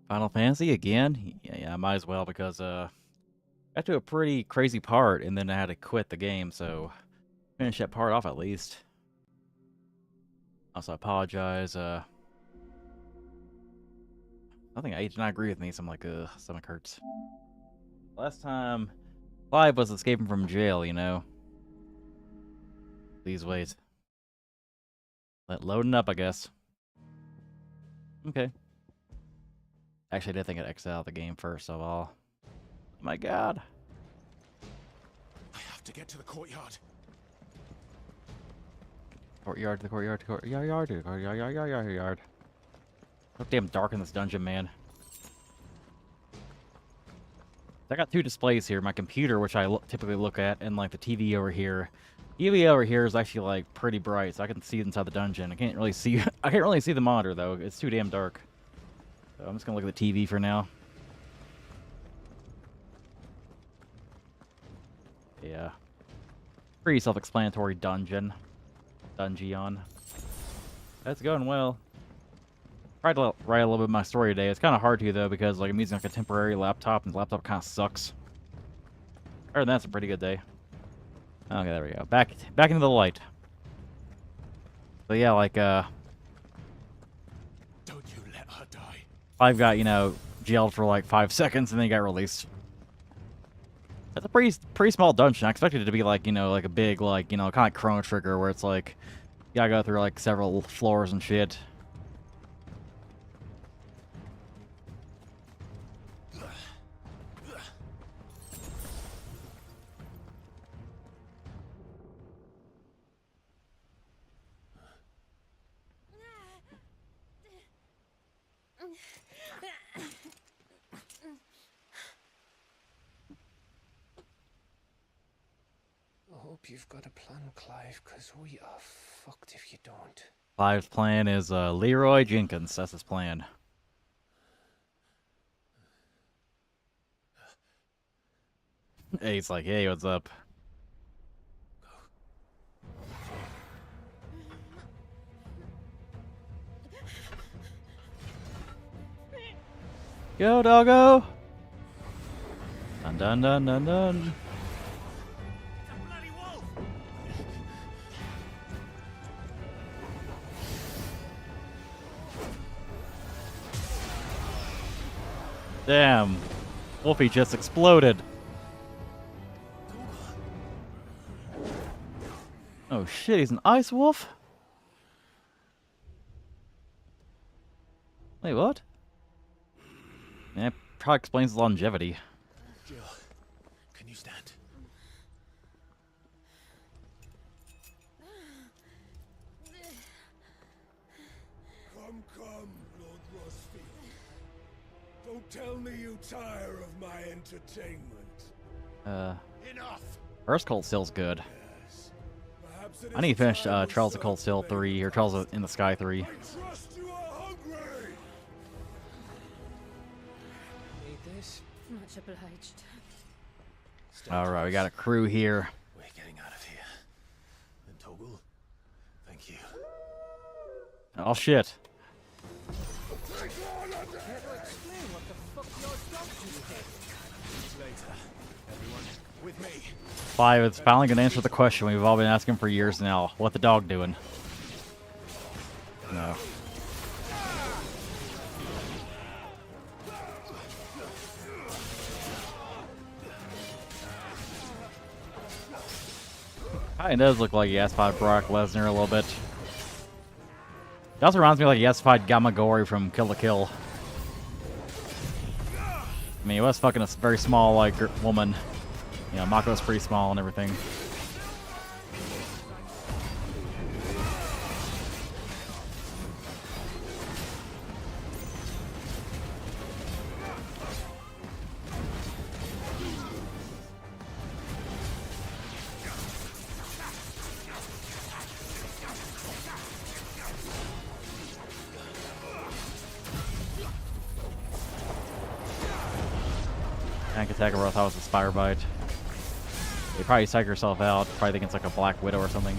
Final Fantasy again? Yeah, I might as well because got to a pretty crazy part and then I had to quit the game, so finish that part off at least. Also, I apologize. I think I did not agree with me, so I'm like, stomach hurts. Last time, Clive was escaping from jail, you know. Please wait. Loading up, I guess. Okay. Actually, I did think I'd exit out the game first of all. Oh my god. I have to get to the courtyard. Courtyard to the courtyard to courtyard to courtyard. So damn dark in this dungeon, man. I got two displays here. My computer, which I typically look at, and like the TV over here. TV over here is actually like pretty bright, so I can see inside the dungeon. I can't really see. I can't really see the monitor though. It's too damn dark. So I'm just gonna look at the TV for now. Yeah. Pretty self-explanatory dungeon. Dungeon. That's going well. Tried to write a little bit of my story today. It's kind of hard to though because like I'm using like a temporary laptop, and the laptop kind of sucks. Other than that, it's a pretty good day. Okay, there we go. Back into the light. So yeah, like Don't you let her die. I've got, you know, jailed for like 5 seconds and then he got released. That's a pretty small dungeon. I expected it to be like, you know, like a big, like, you know, kind of like Chrono Trigger where it's like you gotta go through like several floors and shit. I hope you've got a plan, Clive, because we are fucked if you don't. Clive's plan is Leroy Jenkins. That's his plan. Hey, he's like, hey, what's up? Go, doggo! Dun dun dun dun dun. Damn. Wolfie just exploded. Oh shit, he's an ice wolf? Wait, what? Yeah, probably explains his longevity. Jill, can you stand? Come, Lord Rosfield. Don't tell me you tire of my entertainment. Enough! First Cold Still's good. Yes. Perhaps it I need to finish is time Trials we of Cold Still celebrate. 3, or Trials in the Sky 3. I trust you are hungry. Need this? Much obliged. Alright, we got a crew here. We're getting out of here. And Toggle, thank you. Oh shit. Later, everyone, with me. Clive is finally gonna answer the question we've all been asking for years now. What the dog doing? No. Kinda does look like he S5 Brock Lesnar a little bit. He also reminds me like he S5 Gamagori from Kill la Kill. I mean, he was fucking a very small, like, woman. You know, Mako's pretty small and everything. Tank attack over, I thought it was a Spire Bite. They probably psych herself out, probably think it's like a Black Widow or something.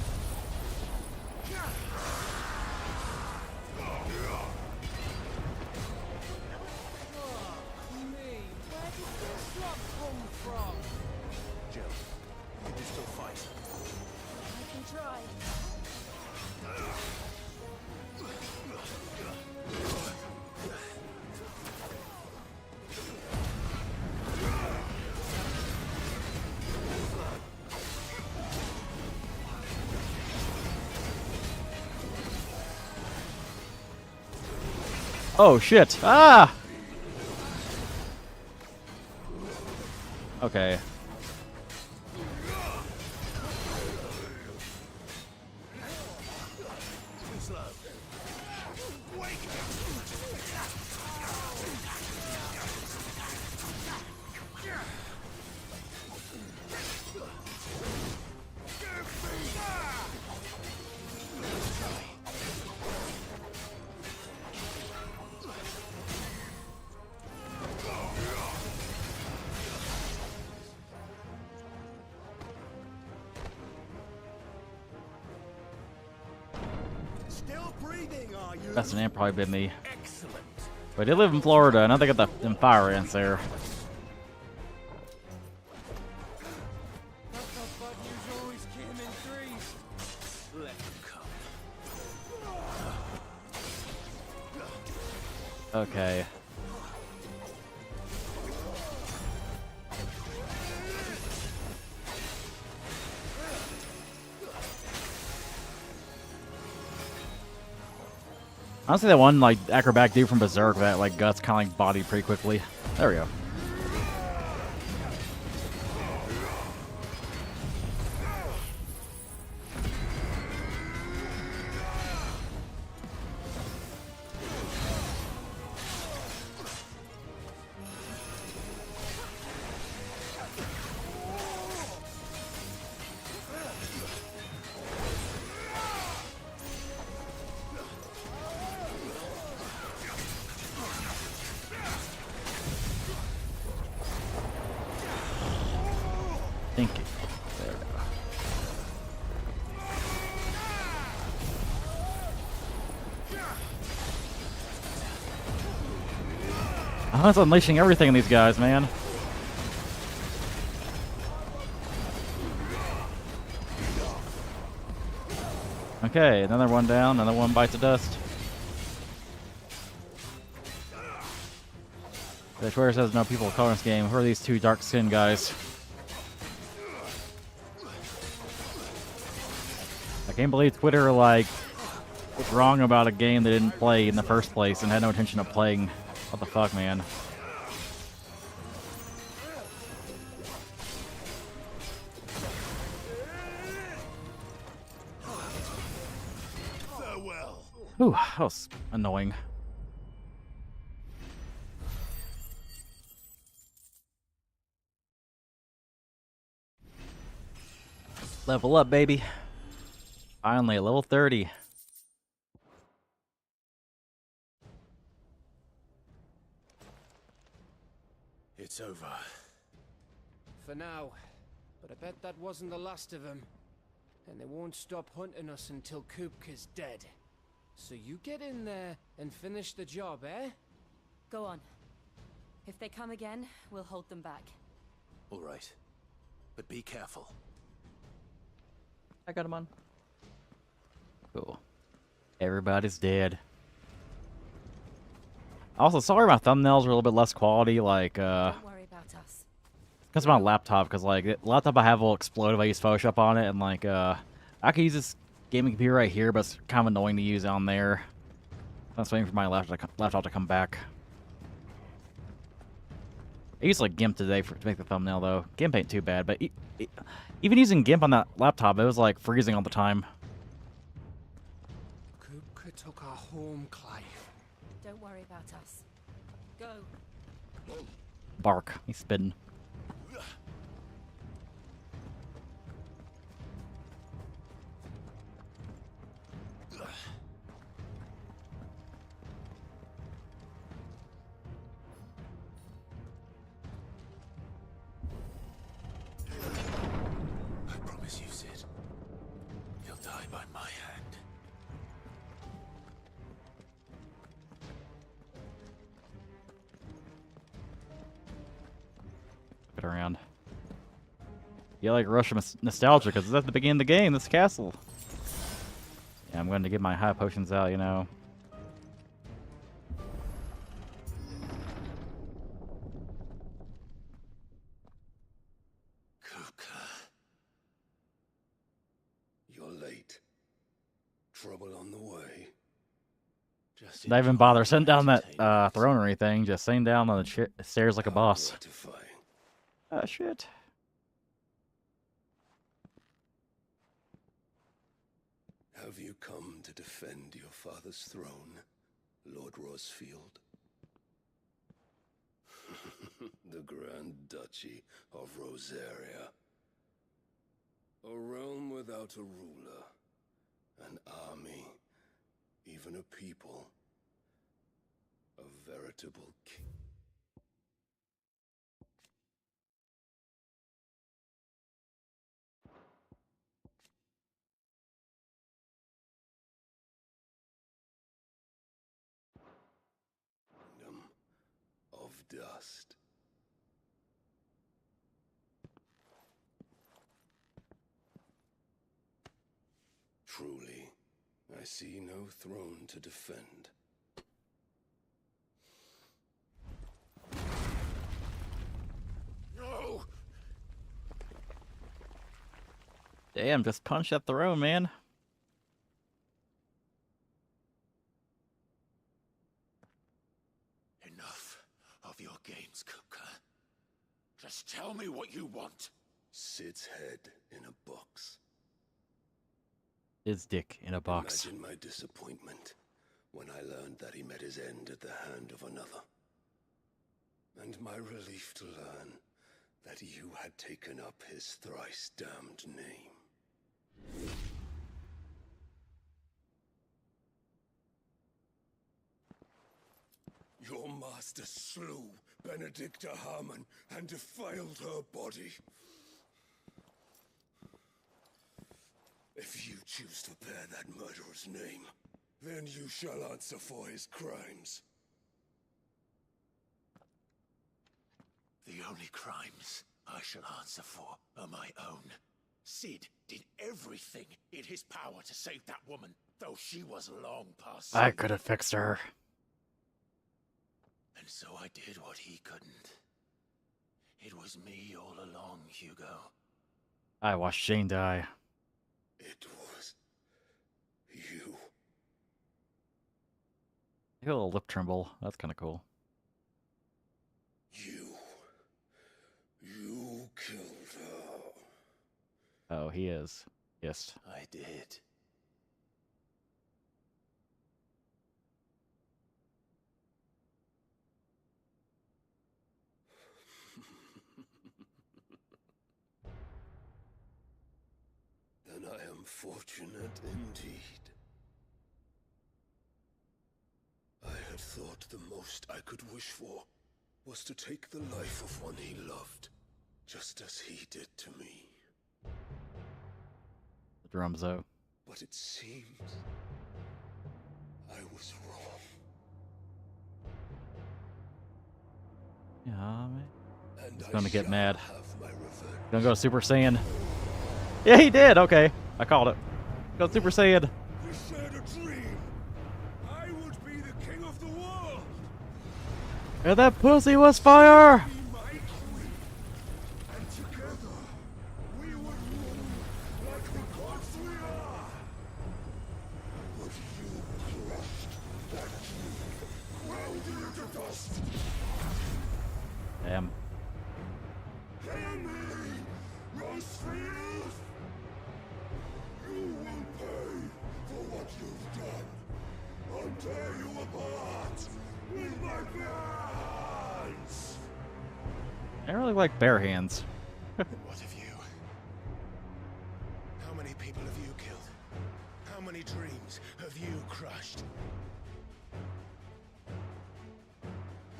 Oh shit! Ah! Okay. Still breathing, are you? That's an ant probably been me. Excellent. But they live in Florida, and I think got them fire ants there. Not the bad news always came in threes. Let them come. Okay. Honestly, that one like acrobatic dude from Berserk that like guts kind of like bodied pretty quickly. There we go. Thank you. There we go. I was unleashing everything in these guys, man. Okay, another one down, another one bites the dust. The Twitter says no people of color in this game. Who are these two dark-skinned guys? I can't believe Twitter, like, was wrong about a game they didn't play in the first place and had no intention of playing. What the fuck, man? Farewell. Whew, that was annoying. Level up, baby. Finally, level 30. It's over. For now. But I bet that wasn't the last of them. And they won't stop hunting us until Kupka's dead. So you get in there and finish the job, eh? Go on. If they come again, we'll hold them back. All right. But be careful. I got him on. Cool. Everybody's dead. Also, sorry my thumbnails are a little bit less quality, like, Don't worry about us. because I'm on a laptop, because, like, the laptop I have will explode if I use Photoshop on it, and, like, I could use this gaming computer right here, but it's kind of annoying to use on there. I'm just waiting for my laptop to come back. I used, like, GIMP today to make the thumbnail, though. GIMP ain't too bad, but even using GIMP on that laptop, it was, like, freezing all the time. Kupka took our home, Clive. Don't worry about us. Go. Bark. He's spitting. I promise you, Sid. You'll die by my hand. Get around. Yeah, like rush of nostalgia, because it's at the beginning of the game, this castle. Yeah, I'm going to get my high potions out, you know. Kupka. You're late. Trouble on the way. Just Not even enjoy bother the sitting down that entertainment. throne or anything. Just sitting down on the stairs like a How boss. gratifying. Ah, shit. Have you come to defend your father's throne, Lord Rosfield? The Grand Duchy of Rosaria. A realm without a ruler, an army, even a people. A veritable king. Kingdom of dust. Truly, I see no throne to defend. No! Damn, just punch that throne, man. Enough of your games, Kupka. Just tell me what you want. Sid's head in a box. His dick in a box. Imagine my disappointment when I learned that he met his end at the hand of another. And my relief to learn that you had taken up his thrice damned name. Your master slew Benedicta Harmon and defiled her body. If you choose to bear that murderer's name, then you shall answer for his crimes. The only crimes I shall answer for are my own. Sid did everything in his power to save that woman, though she was long past. I could have fixed her. And so I did what he couldn't. It was me all along, Hugo. I watched Jane die. It was you. I got a little lip tremble. That's kind of cool. You killed her. Oh, he is. Yes. I did. Then I am fortunate indeed. I had thought the most I could wish for was to take the life of one he loved, just as he did to me. The drums out. But it seems I was wrong. Yeah, man. And He's I gonna get shall mad. have my revenge. Gonna go Super Saiyan. Yeah, he did. Okay, I called it. Go Super Saiyan. We shared a dream. I would be the king of the world. And that pussy was fire. Be my queen. And together, we would rule like the gods we are. But you crushed that dream, ground it into dust. Damn. Hear me, Rosfield. You will pay for what you've done. I'll tear you apart with my hands. I really like bare hands. What of you? How many people have you killed? How many dreams have you crushed?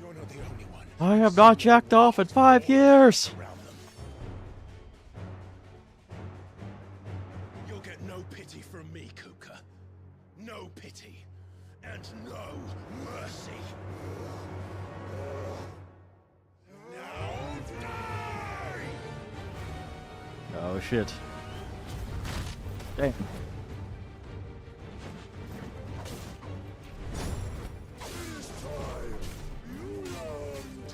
You're not the only one. I have not jacked off in 5 years. Around them. You'll get no pity from me, Kuka. No pity. And no mercy. Now die! Oh shit. Damn. This time, you learned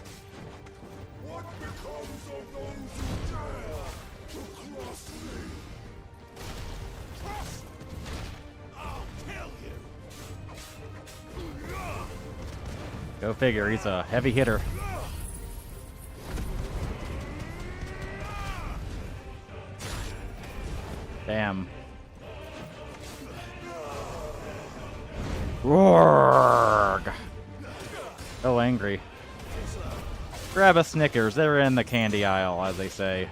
what becomes of those who dare to cross me. Cross! I'll kill you! Go figure, he's a heavy hitter. Damn. Roarg! So angry. Grab a Snickers, they're in the candy aisle, as they say.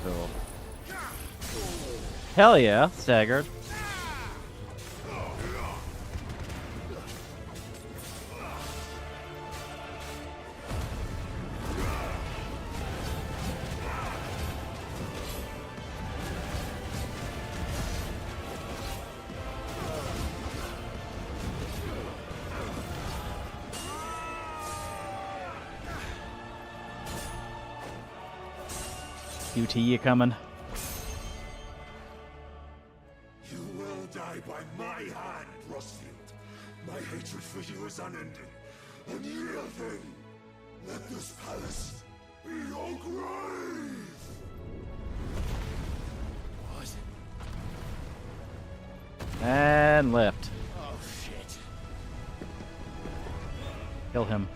Cool. Hell yeah, staggered. QT, you coming? You will die by my hand, Rustfield. My hatred for you is unending, unyielding. Let this palace be your grave! What? And left. Oh, shit. Kill him.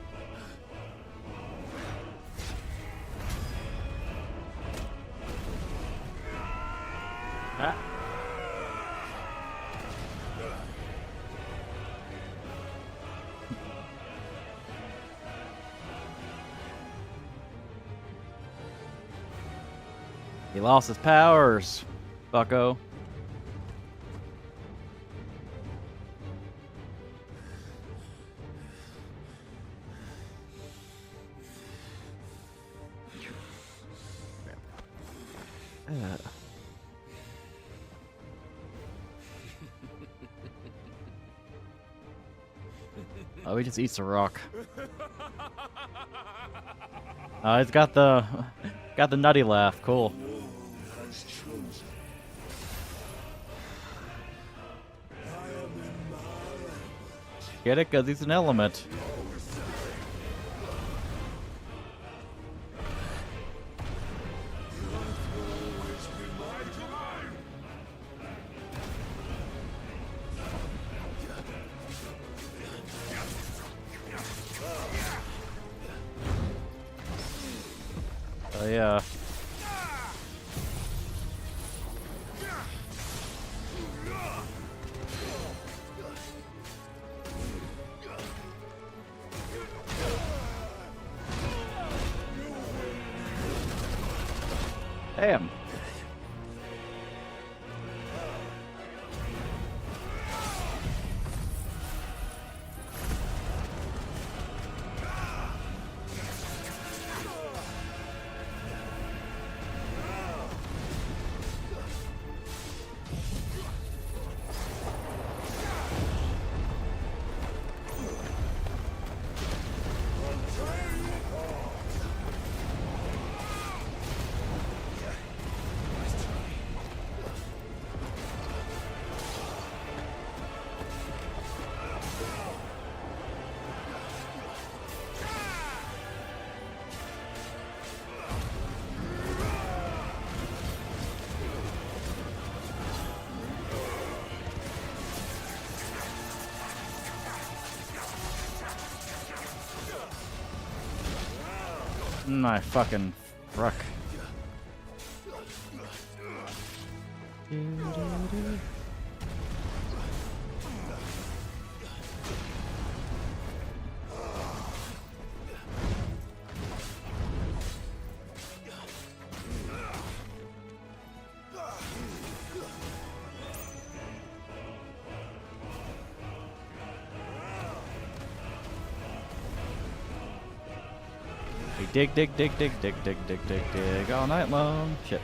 Ah. He lost his powers, bucko. Oh, he just eats a rock. He's got the nutty laugh. Cool. Has chosen. I am in my element. Get it? 'Cause he's an element. Always be my domain. Oh yeah. Damn. My fucking ruck. We dig, dig, dig, dig, dig, dig, dig, dig, dig all night long. Shit.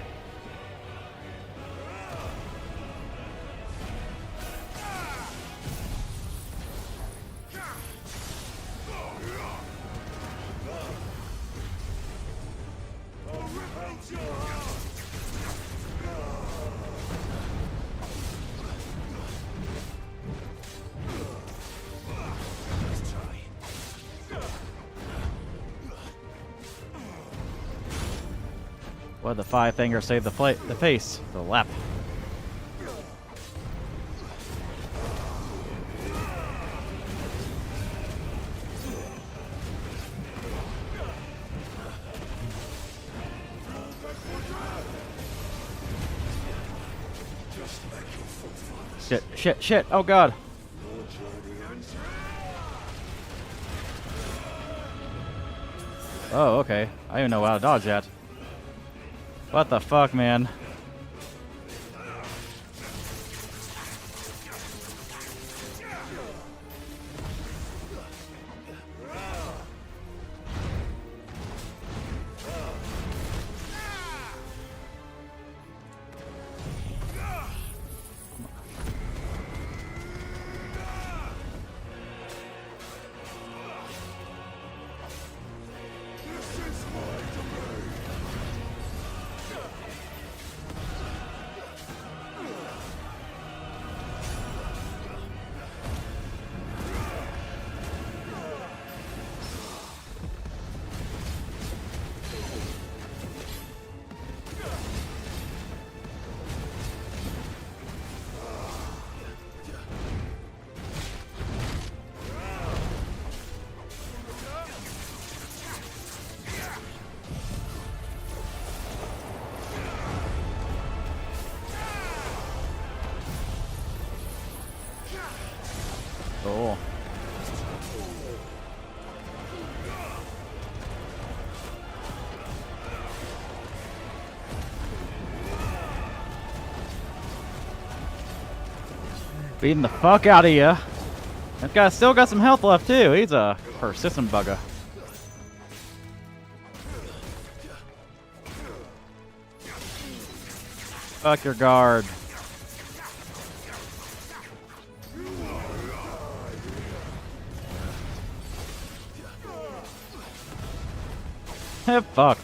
What the five fingers save the face? The lap. Shit, shit, shit. Oh god. Oh, okay. I don't even know how to dodge that. What the fuck, man? Cool. Beating the fuck out of you. That guy still got some health left too. He's a persistent bugger. Fuck your guard. Fuck.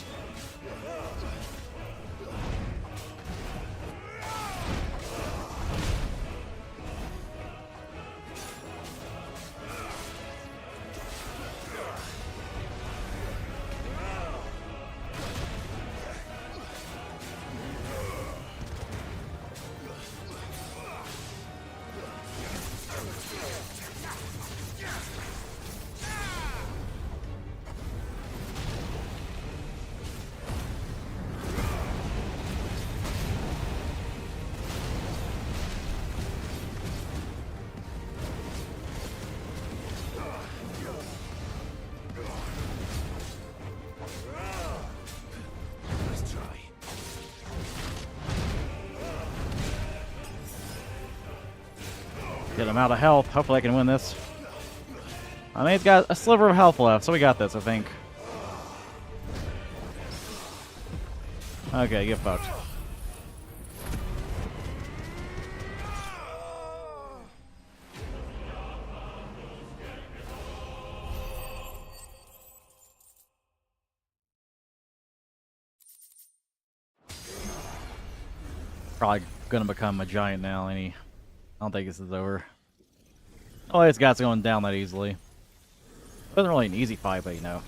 Get him out of health. Hopefully I can win this. I mean, he's got a sliver of health left, so we got this, I think. Okay, get fucked. Probably gonna become a giant now, I don't think this is over. Oh, this guy's going down that easily. Wasn't really an easy fight, but you know.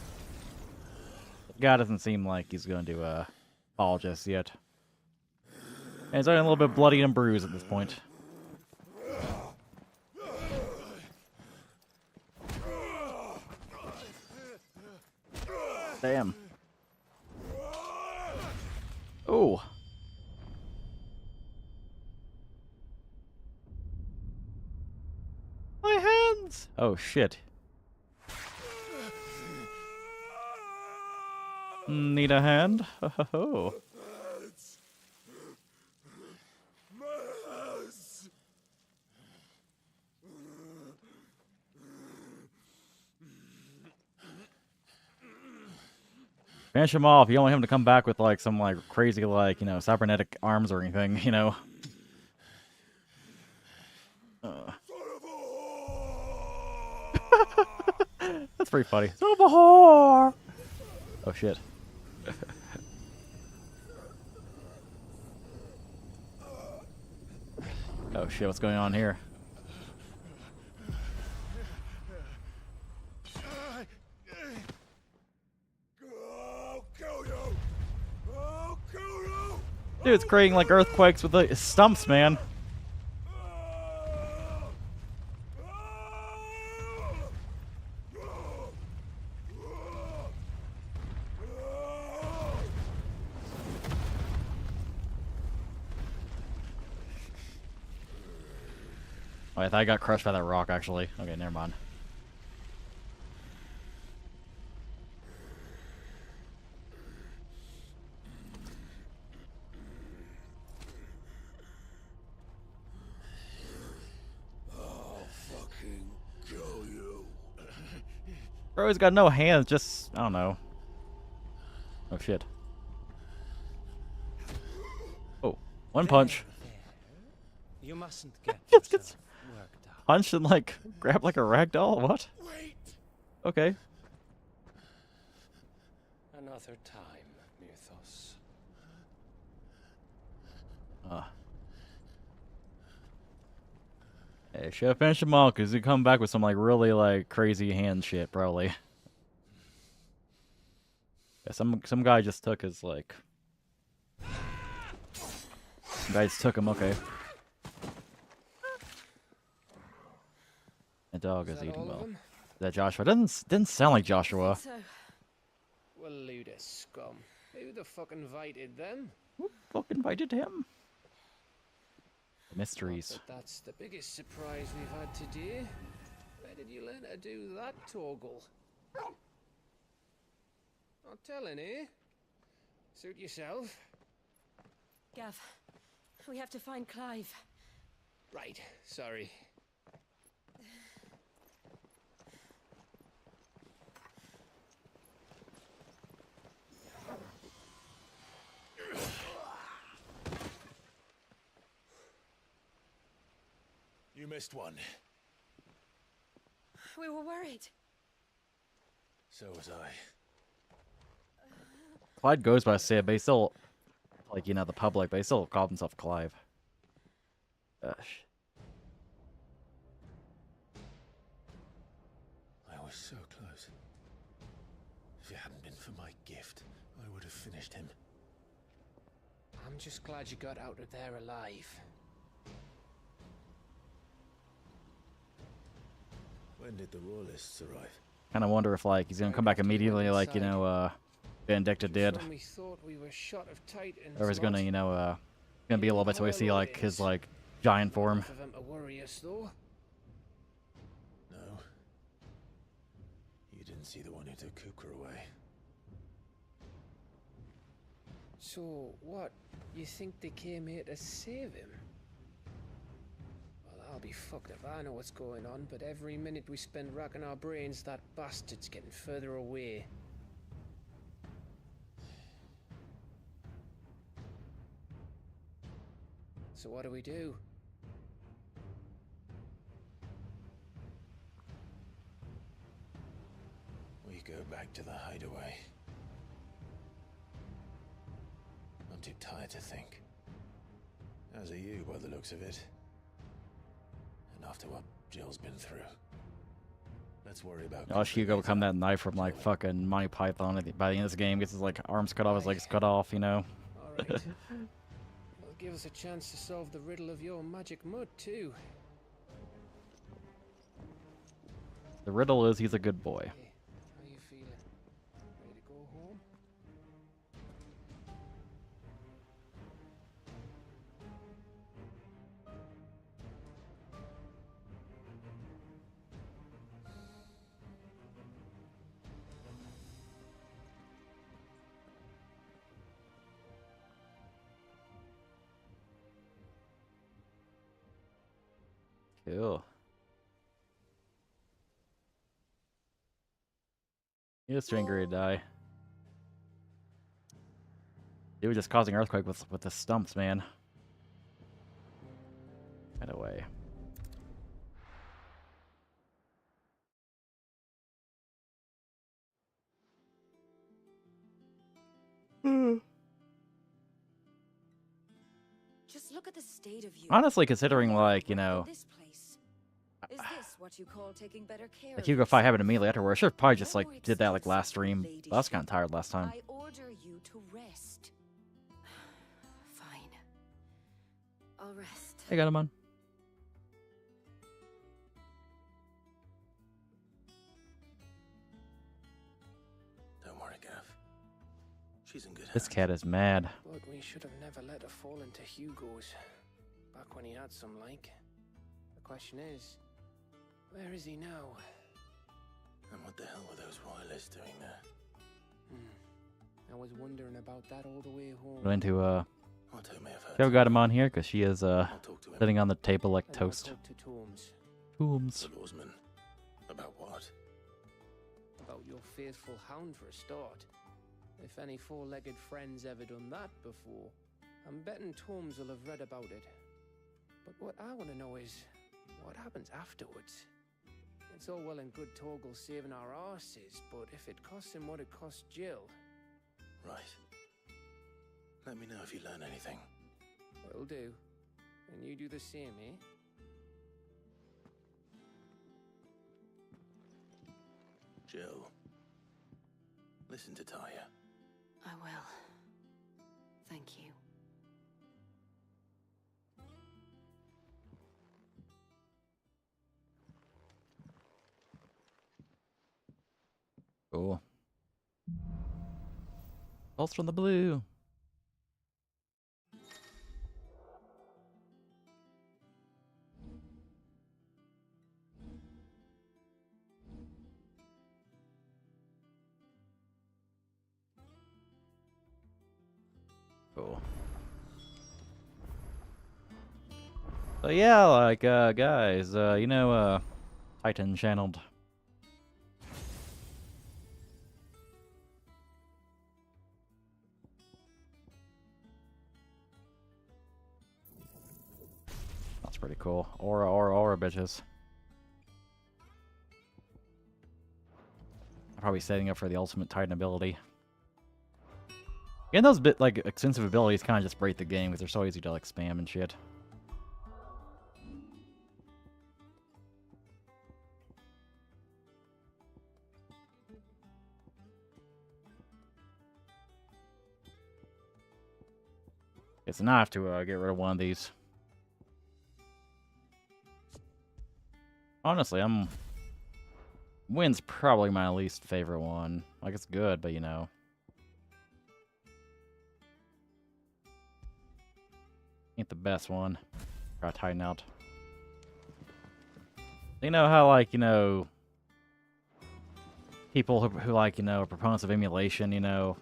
The guy doesn't seem like he's going to fall just yet. And he's only a little bit bloody and bruised at this point. Damn. Ooh. My hands! Oh shit. Need a hand? Oh. Finish him off. You don't want him to come back with like some like crazy like, you know, cybernetic arms or anything, you know. Son of a whore! That's pretty funny. Son of a whore! Oh shit. Oh shit, what's going on here? I'll kill you! I'll kill you! Dude, it's creating like earthquakes with the stumps, man. Oh, I thought I got crushed by that rock, actually. Okay, never mind. I'll fucking kill you. Bro, he's got no hands, just, I don't know. Oh, shit. Oh, one punch. You mustn't get Just yourself gets worked up. punched and, like, grabbed like a rag doll? What? Wait! Okay. Another time, Mythos. Hey, should have finished him off, because he'd come back with some, like, really, like, crazy hand shit, probably. Yeah, some guy just took his, like... Some guy just took him, okay. The dog is that eating all of well. them? Is that Joshua? Didn't sound like Joshua. So, Well, load of scum. Who the fuck invited them? Who fucking invited him? Mysteries. Not that that's the biggest surprise we've had today. Where did you learn to do that, Torgal? Not telling, eh? Suit yourself. Gav, we have to find Clive. Right, sorry. You missed one. We were worried. So was I. Clyde goes by Sid, but he's still, like, you know, the public, but he still calls himself Clive. Gosh. I was so close. If it hadn't been for my gift, I would have finished him. I'm just glad you got out of there alive. When did the Royalists arrive? Kind of wonder if, like, he's gonna come back immediately, like, you know, Benedicta did. When we thought we were shot of Titans, Or he's gonna, what? you know, gonna be a little bit so we see, like, his, like, giant form. Enough of him to worry us, though. No. You didn't see the one who took Kukra away. So, what? You think they came here to save him? Well, I'll be fucked if I know what's going on, but every minute we spend racking our brains, that bastard's getting further away. So what do we do? We go back to the hideaway. I'm too tired to think. As are you, by the looks of it. And after what Jill's been through. Let's worry about... Oh, Hugo become that knife from, like, fucking Monty Python by the end of this game. Gets his, like, arms cut off, his legs cut off, you know? Alright. Well, give us a chance to solve the riddle of your magic mud, too. The riddle is he's a good boy. Hey, how you feeling? Ready to go home? Cool. He's a stranger to die. Dude just causing earthquake with the stumps, man. Get away. Just look at the state of you. Honestly, considering, like, you know, This place. Is this what you call taking better care like of Hugo fight yourself? happened immediately afterwards. I should have probably just, No like, more did that, like, last excuses, stream. lady I was kind of shit. tired last time. I order you to rest. Fine. I'll rest. Hey, got him on. Don't worry, Gav. She's in good hands. This cat is mad. But we should have never let her fall into Hugo's. Back when he had some like. The question is, where is he now? And what the hell were those royalists doing there? I was wondering about that all the way home. Going to, Otto may have heard. Joe got him on here because she is, I'll talk to him. sitting on the table like And I'll toast. talk to Tomes Tooms. The lawsman. About what? about your faithful hound for a start. If any four-legged friend's ever done that before, I'm betting Tomes will have read about it. But what I want to know is, what happens afterwards? It's all well and good Torgal saving our arses, but if it costs him what it cost Jill, Right. Let me know if you learn anything. will do. And you do the same, eh? Jill. Listen to Taya. I will. Thank you. Cool. Pulse from the blue. Cool. So yeah, like, guys, you know, Titan channeled. That's pretty cool. Aura, bitches. I'm probably setting up for the ultimate Titan ability. And those like extensive abilities kind of just break the game because they're so easy to like spam and shit. It's enough to get rid of one of these. Honestly, Wind's probably my least favorite one. Like, it's good, but you know. Ain't the best one. Try to tighten out. You know how, like, you know, people who like, you know, are proponents of emulation, you know,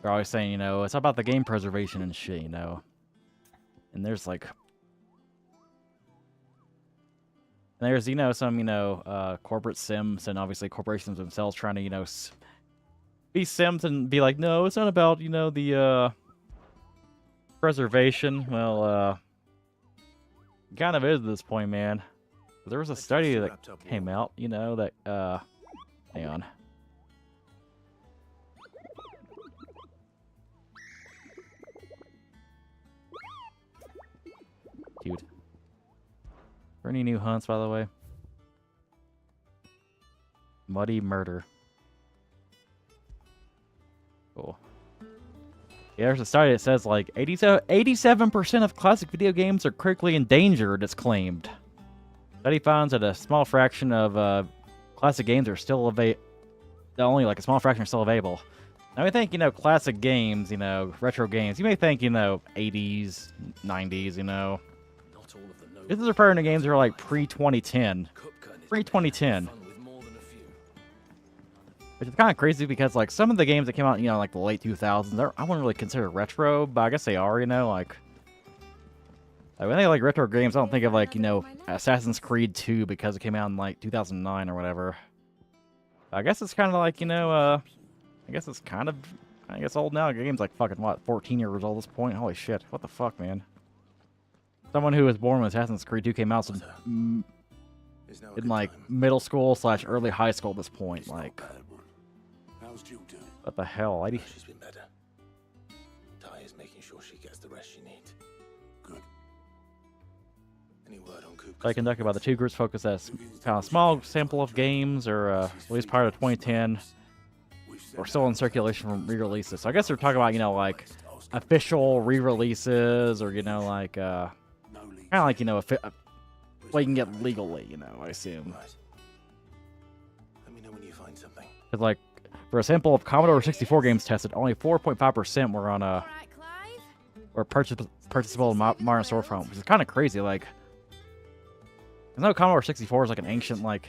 they're always saying, you know, it's about the game preservation and shit, you know. And there's, like, there's, you know, some, you know, corporate sims and obviously corporations themselves trying to, you know, be sims and be like, no, it's not about, you know, the, preservation. Well, kind of is at this point, man. There was a study that came out, you know, that, hang on. Cute. For any new hunts, by the way? Muddy Murder. Cool. Yeah, there's a study that says, like, 87% of classic video games are critically endangered, it's claimed. Study finds that a small fraction of classic games are still only, like, a small fraction are still available. Now, we think, you know, classic games, you know, retro games, you may think, you know, 80s, 90s, you know. This is referring to games that are, like, pre-2010. Pre-2010. Which is kind of crazy because, like, some of the games that came out, you know, like the late 2000s, I wouldn't really consider retro, but I guess they are, you know, like when I think of, like, retro games, I don't think of, like, you know, Assassin's Creed 2 because it came out in, like, 2009 or whatever. I guess it's kind of like, you know, I guess it's kind of I guess old now. The game's like fucking, what, 14 years old at this point? Holy shit. What the fuck, man? Someone who was born when Assassin's Creed 2 came out in like middle school / early high school at this point. Like, How's Jill doing? what the hell? She's been better. Ty is making sure she gets the rest she needs. Good. Any word on Coop? Play conducted by the two groups focused as kind of small sample of games, or at least prior to 2010, or still in circulation from re-releases. So I guess they're talking about, you know, like official re-releases, or, you know, like kind of like, you know, what you can get legally, you know, I assume. Right. Let me know when you find something. Because, like, for a sample of Commodore 64 games tested, only 4.5% were on All right, Clive. or purchasable in modern storefront, which is kind of crazy. Like, I know Commodore 64 is like an ancient, like.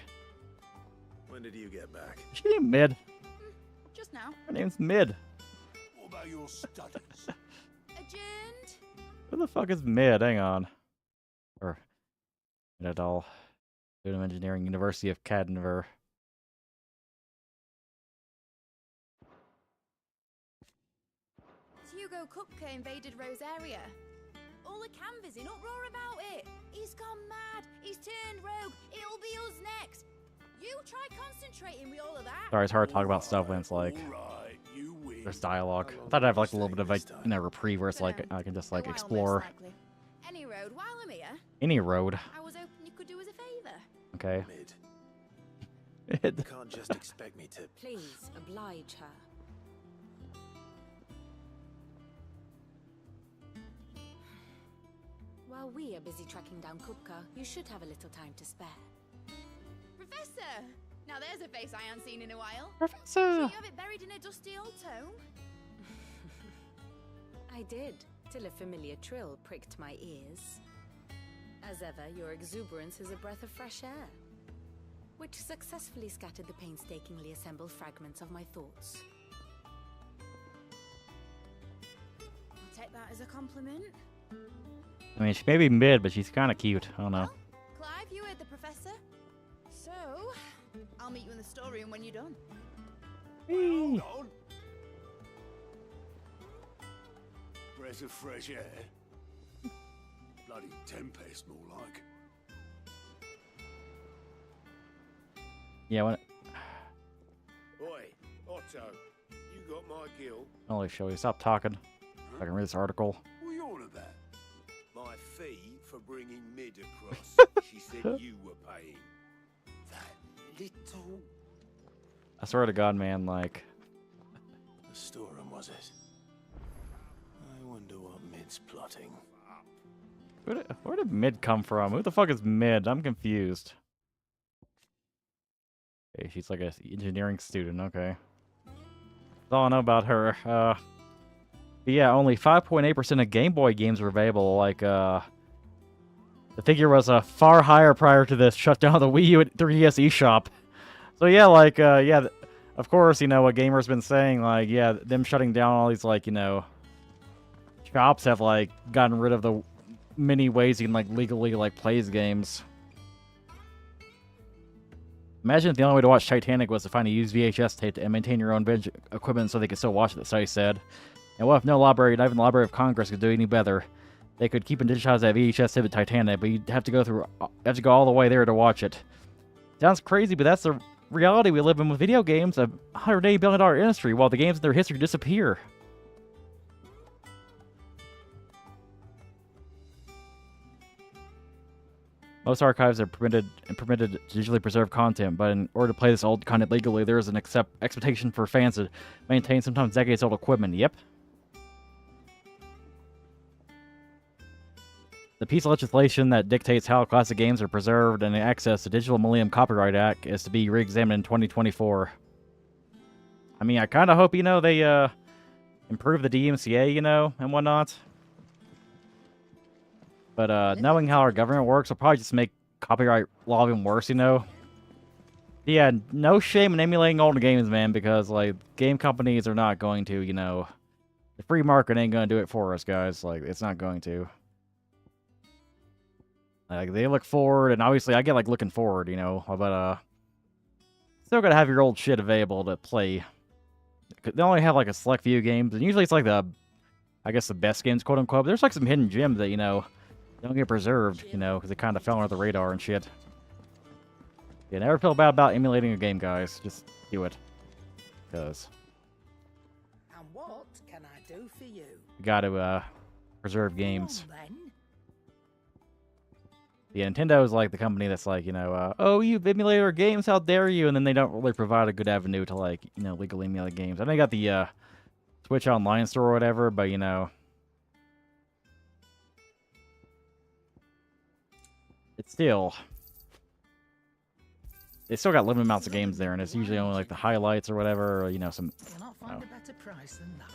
When did you get back? Is she named Mid? Just now. Her name's Mid. What about your studies? Adjourned. Who the fuck is Mid? Hang on. Or Mid at all. Student of Engineering, University of Cadver. Hugo Kupka invaded Rosaria. All the canvas in uproar about it. He's gone mad. He's turned rogue. It'll be us next. You try concentrating with all of that. Sorry, it's hard to talk about stuff when it's like Alright, you win. there's dialogue. I thought I'd have like a little bit of a, you know, reprieve where it's like I can just like A while, explore most likely. Any road while I'm here, any road. I was hoping you could do us a favour. Okay. Mid. You can't just expect me to. Please oblige her. While we are busy tracking down Kupka, you should have a little time to spare. Professor! Now there's a face I haven't seen in a while. Professor. You have it buried in a dusty old tome? I did, till a familiar trill pricked my ears. As ever, your exuberance is a breath of fresh air, which successfully scattered the painstakingly assembled fragments of my thoughts. I'll take that as a compliment. I mean, she may be Mid, but she's kind of cute. I don't know. Well, Clive, you heard the professor. So, I'll meet you in the storeroom when you're done. Hold on. Breath of fresh air. Bloody tempest, more like. Yeah, when Oi, Otto, you got my gill. Holy show, you stop talking. I can read this article. What are you on about? My fee for bringing Mid across. She said you were paying. That little... I swear to God, man, like, The storeroom, was it? I wonder what Mid's plotting. where did Mid come from? Who the fuck is Mid? I'm confused. Okay, she's like a engineering student, okay. That's all I know about her. But yeah, only 5.8% of Game Boy games were available. Like, the figure was far higher prior to this shutdown of the Wii U at 3DS eShop. So yeah, like, yeah, of course, you know, what gamers been saying, like, yeah, them shutting down all these, like, you know, shops have, like, gotten rid of the many ways you can, like, legally, like, play these games. Imagine if the only way to watch Titanic was to find a used VHS tape and maintain your own binge equipment so they could still watch it, the study said. And what if no library, not even the Library of Congress, could do any better? They could keep and digitize that VHS tape of Titanic, but you'd have to go all the way there to watch it. Sounds crazy, but that's the reality we live in with video games, a $180 billion industry, while the games in their history disappear. Most archives are permitted to digitally preserve content, but in order to play this old content legally, there is an expectation for fans to maintain sometimes decades-old equipment. Yep. The piece of legislation that dictates how classic games are preserved and access to Digital Millennium Copyright Act is to be re-examined in 2024. I mean, I kind of hope, you know, they improve the DMCA, you know, and whatnot. But knowing how our government works will probably just make copyright law even worse, you know? Yeah, no shame in emulating older games, man, because, like, game companies are not going to, you know... The free market ain't going to do it for us, guys. Like, it's not going to. Like, they look forward, and obviously I get, like, looking forward, you know? But, still gotta have your old shit available to play. They only have like a select few games, and usually it's like I guess the best games, quote unquote. But there's like some hidden gems that don't get preserved, because they kind of fell under the radar and shit. Yeah, never feel bad about emulating a game, guys. Just do it, because And what can I do for you? you got to preserve games. Go on, then. Yeah, Nintendo is like the company that's like, oh, you've emulated our games, how dare you? And then they don't really provide a good avenue to like, legally emulate games. I know they got the Switch Online store or whatever, but it's still, they still got limited amounts of games there, and it's usually only like the highlights or whatever, or some. You'll not find a better price than that.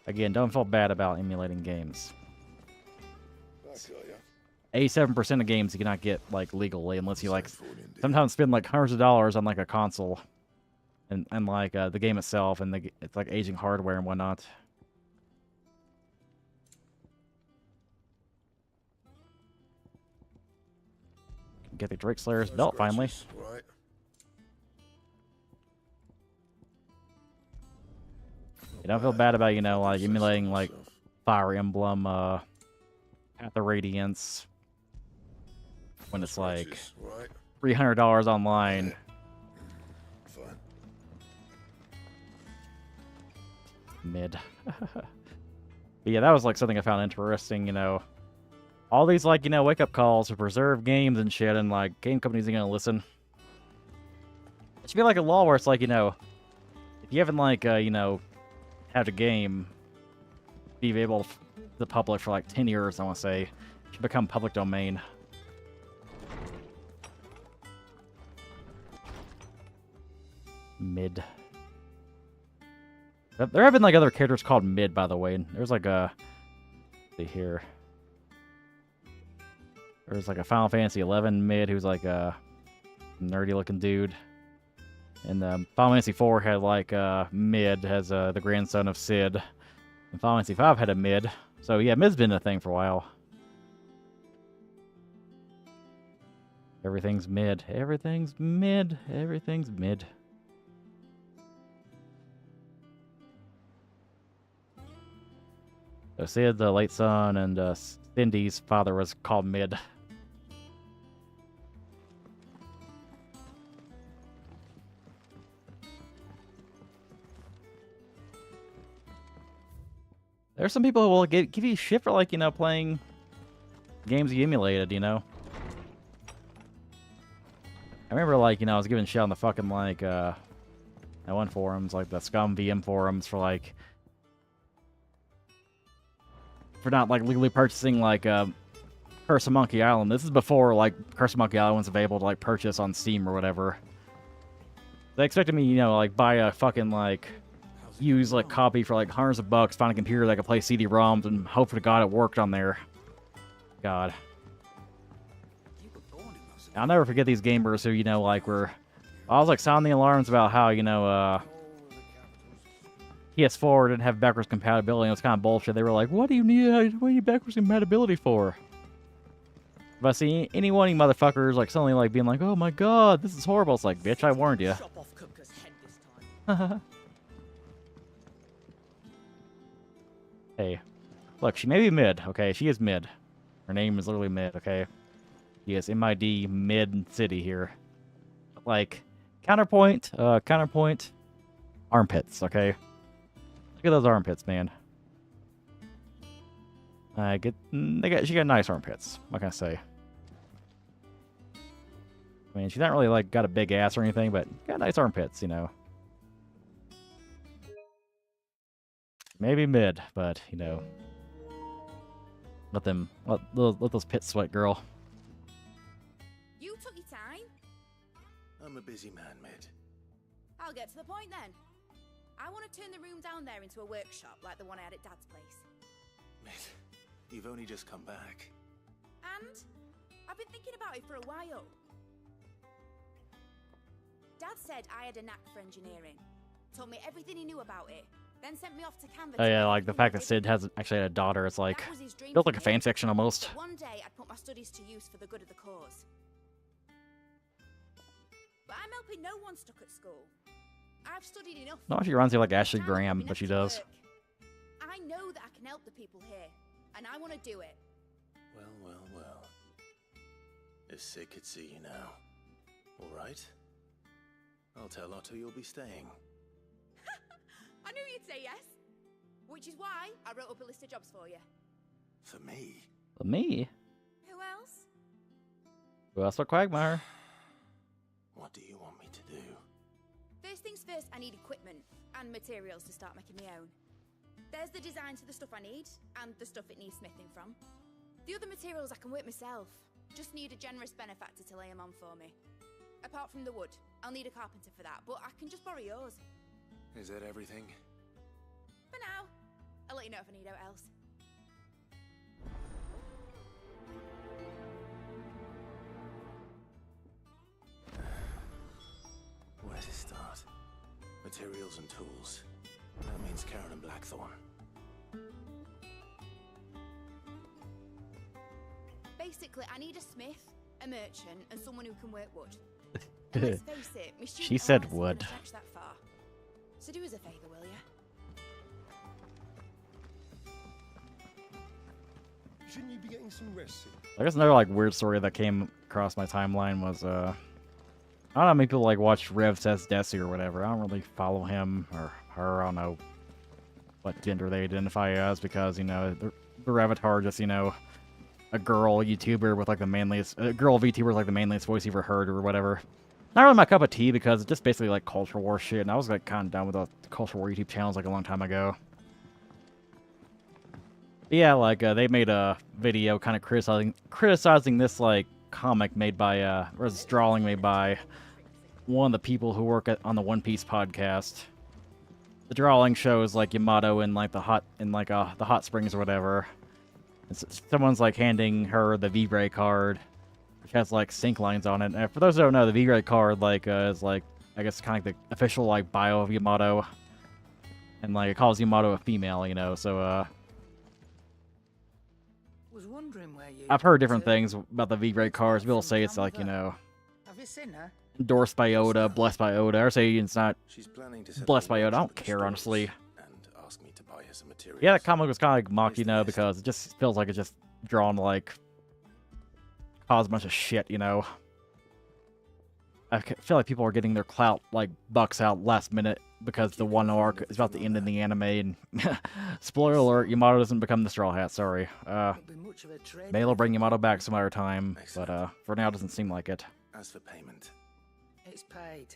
Again, don't feel bad about emulating games. I tell ya. 87% of games you cannot get like legally unless you like sometimes spend like hundreds of dollars on like a console and like the game itself, and it's like aging hardware and whatnot. Get the Drake Slayer's belt finally. Right. You don't feel bad about like emulating like Fire Emblem, Path of Radiance, when it's like Right. $300 online. Fun. Mid. But yeah, that was like something I found interesting, all these like, wake up calls to preserve games and shit, and like game companies ain't gonna listen. It should be like a law where it's like, if you haven't like, had a game be available to the public for like 10 years, I want to say, it should become public domain. Mid. There have been like other characters called Mid, by the way. There's like a, let's see here. There's like a Final Fantasy 11 Mid who's like a nerdy looking dude. And Final Fantasy 4 had like Mid as the grandson of Sid. And Final Fantasy 5 had a Mid. So yeah, Mid's been a thing for a while. Everything's mid. Everything's mid. Everything's mid. So Sid, the late son, and Cindy's father was called Mid. There's some people who will give you shit for, like, playing games you emulated, I remember, like, I was giving shit on the fucking, like, at one forums, like, the Scum VM forums for, like, for not, like, legally purchasing, like, Curse of Monkey Island. This is before, like, Curse of Monkey Island was available to, like, purchase on Steam or whatever. They expected me, like, buy a fucking, like, use like copy for like hundreds of bucks, find a computer that could play CD-ROMs, and hope to God it worked on there. God. I'll never forget these gamers who, like were... I was like sounding the alarms about how, PS4 didn't have backwards compatibility, and it was kind of bullshit. They were like, what do you need backwards compatibility for? If I see any one of you motherfuckers like suddenly like being like, oh my God, this is horrible, it's like, bitch, I warned you. Hey, look, she may be mid, okay? She is mid. Her name is literally mid, okay? Yes, MID mid city here. Like, counterpoint, armpits, okay? Look at those armpits, man. She got nice armpits. What can I say? I mean, she's not really like got a big ass or anything, but got nice armpits, Maybe mid, but, let those pits sweat, girl. You took your time. I'm a busy man, Mid. I'll get to the point then. I want to turn the room down there into a workshop like the one I had at Dad's place. Mid, you've only just come back. And I've been thinking about it for a while. Dad said I had a knack for engineering. Told me everything he knew about it. Then sent me off to Canva. Oh yeah, like the fact that Sid has actually had a daughter, it's like feels like a fan fiction almost. One day I'd put my studies to use for the good of the cause. But I'm helping no one stuck at school. I've studied enough. Not if she runs you like Ashley Time to put Graham, me but she next to does. work. I know that I can help the people here, and I want to do it. Well, well, well. If Sid could see you now. All right. I'll tell Otto you'll be staying. I knew you'd say yes. Which is why I wrote up a list of jobs for you. For me? But me? Who else? Who else but Quagmire? What do you want me to do? First things first, I need equipment and materials to start making my own. There's the designs for the stuff I need, and the stuff it needs smithing from. The other materials I can work myself. Just need a generous benefactor to lay them on for me. Apart from the wood, I'll need a carpenter for that, but I can just borrow yours. Is that everything? For now. I'll let you know if I need out else. Where to start? Materials and tools. That means Karen and Blackthorn. Basically, I need a smith, a merchant, and someone who can work wood. And let's face it, my student She said allowance isn't wood. gonna stretch that far. So do us a favour, will ya? Shouldn't you be getting some rest soon? I guess another like weird story that came across my timeline was I don't know how many people like watch Rev Says Desi or whatever. I don't really follow him or her. I don't know what gender they identify as because their avatar just a girl YouTuber with like the manliest girl VTuber with like the manliest voice you ever heard or whatever. Not really my cup of tea because it's just basically like culture war shit, and I was like kind of done with the culture war YouTube channels like a long time ago. But yeah, like they made a video kind of criticizing this like comic made by or this drawing made by one of the people who work on the One Piece podcast. The drawing shows like Yamato in like the hot springs or whatever. Someone's like handing her the V-Ray card, which has like sync lines on it. And for those who don't know, the V-Ray card like is like I guess kind of like the official like bio of Yamato, and like it calls Yamato a female, So Was wondering where you I've heard different things about the V-Ray cards. People say it's like Have you seen her? endorsed by Oda, blessed by Oda, or say it's not She's planning to set blessed up by a Oda. I don't workshop at the care stores honestly. And ask me to buy her some materials. Yeah, that comic was kind of like mocked, Here's the list. because it just feels like it's just drawn to, like, cause a bunch of shit, I feel like people are getting their clout, like, bucks out last minute because the one arc is about to end in the anime, and spoiler alert, Yamato doesn't become the Straw Hat, sorry. Won't be much of a trade. Maybe they'll bring Yamato back some other time, but, Excellent. for now it doesn't seem like it. As for payment, It's paid.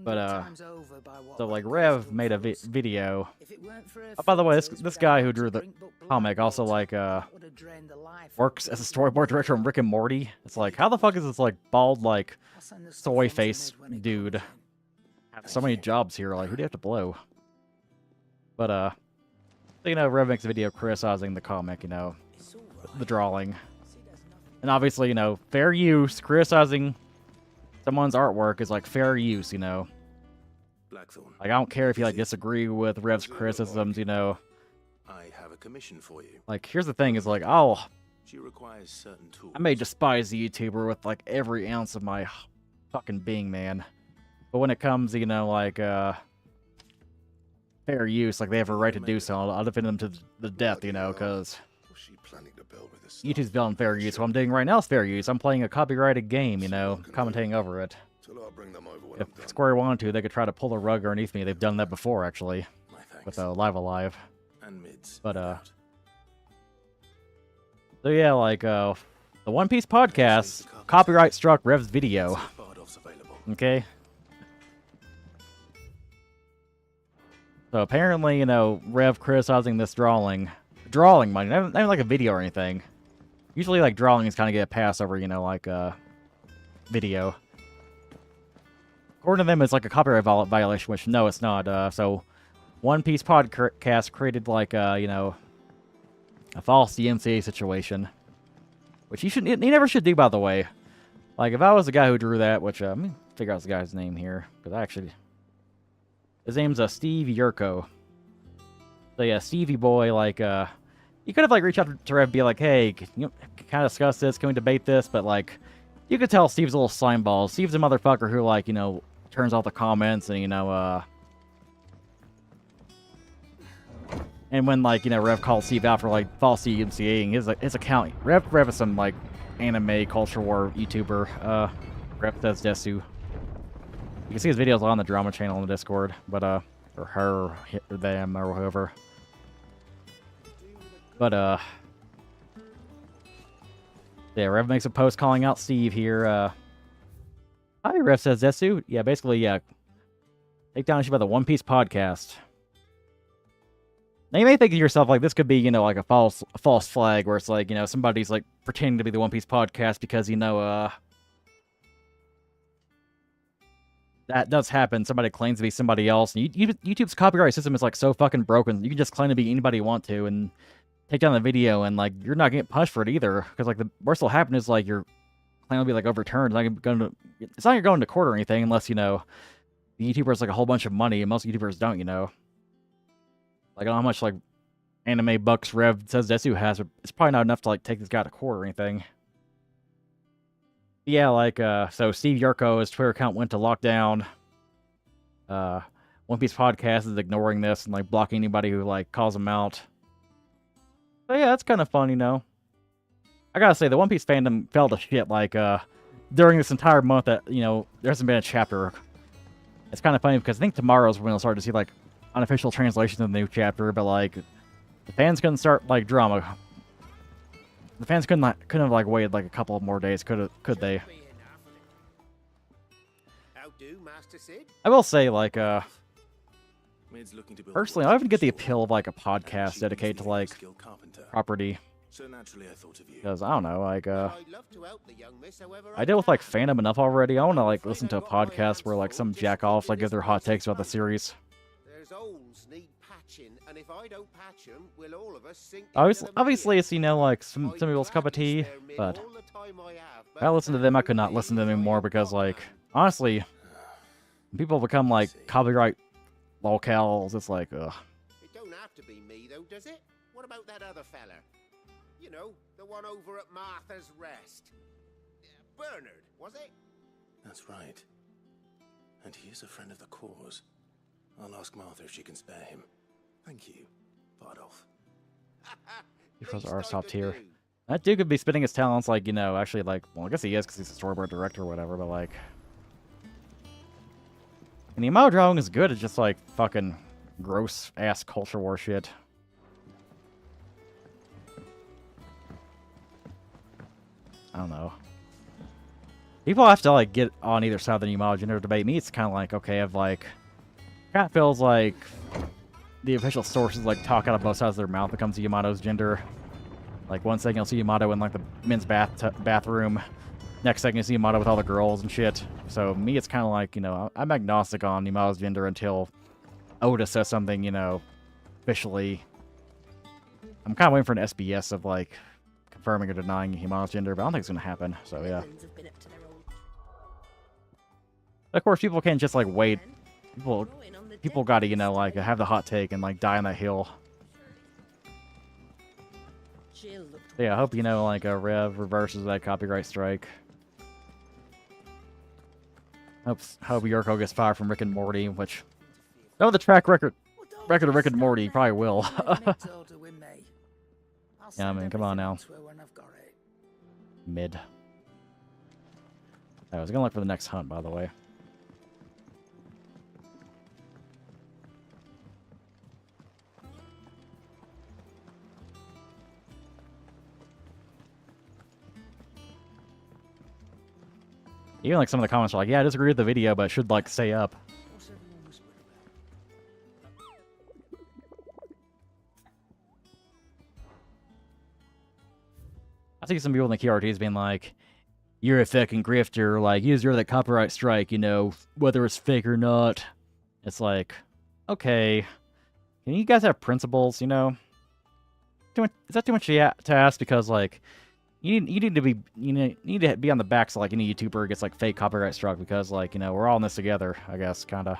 But, 100 times over by what So, like, Blackbeard's Rev done made a for us. video. If it weren't for her By the way, filters this without guy who much drew the drink but blood comic also, water, like, that would've drained the life works out as a of storyboard director on Rick and Morty. It's like, how the fuck is this, like, bald, like, I'll send the stuff soy on to face Ned when it dude comes have so many jobs here? Like, who do you have to blow? But, so, Rev makes a video criticizing the comic, in. It's all right. the drawing. See, there's nothing. And obviously, fair use, criticizing someone's artwork is, like, fair use, Blackthorn. Like, I don't care if you, like, disagree with Rev's criticisms, I have a commission for you. Like, here's the thing, is like, oh, She requires certain tools. I may despise the YouTuber with, like, every ounce of my fucking being, man. But when it comes, like, fair use, like, they have a right to do so, I'll defend them to the death, because Was she planning to build with this YouTube's stuff? building fair use. What I'm doing right now is fair use. I'm playing a copyrighted game, commentating over it. Till I bring them over when If I'm done. Square wanted to, they could try to pull the rug underneath me. They've done that before, actually, My thanks. with Live Alive. And mids. But, no doubt. So yeah, like, the One Piece podcast, copyright struck Rev's video, See if Bardolph's available. okay? So apparently, Rev criticizing this drawing money, not even like a video or anything. Usually, like, drawings kind of get a pass over, like, video. According to them, it's like a copyright violation, which, no, it's not. So, One Piece podcast created, like, a false DMCA situation. Which he never should do, by the way. Like, if I was the guy who drew that, which, let me figure out the guy's name here. Because his name's Steve Yurko. So yeah, Stevie boy, like, you could have, like, reached out to Rev and be like, hey, can you kind of discuss this? Can we debate this? But, like, you could tell Steve's a little slime ball. Steve's a motherfucker who, like, turns off the comments and, And when, like, you know, Rev called Steve out for, like, false DMCAing his account, Rev is some, like, anime culture war YouTuber. Rev says Desu. You can see his videos on the drama channel on the Discord, but, or her, or them, or whoever. But, yeah, Rev makes a post calling out Steve here. Hi, Rev says Desu. Yeah, basically, yeah. Take down issue by the One Piece podcast. Now, you may think to yourself, like, this could be, you know, like a false flag where it's like, you know, somebody's, like, pretending to be the One Piece podcast because, you know, that does happen. Somebody claims to be somebody else. And YouTube's copyright system is, like, so fucking broken. You can just claim to be anybody you want to and take down the video, and, like, you're not getting punished for it either. Because, like, the worst will happen is, like, your claim will be, like, overturned. It's not you're going to court or anything unless, you know, the YouTuber has, like, a whole bunch of money, and most YouTubers don't, you know. Like, I don't know how much, like, anime bucks Rev says Desu has, but it's probably not enough to, like, take this guy to court or anything. Yeah, like, so Steve Yurko, his Twitter account went to lockdown. One Piece Podcast is ignoring this and, like, blocking anybody who, like, calls him out. So, yeah, that's kind of fun, you know. I gotta say, the One Piece fandom fell to shit, like, during this entire month that, you know, there hasn't been a chapter. It's kind of funny because I think tomorrow's when we'll start to see, like, unofficial translations of the new chapter, but, like, the fans couldn't start, like, drama. The fans couldn't have, like, waited, like, a couple more days, could they? I will say, like, personally, I don't even get the appeal of, like, a podcast dedicated to, like, property. So naturally I thought of you. Because, I don't know, like, I deal with, like, fandom enough already. I want to, like, listen to a podcast where, like, some jack-offs, like, give their hot takes about the series. Need patching, and if I don't patch them, will all of us sink Obviously, it's, you know, like, some people's cup of tea, but I listen to them, I could not listen to them anymore because, like, honestly, when people become, like, copyright locales, it's like, ugh. It don't have to be me, though, does it? What about that other fella? You know, the one over at Martha's Rest. Bernard, was it? That's right. And he is a friend of the cause. I'll ask Martha if she can spare him. Thank you, Bardolph. Because ours top tier. That dude could be spinning his talents, like, you know, actually, like, well, I guess he is because he's a storyboard director or whatever, but, like... And the Yamato drawing is good, it's just, like, fucking gross-ass culture war shit. I don't know. People have to, like, get on either side of the Yamato gender debate. Me, it's kind of like, okay, I've, like... Kind of feels like the official sources, like, talk out of both sides of their mouth when it comes to Yamato's gender. Like, one second you'll see Yamato in, like, the men's bathroom. Next second you see Yamato with all the girls and shit. So, me, it's kind of like, you know, I'm agnostic on Yamato's gender until Oda says something, you know, officially. I'm kind of waiting for an SBS of, like, confirming or denying Yamato's gender, but I don't think it's going to happen. So, yeah. Of course, people can't just, like, wait. People gotta, you know, like, have the hot take and, like, die on that hill. Yeah, I hope, you know, like, Rev reverses that copyright strike. Hope Yurko gets fired from Rick and Morty, which... Oh, the track record of Rick and Morty, probably will. Yeah, I mean, come on now. Mid. I was gonna look for the next hunt, by the way. Even, like, some of the comments are like, yeah, I disagree with the video, but it should, like, stay up. I see some people in the KRTs being like, you're a fucking grifter, like, you deserve that copyright strike, you know, whether it's fake or not. It's like, okay, can you guys have principles, you know? Is that too much to ask? Because, like, you need to be on the backs of, like, any YouTuber who gets, like, fake copyright struck because, like, you know, we're all in this together, I guess, kinda.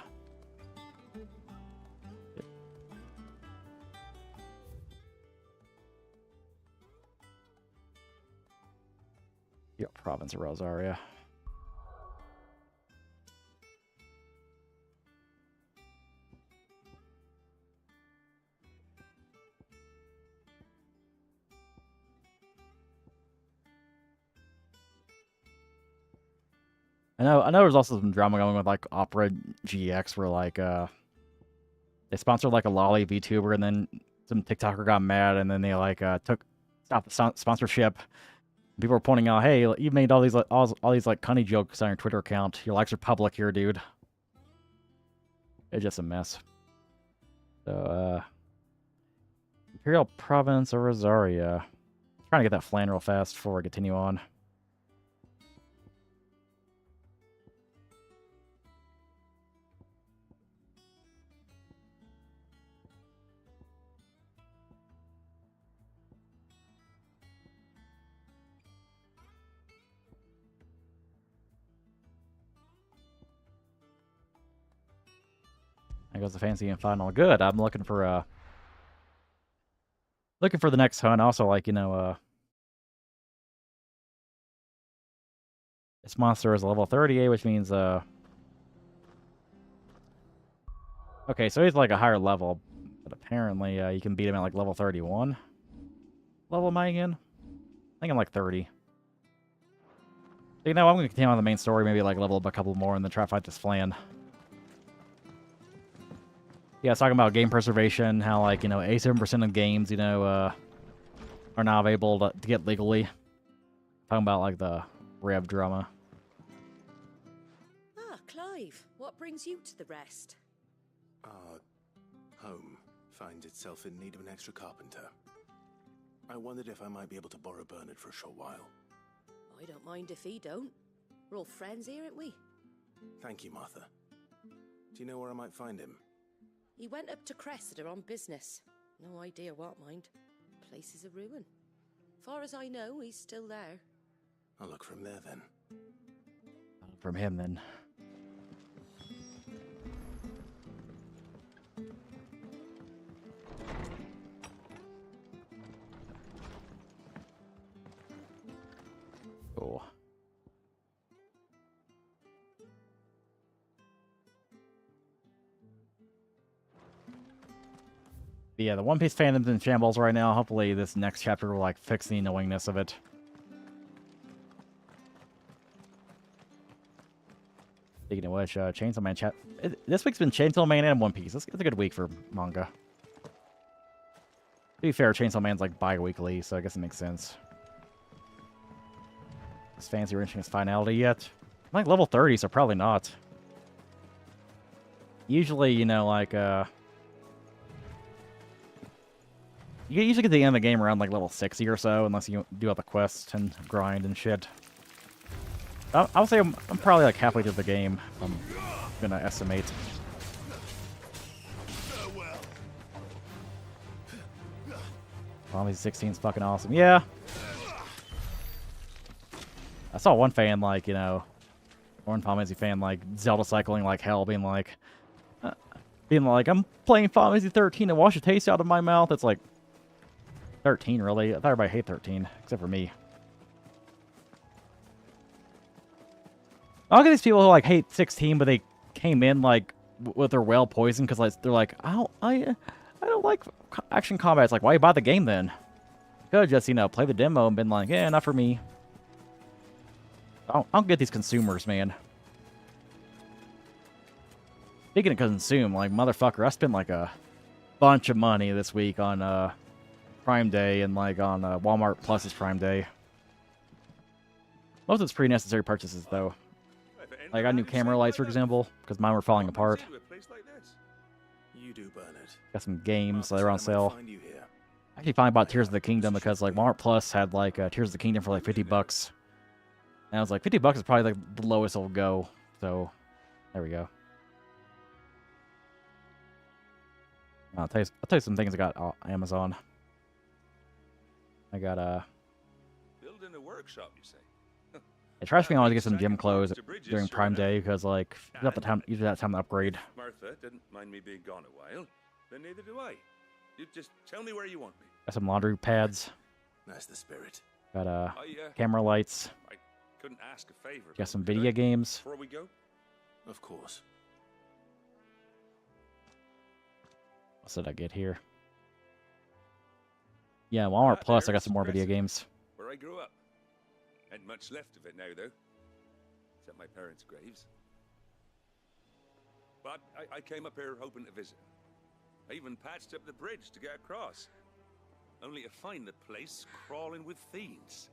Yep, province of Rosaria. I know there's also some drama going with like Opera GX where like they sponsored like a lolly VTuber and then some TikToker got mad and then they like stopped the sponsorship. People were pointing out, hey, you made all these like all these like cunny jokes on your Twitter account. Your likes are public here, dude. It's just a mess. So Imperial Province of Rosaria. Trying to get that flan real fast before I continue on. There goes the fancy and final. Good. I'm looking for the next hunt. Also, like, you know, this monster is level 38, which means okay, so he's like a higher level, but apparently you can beat him at like level 31. Level am I again? I think I'm like 30. So, you know, I'm gonna continue on the main story, maybe like level up a couple more and then try to fight this flan. Yeah, it's talking about game preservation, how like, you know, 87% of games, you know, are now able to get legally. Talking about like the rev drama. Ah, Clive, what brings you to the rest? Our home finds itself in need of an extra carpenter. I wondered if I might be able to borrow Bernard for a short while. I don't mind if he don't. We're all friends here, aren't we? Thank you, Martha. Do you know where I might find him? He went up to Cressida on business. No idea what, mind. Place is a ruin. Far as I know, he's still there. I'll look from there then. From him then. Cool. But yeah, the One Piece fandom's in shambles right now. Hopefully this next chapter will like fix the annoyingness of it. Speaking of which, Chainsaw Man chat. This week's been Chainsaw Man and One Piece. It's a good week for manga. To be fair, Chainsaw Man's like bi-weekly, so I guess it makes sense. Is Fancy reaching its finality yet? I'm like level 30, so probably not. Usually, you know, like, you usually get to the end of the game around like level 60 or so, unless you do all the quests and grind and shit. I would say I'm probably like halfway through the game, if I'm gonna estimate. Final 16 is fucking awesome. Yeah. I saw one fan, like, you know, one Final Fantasy fan, like, Zelda cycling like hell, being like, I'm playing Final Fantasy 13 and wash the taste out of my mouth. It's like, 13, really? I thought everybody hated 13, except for me. I look at these people who, like, hate 16, but they came in, like, with their well poisoned, because, like, they're like, I don't like action combat. It's like, why you buy the game, then? Could have just, you know, play the demo and been like, yeah, not for me. I don't get these consumers, man. Speaking of consume, like, motherfucker, I spent, like, a bunch of money this week on, Prime Day and, like, on, Walmart Plus's Prime Day. Most of it's pretty necessary purchases, though. Like, I got new camera lights, for example, because mine were falling apart. You do, Bernard. Got some games that are on sale. I actually finally bought Tears of the Kingdom because, like, Walmart Plus had, like, Tears of the Kingdom for, like, 50 bucks. And I was like, 50 bucks is probably, like, the lowest it'll go. So, there we go. I'll tell you some things I got on Amazon. I got, Building a workshop, you say? it tries me always to get some gym clothes during Prime Day because, like, you have the time, usually that time to upgrade. Martha didn't mind me being gone a while, then neither do I. You just tell me where you want me. Got some laundry pads. That's the spirit. Got, camera lights. I couldn't ask a favor. Got some video games. Before we go? Of course. What did I get here? Yeah, Walmart Plus, I got some more video games. Where I grew up. Ain't much left of it now, though. except my parents' graves. But I came up here hoping to visit. I even patched up the bridge to get across, only to find the place crawling with fiends.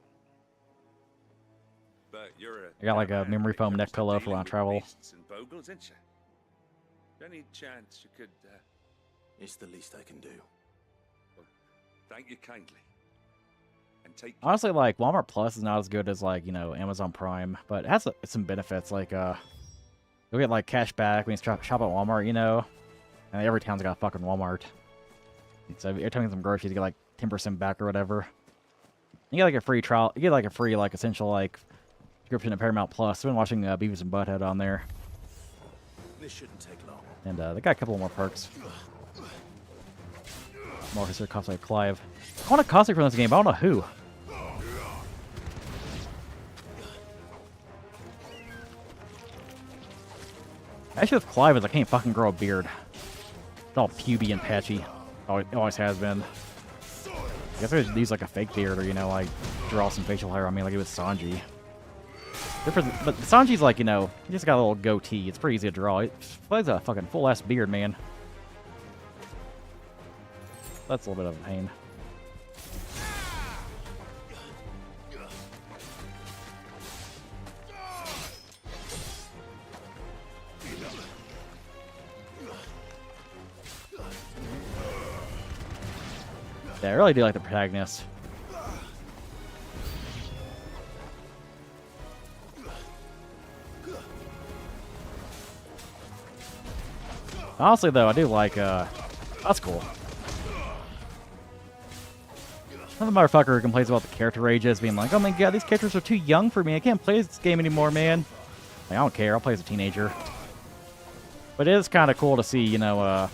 But you're I got like a memory foam neck pillow for when I travel. And bogles, ain't you? Any chance you could? It's the least I can do. Well, thank you kindly. And take. Honestly, like Walmart Plus is not as good as like Amazon Prime, but it has some benefits. Like you'll get like cash back when you shop at Walmart, and every town's got a fucking Walmart. And so every time you get some groceries, you get like 10% back or whatever. You get like a free trial. You get like a free like essential like subscription to Paramount Plus. I've been watching Beavis and Butthead on there. This shouldn't take long. And they got a couple more perks. More considered cosplay Clive. I want a cosplay from this game, but I don't know who. Actually, with Clive is I can't fucking grow a beard. It's all puby and patchy. It always has been. I guess I could use like a fake beard or like draw some facial hair on me like it was Sanji. But Sanji's like, he just got a little goatee. It's pretty easy to draw. It's a fucking full-ass beard, man. That's a little bit of a pain. Yeah, I really do like the protagonist. Honestly, though, I do like, that's cool. Another motherfucker who complains about the character ages, being like, oh my god, these characters are too young for me. I can't play this game anymore, man. Like, I don't care. I'll play as a teenager. But it is kind of cool to see, the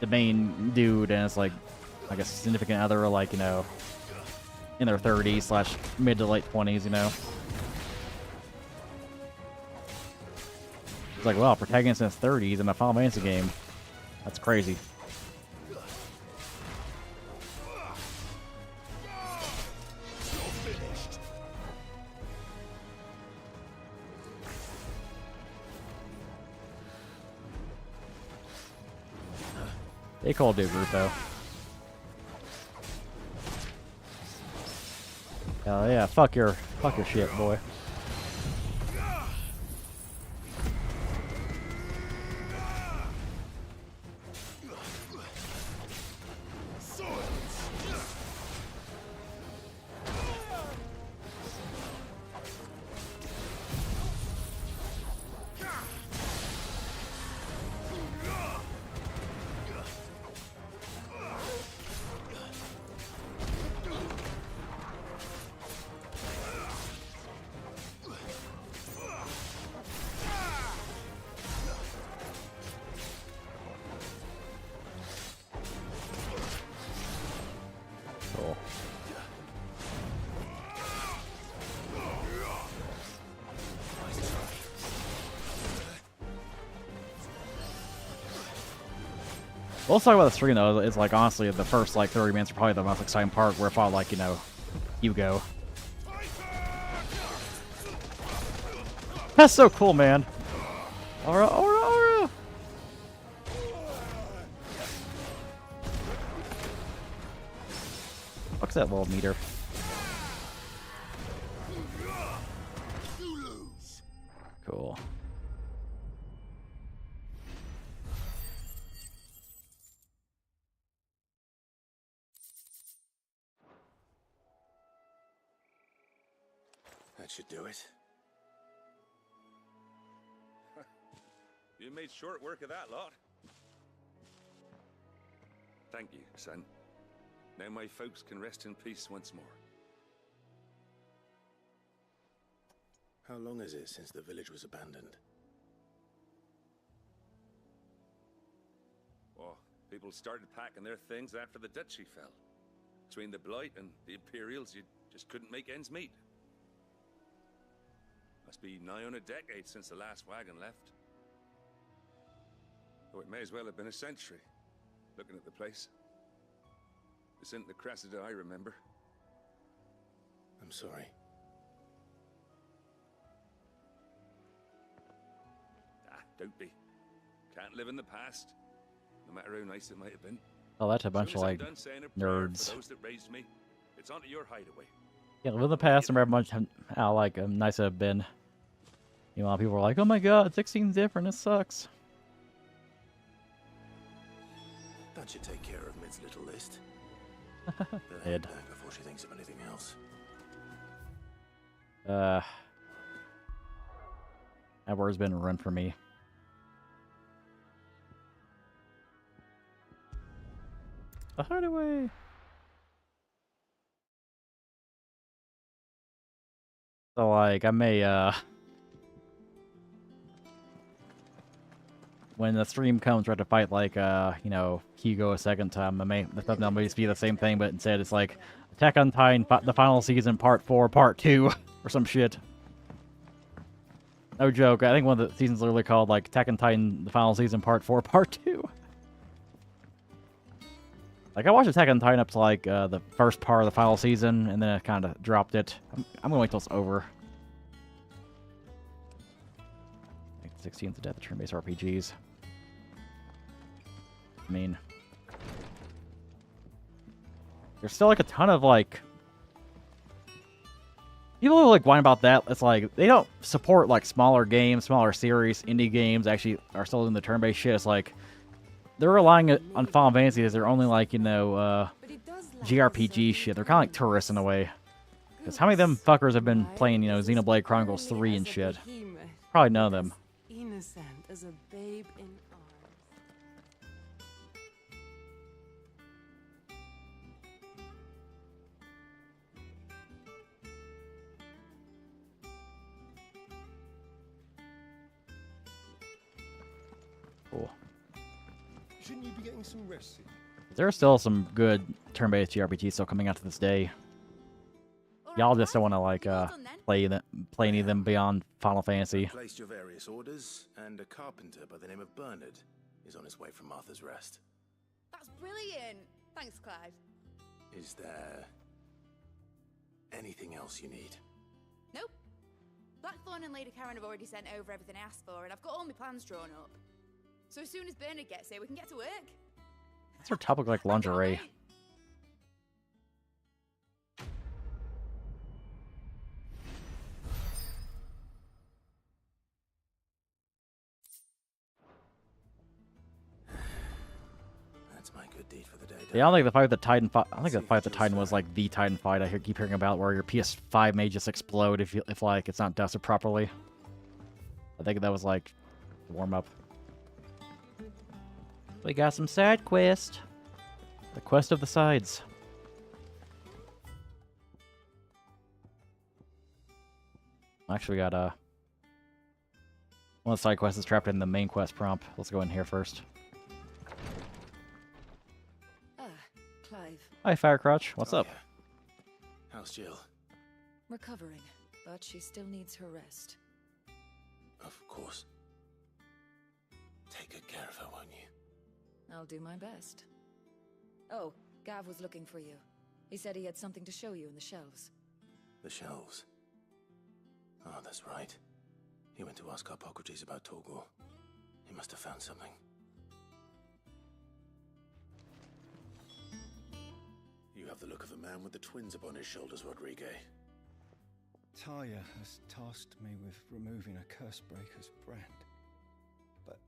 main dude and it's like, I guess, significant other, like, in their 30s / mid to late 20s, It's like, wow, protagonist in his 30s in a Final Fantasy game. That's crazy. They call dude Rupo. Hell yeah, fuck your shit, boy. Cool. Well, let's talk about the stream though. It's like honestly the first like 30 minutes are probably the most exciting part where I fought like Hugo. That's so cool, man. Aura, aura, aura. What's that little meter? Cool. That should do it. You made short work of that lot. Thank you, son. Now my folks can rest in peace once more. How long is it since the village was abandoned? Well, people started packing their things after the duchy fell. Between the Blight and the Imperials, you just couldn't make ends meet. Must be nigh on a decade since the last wagon left. Oh, it may as well have been a century, looking at the place. This isn't the Cressida I remember. I'm sorry. Don't be. Can't live in the past, no matter how nice it might have been. Oh, that's a bunch Soon of as I'm like done saying a prayer nerds. for those that raised me, it's onto your hideaway. Yeah, live in the past. I remember how like nice it have been. You know, people were like, "Oh my God, 16's different. It sucks." That should take care of Mid's little list. Ed. Head back before she thinks of anything else. That word's been a run for me. The hideaway. So like I may when the stream comes try to fight like you know, Hugo a second time, the thumbnail may just be the same thing, but instead it's like Attack on Titan the final season part 4 part 2 or some shit. No joke. I think one of the seasons literally called like Attack on Titan the final season part 4 part 2. Like I watched Attack on Titan up to like the first part of the final season and then I kind of dropped it. I'm gonna wait till it's over. 16th death of turn-based RPGs. I mean, there's still like a ton of like people who like whine about that. It's like they don't support like smaller games, smaller series, indie games. Actually, are still doing the turn-based shit. It's like they're relying on Final Fantasy as they're only like JRPG shit. They're kind of like tourists in a way. Because how many of them fuckers have been playing Xenoblade Chronicles 3 and shit? Probably none of them. Innocent as a babe in arms. Cool. Shouldn't you be getting some rest? There are still some good turn-based JRPGs still coming out to this day. Y'all just don't want to like play any of them beyond Final Fantasy. Placed your various orders, and a carpenter by the name of Bernard is on his way from Martha's Rest. That's brilliant. Thanks, Clive. Is there anything else you need? Nope. Blackthorn and Lady Karen have already sent over everything I asked for, and I've got all my plans drawn up. So as soon as Bernard gets here, we can get to work. What's her topic like lingerie? That's my good deed for the day. Yeah, I don't think the fight with the Titan fight. I don't think the fight with the Titan was like the Titan fight. Keep hearing about where your PS5 may just explode if like it's not dusted properly. I think that was like the warm up. We got some side quest. The quest of the sides. Actually, we got one of the side quests is trapped in the main quest prompt. Let's go in here first. Clive. Hi, Firecrotch. What's Oh, up? yeah. How's Jill? Recovering, but she still needs her rest. Of course. Take good care of her, won't you? I'll do my best. Oh, Gav was looking for you. He said he had something to show you in the shelves. The shelves. Oh, that's right. He went to ask Harpocrates about Torgor. He must have found something. You have the look of a man with the twins upon his shoulders, Rodrigue. Talia has tasked me with removing a Cursebreaker's brand. But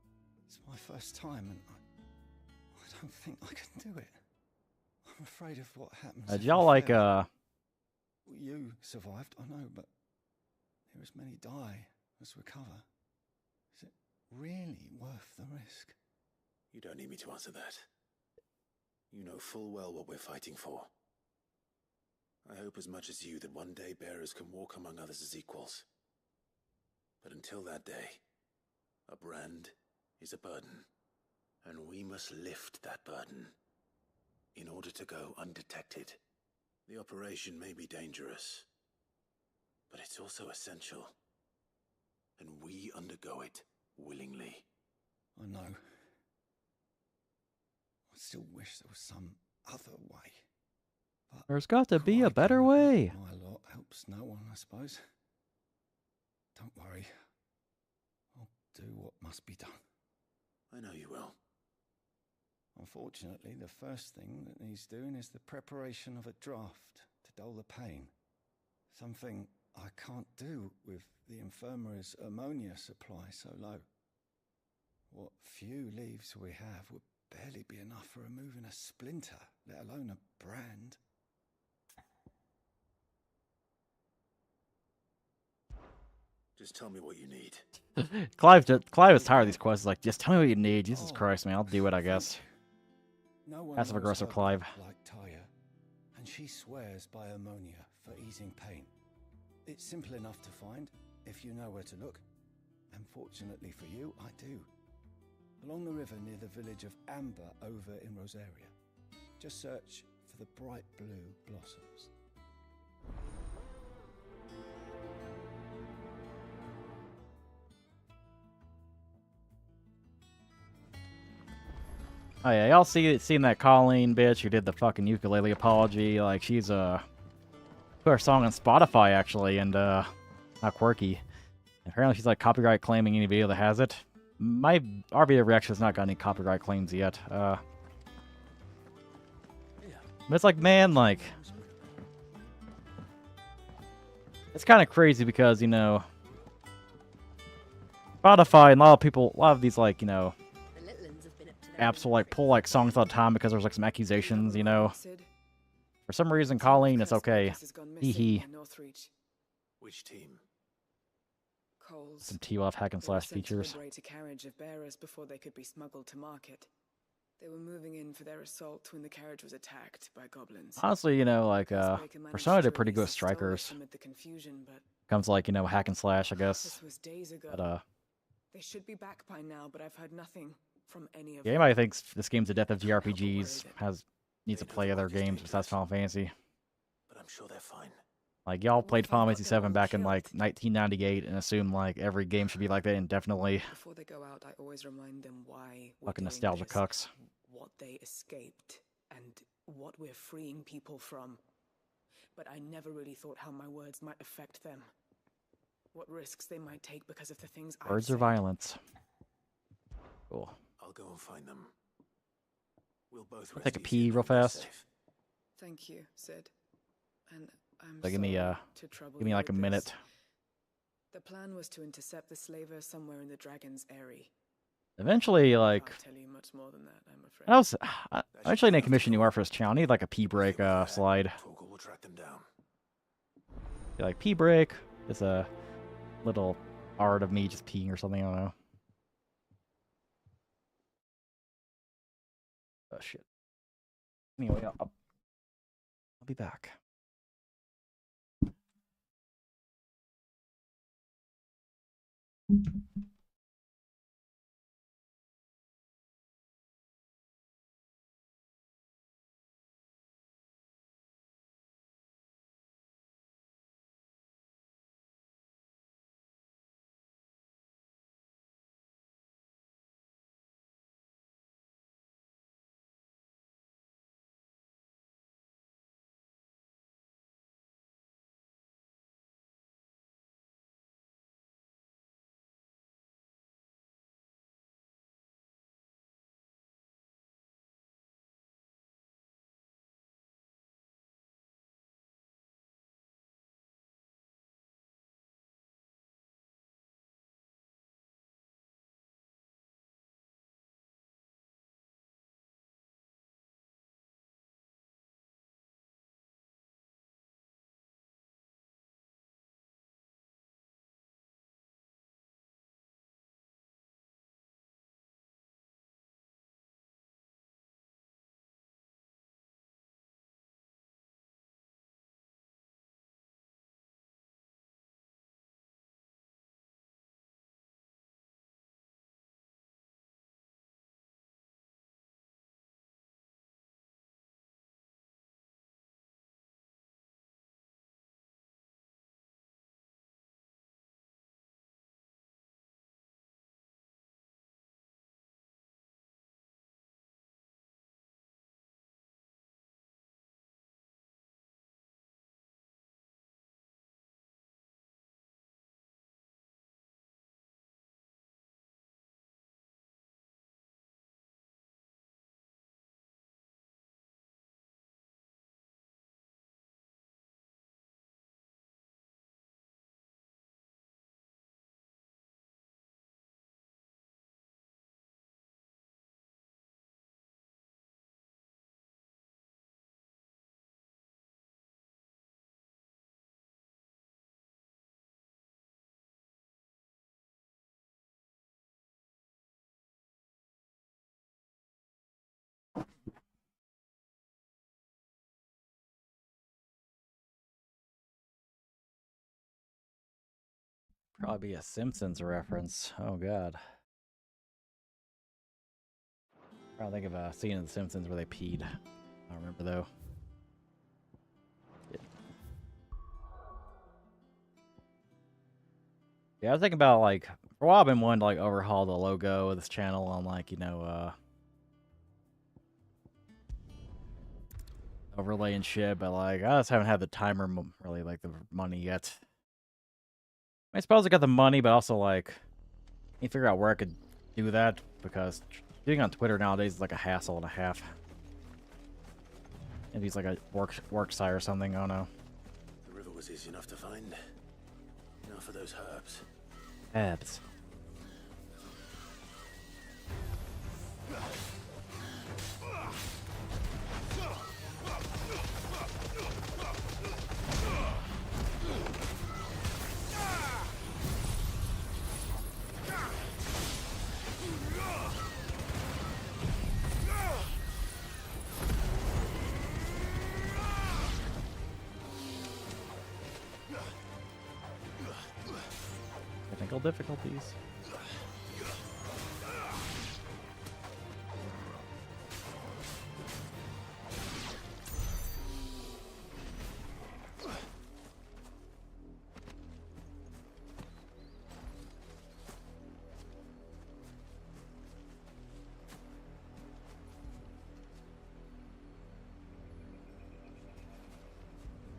it's my first time and I don't think I can do it. I'm afraid of what happens. Did if y'all I like fail. You survived, I know, but there as many die as recover. Is it really worth the risk? You don't need me to answer that. You know full well what we're fighting for. I hope as much as you that one day bearers can walk among others as equals. But until that day, a brand is a burden, and we must lift that burden in order to go undetected. The operation may be dangerous, but it's also essential, and we undergo it willingly. I know. I still wish there was some other way. But There's got to be a better Crichton, way. My lot helps no one, I suppose. Don't worry. I'll do what must be done. I know you will. Unfortunately, the first thing that needs doing is the preparation of a draft to dull the pain. Something I can't do with the infirmary's ammonia supply so low. What few leaves we have would barely be enough for removing a splinter, let alone a brand. Just tell me what you need. Clive is tired of these quests. He's like, just tell me what you need. Jesus Christ, man. I'll do it, I guess. No one Passive knows aggressive her Clive. like Taya, and she swears by ammonia for easing pain. It's simple enough to find if you know where to look. And fortunately for you, I do. Along the river near the village of Amber over in Rosaria. Just search for the bright blue blossoms. Oh yeah, y'all seen that Colleen bitch who did the fucking ukulele apology? Like, she's put her song on Spotify actually, and not quirky. Apparently she's like copyright claiming any video that has it. Our video reaction has not got any copyright claims yet. But it's like, man, like, it's kind of crazy because, you know, Spotify and a lot of these, like, you know, apps will like pull like songs all the time because there's like some accusations, you know. For some reason, Colleen, it's okay. Hee hee. Which team? Some T-Love hack and slash features. To liberate a carriage of bearers before they could be smuggled to market. They were moving in for their assault when the carriage was attacked by goblins. Honestly, you know, like Persona did pretty good with strikers. Comes like, you know, hack and slash, I guess. This was days ago. But they should be back by now, but I've heard nothing from any of yeah, them. anybody thinks this game's the death of JRPGs needs to play other games besides Final Fantasy. But I'm sure they're fine. Like, y'all played Final Fantasy 7 back in like 1998 and assumed like every game should be like that indefinitely. Before they go out, I always remind them why we're Fucking doing nostalgia this, cucks. what they escaped, and what we're freeing people from. But I never really thought how my words might affect them. What risks they might take because of the things I've Words are said. violence. Cool. I'll go and find them. We'll both I'll take a rest pee easy real and be fast. safe. Thank you, Sid. And I'm So give me sorry to trouble give me you like a with minute. this. The plan was to intercept the slaver somewhere in the dragon's eyrie. Eventually, like, Can't tell you much more than that, I'm afraid. I actually need to commission you for this channel. I need like a pee break slide. Torgal will track them down. Be like, pee break. It's a little art of me just peeing or something, I don't know. Oh shit. Anyway, I'll be back. Probably be a Simpsons reference. Oh god. I don't think of a scene in The Simpsons where they peed. I don't remember though. Yeah, I was thinking about like for a while I've been wanting to like overhaul the logo of this channel on like, you know, overlay and shit, but like I just haven't had the time or really like the money yet. I suppose I got the money, but also like I need to figure out where I could do that because doing on Twitter nowadays is like a hassle and a half. Maybe it's like a work site or something. I don't know. The river was easy enough to find. Now for those herbs. Herbs. Technical difficulties.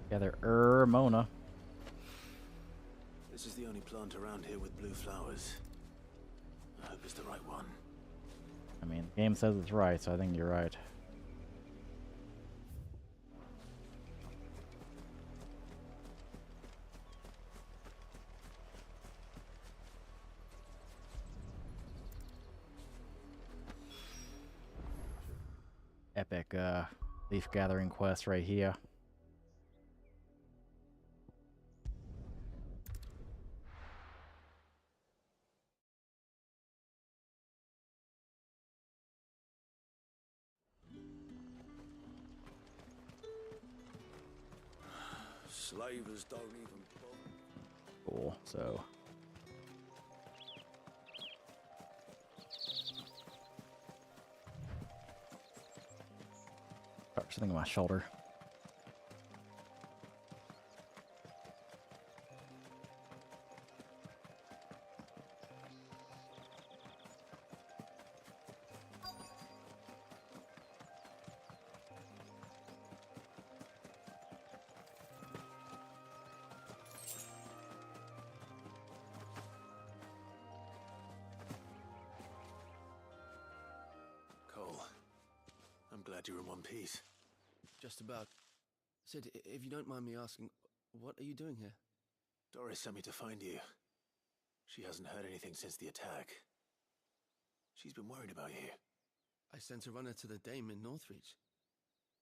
Gather Mona. This is the only plant around here with blue flowers. I hope it's the right one. I mean, the game says it's right, so I think you're right. Epic leaf gathering quest right here. Slavers don't even bother. Cool, so something on my shoulder. Cole, I'm glad you're in one piece. Just about. Sid, if you don't mind me asking, what are you doing here? Doris sent me to find you. She hasn't heard anything since the attack. She's been worried about you. I sent a runner to the Dame in Northreach.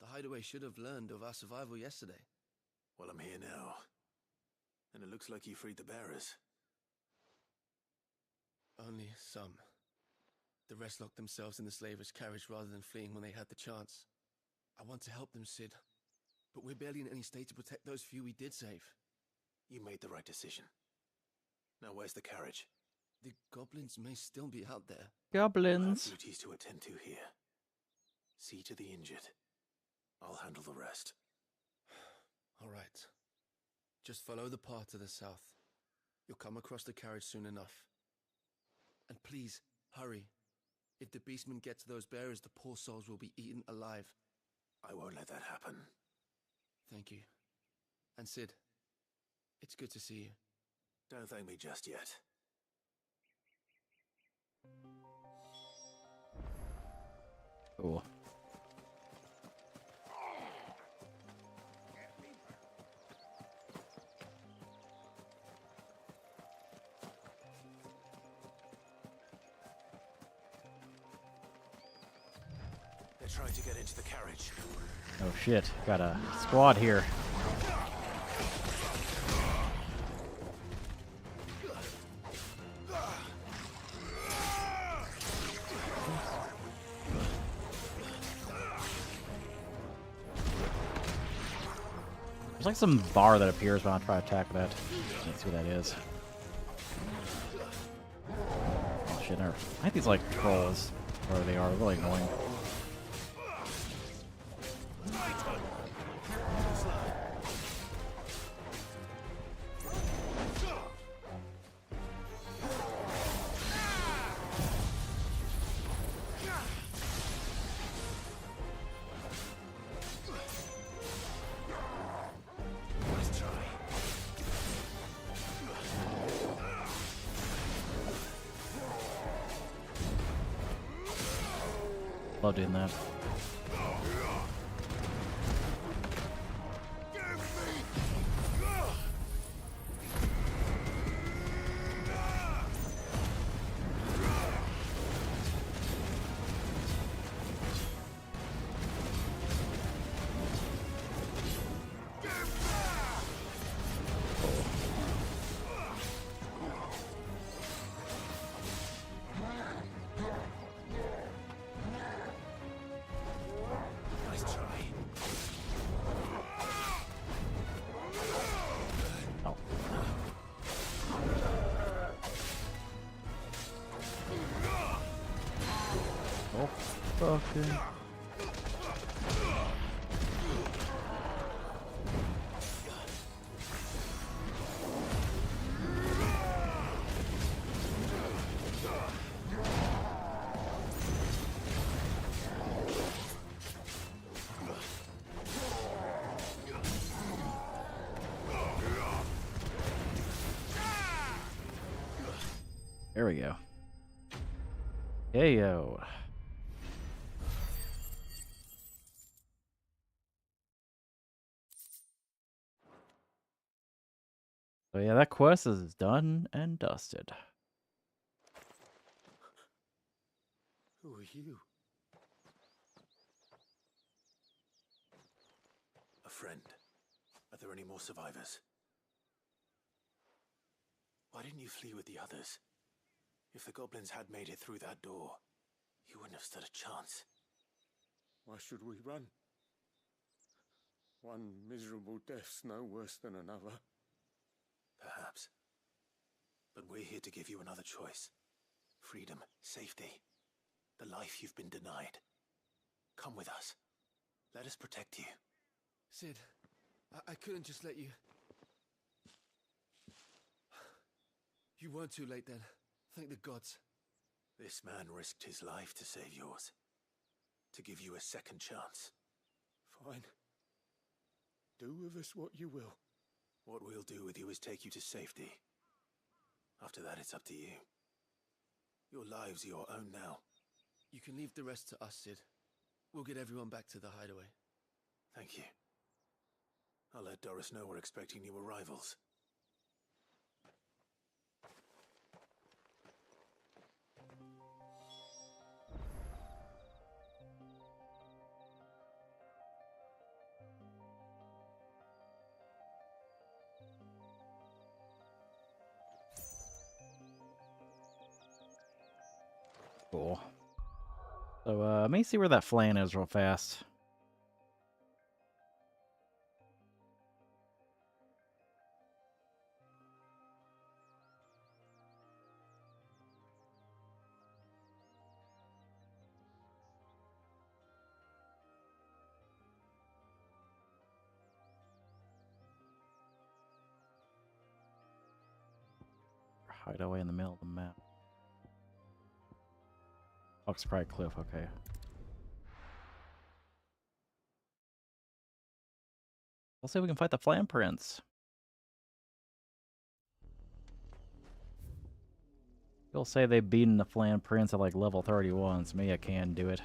The hideaway should have learned of our survival yesterday. Well, I'm here now. And it looks like you freed the bearers. Only some. The rest locked themselves in the slaver's carriage rather than fleeing when they had the chance. I want to help them, Sid. But we're barely in any state to protect those few we did save. You made the right decision. Now where's the carriage? The goblins may still be out there. Goblins. I have duties to attend to here. See to the injured. I'll handle the rest. All right. Just follow the path to the south. You'll come across the carriage soon enough. And please, hurry. If the beastmen get to those bearers, the poor souls will be eaten alive. I won't let that happen. Thank you. And Sid, it's good to see you. Don't thank me just yet. Cool. They're trying to get into the carriage. Oh shit, got a squad here. There's like some bar that appears when I try to attack that. Let's see what that is. There. I hate these like trolls where they are really annoying. Love doing that. Okay. There we go. Yo. So yeah, that quest is done and dusted. Who are you? A friend. Are there any more survivors? Why didn't you flee with the others? If the goblins had made it through that door, you wouldn't have stood a chance. Why should we run? One miserable death's no worse than another. Perhaps. But we're here to give you another choice. Freedom, safety, the life you've been denied. Come with us. Let us protect you. Sid, I couldn't just let you... You weren't too late then. Thank the gods. This man risked his life to save yours. To give you a second chance. Fine. Do with us what you will. What we'll do with you is take you to safety. After that, it's up to you. Your lives are your own now. You can leave the rest to us, Sid. We'll get everyone back to the hideaway. Thank you. I'll let Doris know we're expecting new arrivals. Cool. So, let me see where that flan is real fast. Hideaway in the middle of the map. Fox Pride Cliff, okay. Let's see if we can fight the Flam Prince. You'll say they've beaten the Flam Prince at like level 31, so maybe I can do it.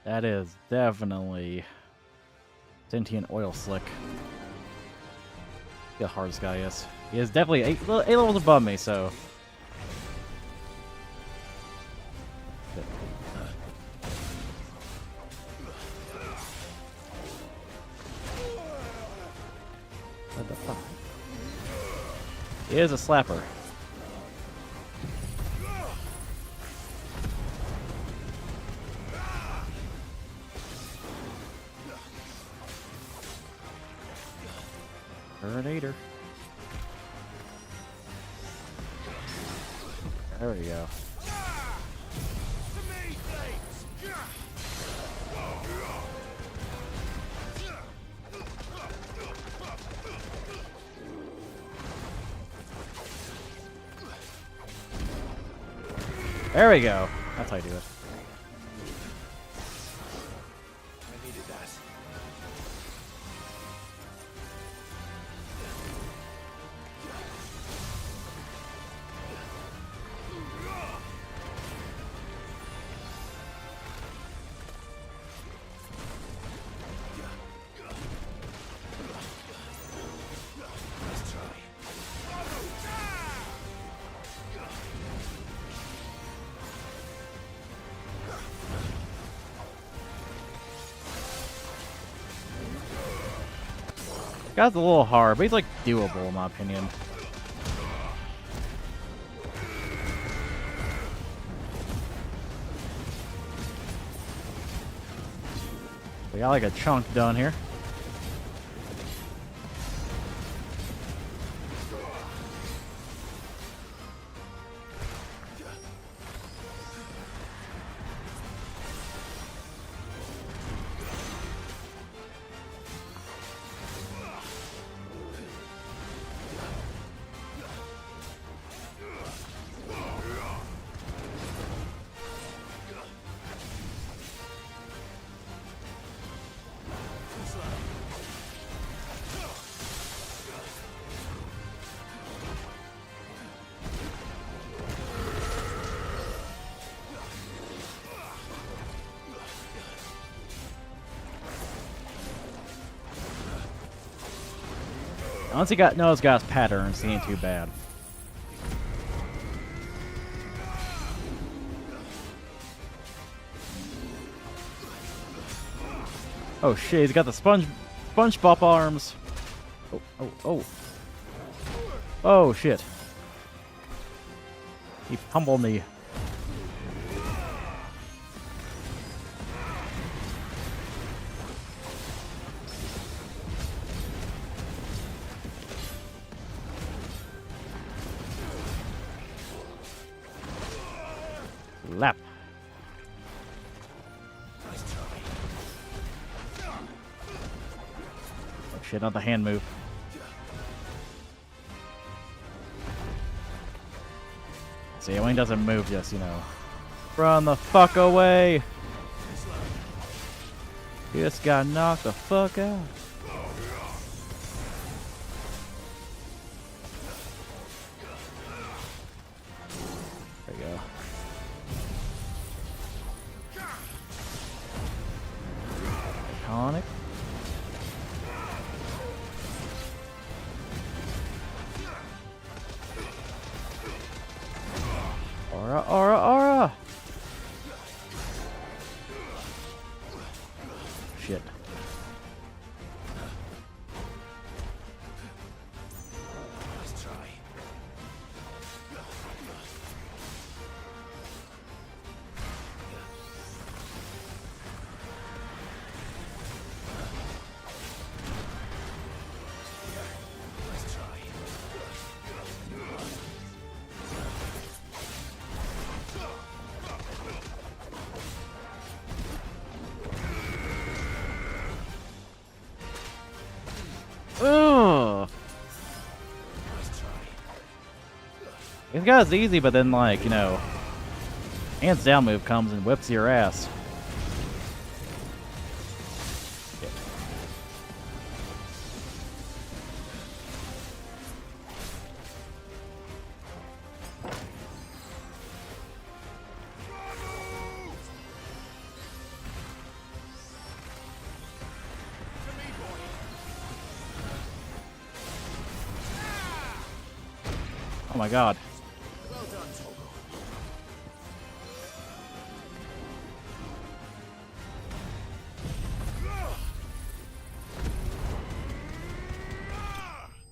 That is definitely sentient oil slick. See how hard this guy is. He is definitely eight levels above me, so. What the fuck? He is a slapper. Terminator. There we go. There we go. That's how you do it. I needed that. Let's try. Guy's a little hard, but he's like doable in my opinion. We got like a chunk done here. Once he knows God's patterns, he ain't too bad. Oh shit, he's got the SpongeBob arms. Oh. Oh shit. He pummeled me. Lap. Oh shit, not the hand move. See, when he doesn't move, just, you know, run the fuck away. You just got knocked the fuck out. There you go. Iconic. Aura! Shit. Let's try. Let's try. Ugh. This guy's easy, but then, like, you know, hands down move comes and whips your ass. Oh my god. Well done, Togo.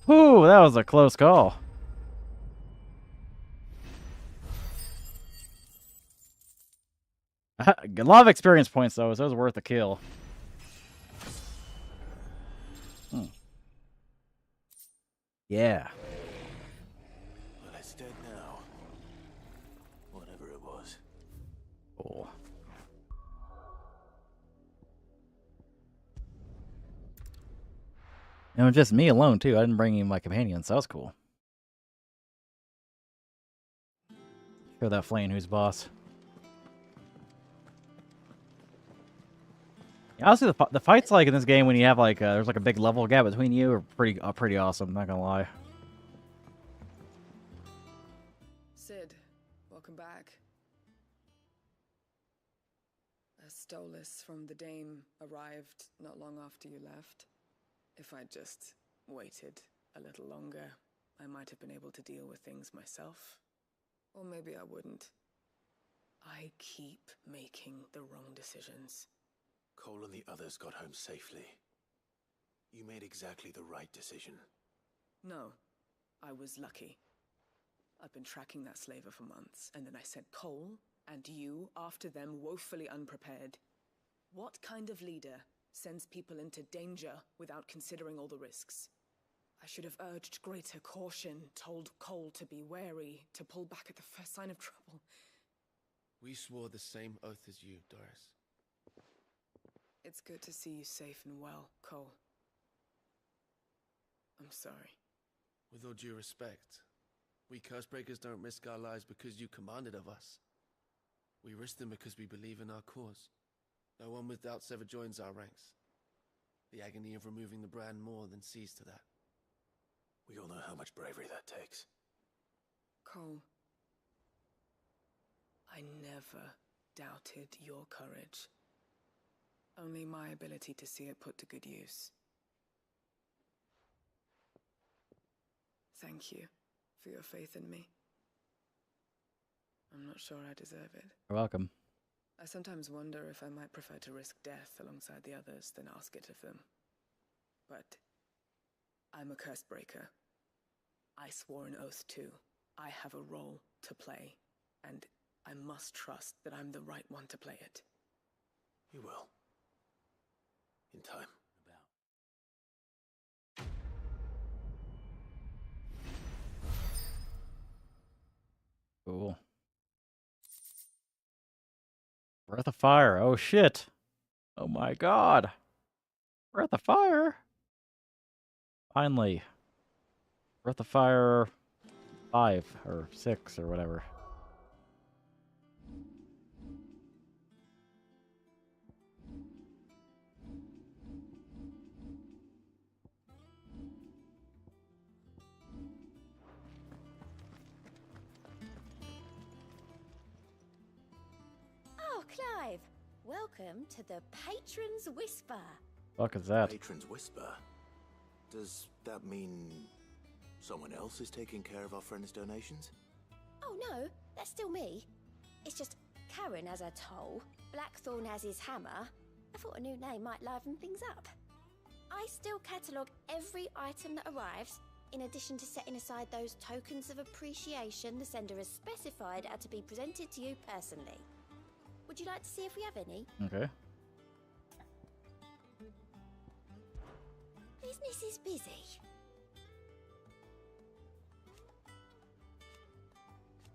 Whew, that was a close call. A lot of experience points, though, so it was worth a kill. Yeah. Well, it's dead now. Whatever it was. Cool. And it was just me alone, too. I didn't bring any of my companions, so that was cool. Show that flame who's boss. Yeah, honestly, the fights like in this game when you have like there's like a big level gap between you are pretty awesome. Not gonna lie. Sid, welcome back. A Stolas from the Dame arrived not long after you left. If I'd just waited a little longer, I might have been able to deal with things myself. Or maybe I wouldn't. I keep making the wrong decisions. Cole and the others got home safely. You made exactly the right decision. No, I was lucky. I've been tracking that slaver for months, and then I sent Cole and you after them woefully unprepared. What kind of leader sends people into danger without considering all the risks? I should have urged greater caution, told Cole to be wary, to pull back at the first sign of trouble. We swore the same oath as you, Doris. It's good to see you safe and well, Cole. I'm sorry. With all due respect, we Cursebreakers don't risk our lives because you commanded of us. We risk them because we believe in our cause. No one with doubts ever joins our ranks. The agony of removing the brand more than sees to that. We all know how much bravery that takes. Cole, I never doubted your courage. Only my ability to see it put to good use. Thank you for your faith in me. I'm not sure I deserve it. You're welcome. I sometimes wonder if I might prefer to risk death alongside the others than ask it of them. But I'm a curse breaker. I swore an oath too. I have a role to play, and I must trust that I'm the right one to play it. You will. In time. Cool. Breath of Fire. Oh shit. Oh my god. Breath of Fire. Finally. Breath of Fire 5 or 6 or whatever. Oh, Clive! Welcome to the Patron's Whisper. Fuck is that? Patron's Whisper. Does that mean someone else is taking care of our friends' donations? Oh no, that's still me. It's just Karen has her toll, Blackthorn has his hammer. I thought a new name might liven things up. I still catalogue every item that arrives, in addition to setting aside those tokens of appreciation the sender has specified are to be presented to you personally. Would you like to see if we have any? Okay. Business is busy.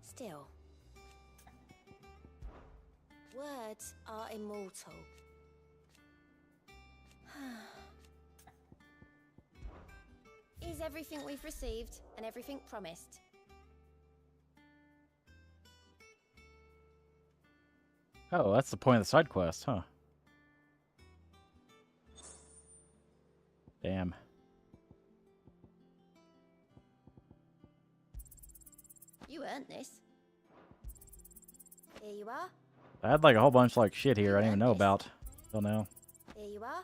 Still, words are immortal. Is everything we've received and everything promised? Oh, that's the point of the side quest, huh? Damn. You earned this. Here you are. I had like a whole bunch of like shit here I didn't even know about till now. Here you are.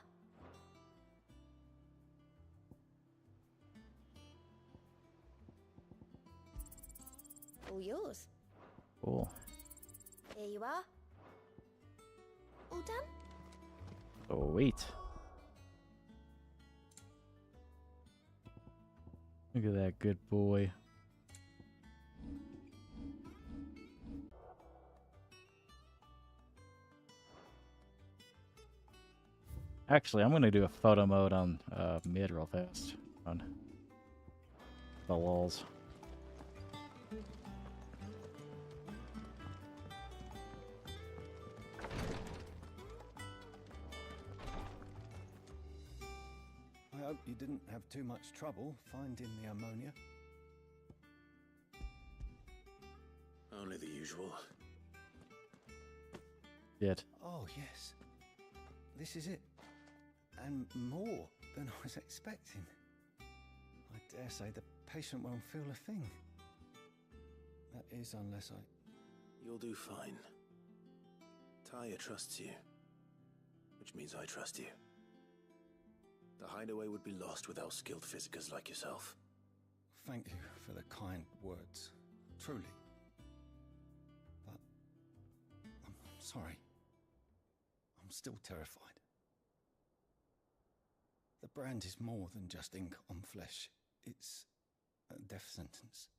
All yours. Cool. Here you are. All done? Oh, wait. Look at that good boy. Actually, I'm going to do a photo mode on mid real fast. On the walls. I hope you didn't have too much trouble finding the ammonia. Only the usual. Did. Oh, yes. This is it. And more than I was expecting. I dare say the patient won't feel a thing. That is, unless I... You'll do fine. Taya trusts you. Which means I trust you. The hideaway would be lost without skilled physicers like yourself. Thank you for the kind words. Truly. But... I'm sorry. I'm still terrified. The brand is more than just ink on flesh. It's a death sentence.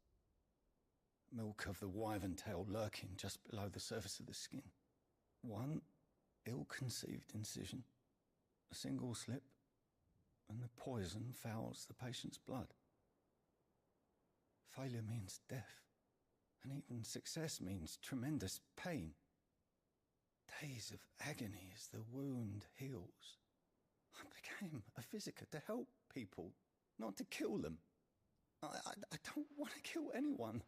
Milk of the wyvern tail lurking just below the surface of the skin. One ill-conceived incision, a single slip, and the poison fouls the patient's blood. Failure means death, and even success means tremendous pain. Days of agony as the wound heals. I became a physiker to help people, not to kill them. I don't want to kill anyone.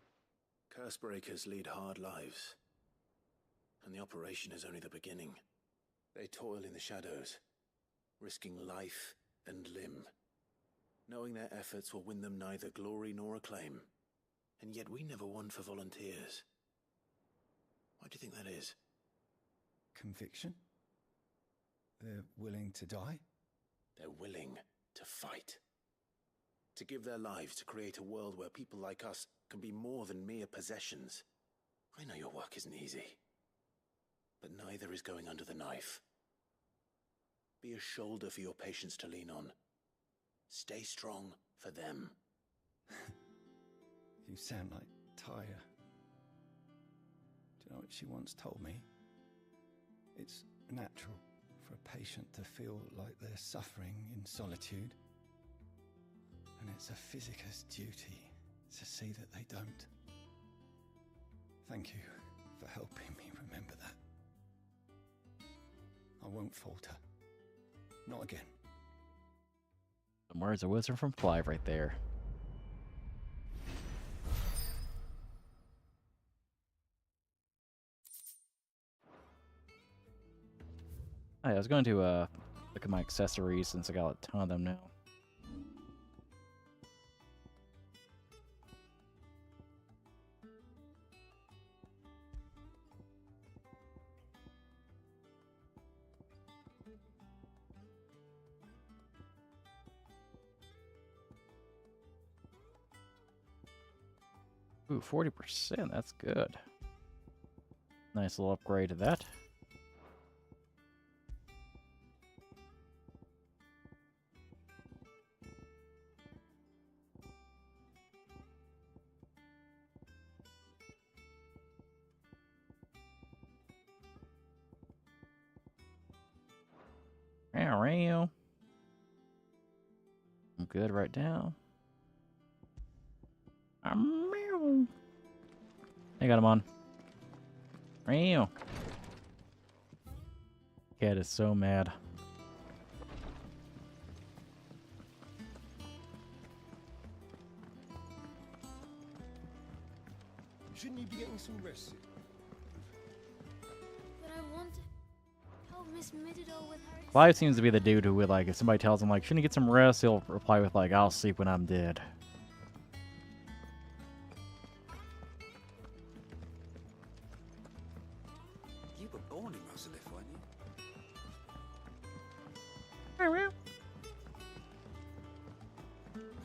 Cursebreakers lead hard lives. And the operation is only the beginning. They toil in the shadows, risking life and limb, knowing their efforts will win them neither glory nor acclaim. And yet we never won for volunteers. Why do you think that is? Conviction? They're willing to die? They're willing to fight. To give their lives to create a world where people like us can be more than mere possessions. I know your work isn't easy. But neither is going under the knife. Be a shoulder for your patients to lean on. Stay strong for them. You sound like Taya. Do you know what she once told me? It's natural for a patient to feel like they're suffering in solitude. And it's a physicist's duty to see that they don't. Thank you for helping me remember that. I won't falter. Not again. Some words of wisdom from Clive right there. Hey, I was going to look at my accessories since I got a ton of them now. Ooh, 40%, that's good. Nice little upgrade to that. I'm good right now. I got him on. Cat is so mad. Shouldn't you be getting some rest? But I want to help Miss Mididor with her. Clive seems to be the dude who would, like, if somebody tells him, like, shouldn't you get some rest, he'll reply with, like, I'll sleep when I'm dead. You were born in Rosalith, weren't you?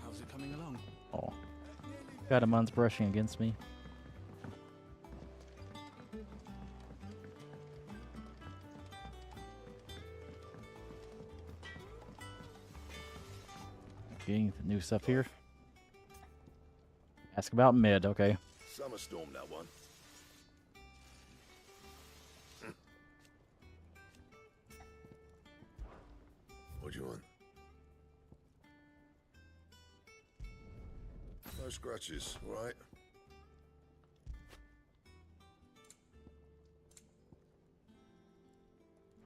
How's it coming along? Oh. Got a month's brushing against me. Getting the new stuff here. Ask about mid, okay. Summer storm, that one. What do you want? No scratches, all right?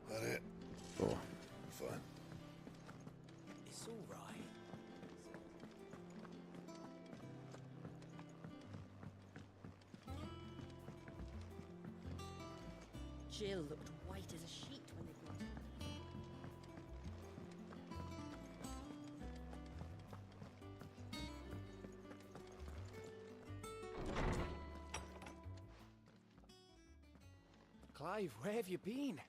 That it? Cool. Fine. It's all right. Jill looked white as a sheet when they brought her. Clive, where have you been?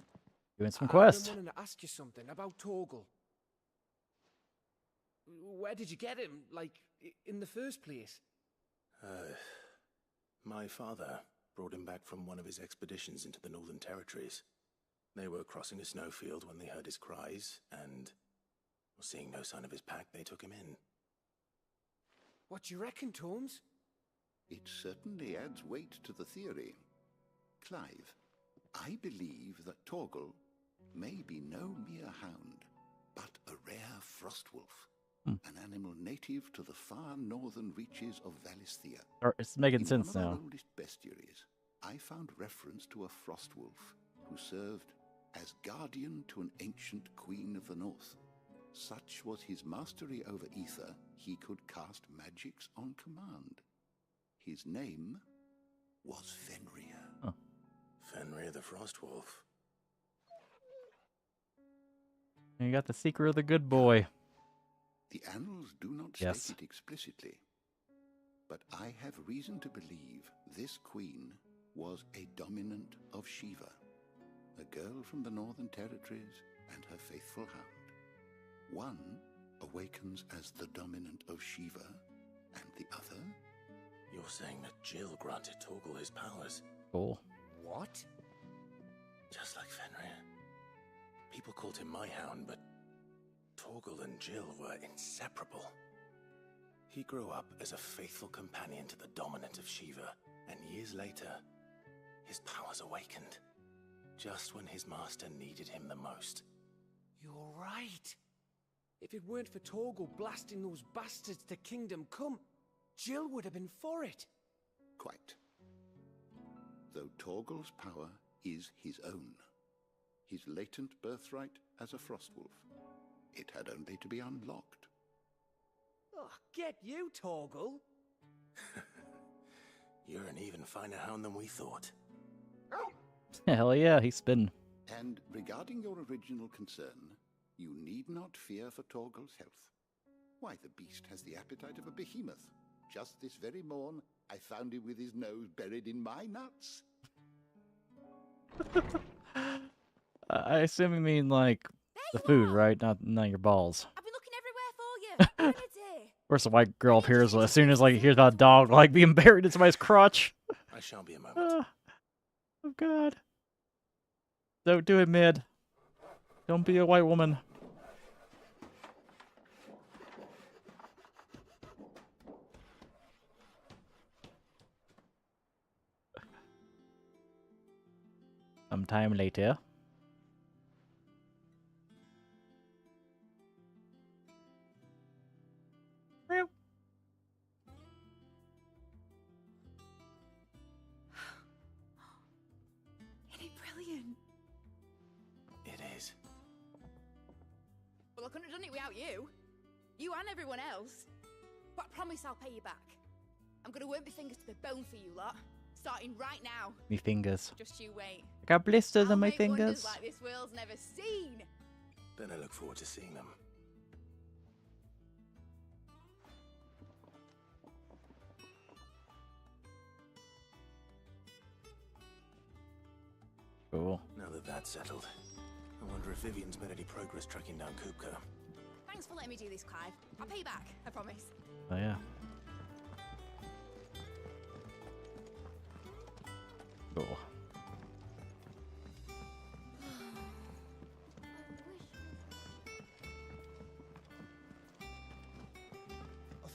Doing some I've quests. been wanting to ask you something about Torgal. Where did you get him? Like, in the first place? My father brought him back from one of his expeditions into the Northern Territories. They were crossing a snowfield when they heard his cries, and seeing no sign of his pack, they took him in. What do you reckon, Tomes? It certainly adds weight to the theory. Clive, I believe that Torgal may be no mere hound, but a rare frostwolf, an animal native to the far northern reaches of Valisthea. It's making In sense one of now. our oldest bestiaries, I found reference to a frostwolf who served as guardian to an ancient queen of the north. Such was his mastery over ether, he could cast magics on command. His name was Fenrir. Huh. Fenrir the Frostwolf. You got the secret of the good boy. The annals do not Yes. state it explicitly, but I have reason to believe this queen was a dominant of Shiva, a girl from the Northern Territories and her faithful hound. One awakens as the dominant of Shiva, and the other... You're saying that Jill granted Torgal his powers? Cool. What? Just like Fenrir. People called him my hound, but Torgal and Jill were inseparable. He grew up as a faithful companion to the dominant of Shiva, and years later, his powers awakened, just when his master needed him the most. You're right. If it weren't for Torgal blasting those bastards to Kingdom Come, Jill would have been for it. Quite. Though Torgal's power is his own, his latent birthright as a frostwolf, it had only to be unlocked. Oh, get you, Torgal. You're an even finer hound than we thought. Hell yeah, he's been. And regarding your original concern, you need not fear for Torgal's health. Why, the beast has the appetite of a behemoth. Just this very morn, I found him with his nose buried in my nuts. I assume you mean like the food, right? Not your balls. I've been looking everywhere for you. Where is it? Of course, the white girl appears as soon as like hears about a dog like being buried in somebody's crotch. I shall be a moment. Oh God! Don't do it, Mid. Don't be a white woman. Sometime later. Isn't it brilliant? It is. Well, I couldn't have done it without you. You and everyone else. But I promise I'll pay you back. I'm gonna work my fingers to the bone for you lot. Starting right now. Me fingers. Just you wait. I got blisters I'll on my make wonders fingers. like this world's never seen. Then I look forward to seeing them. Cool. Now that that's settled, I wonder if Vivian's made any progress tracking down Kupka. Thanks for letting me do this, Clive. I'll pay you back, I promise. Oh yeah. Cool.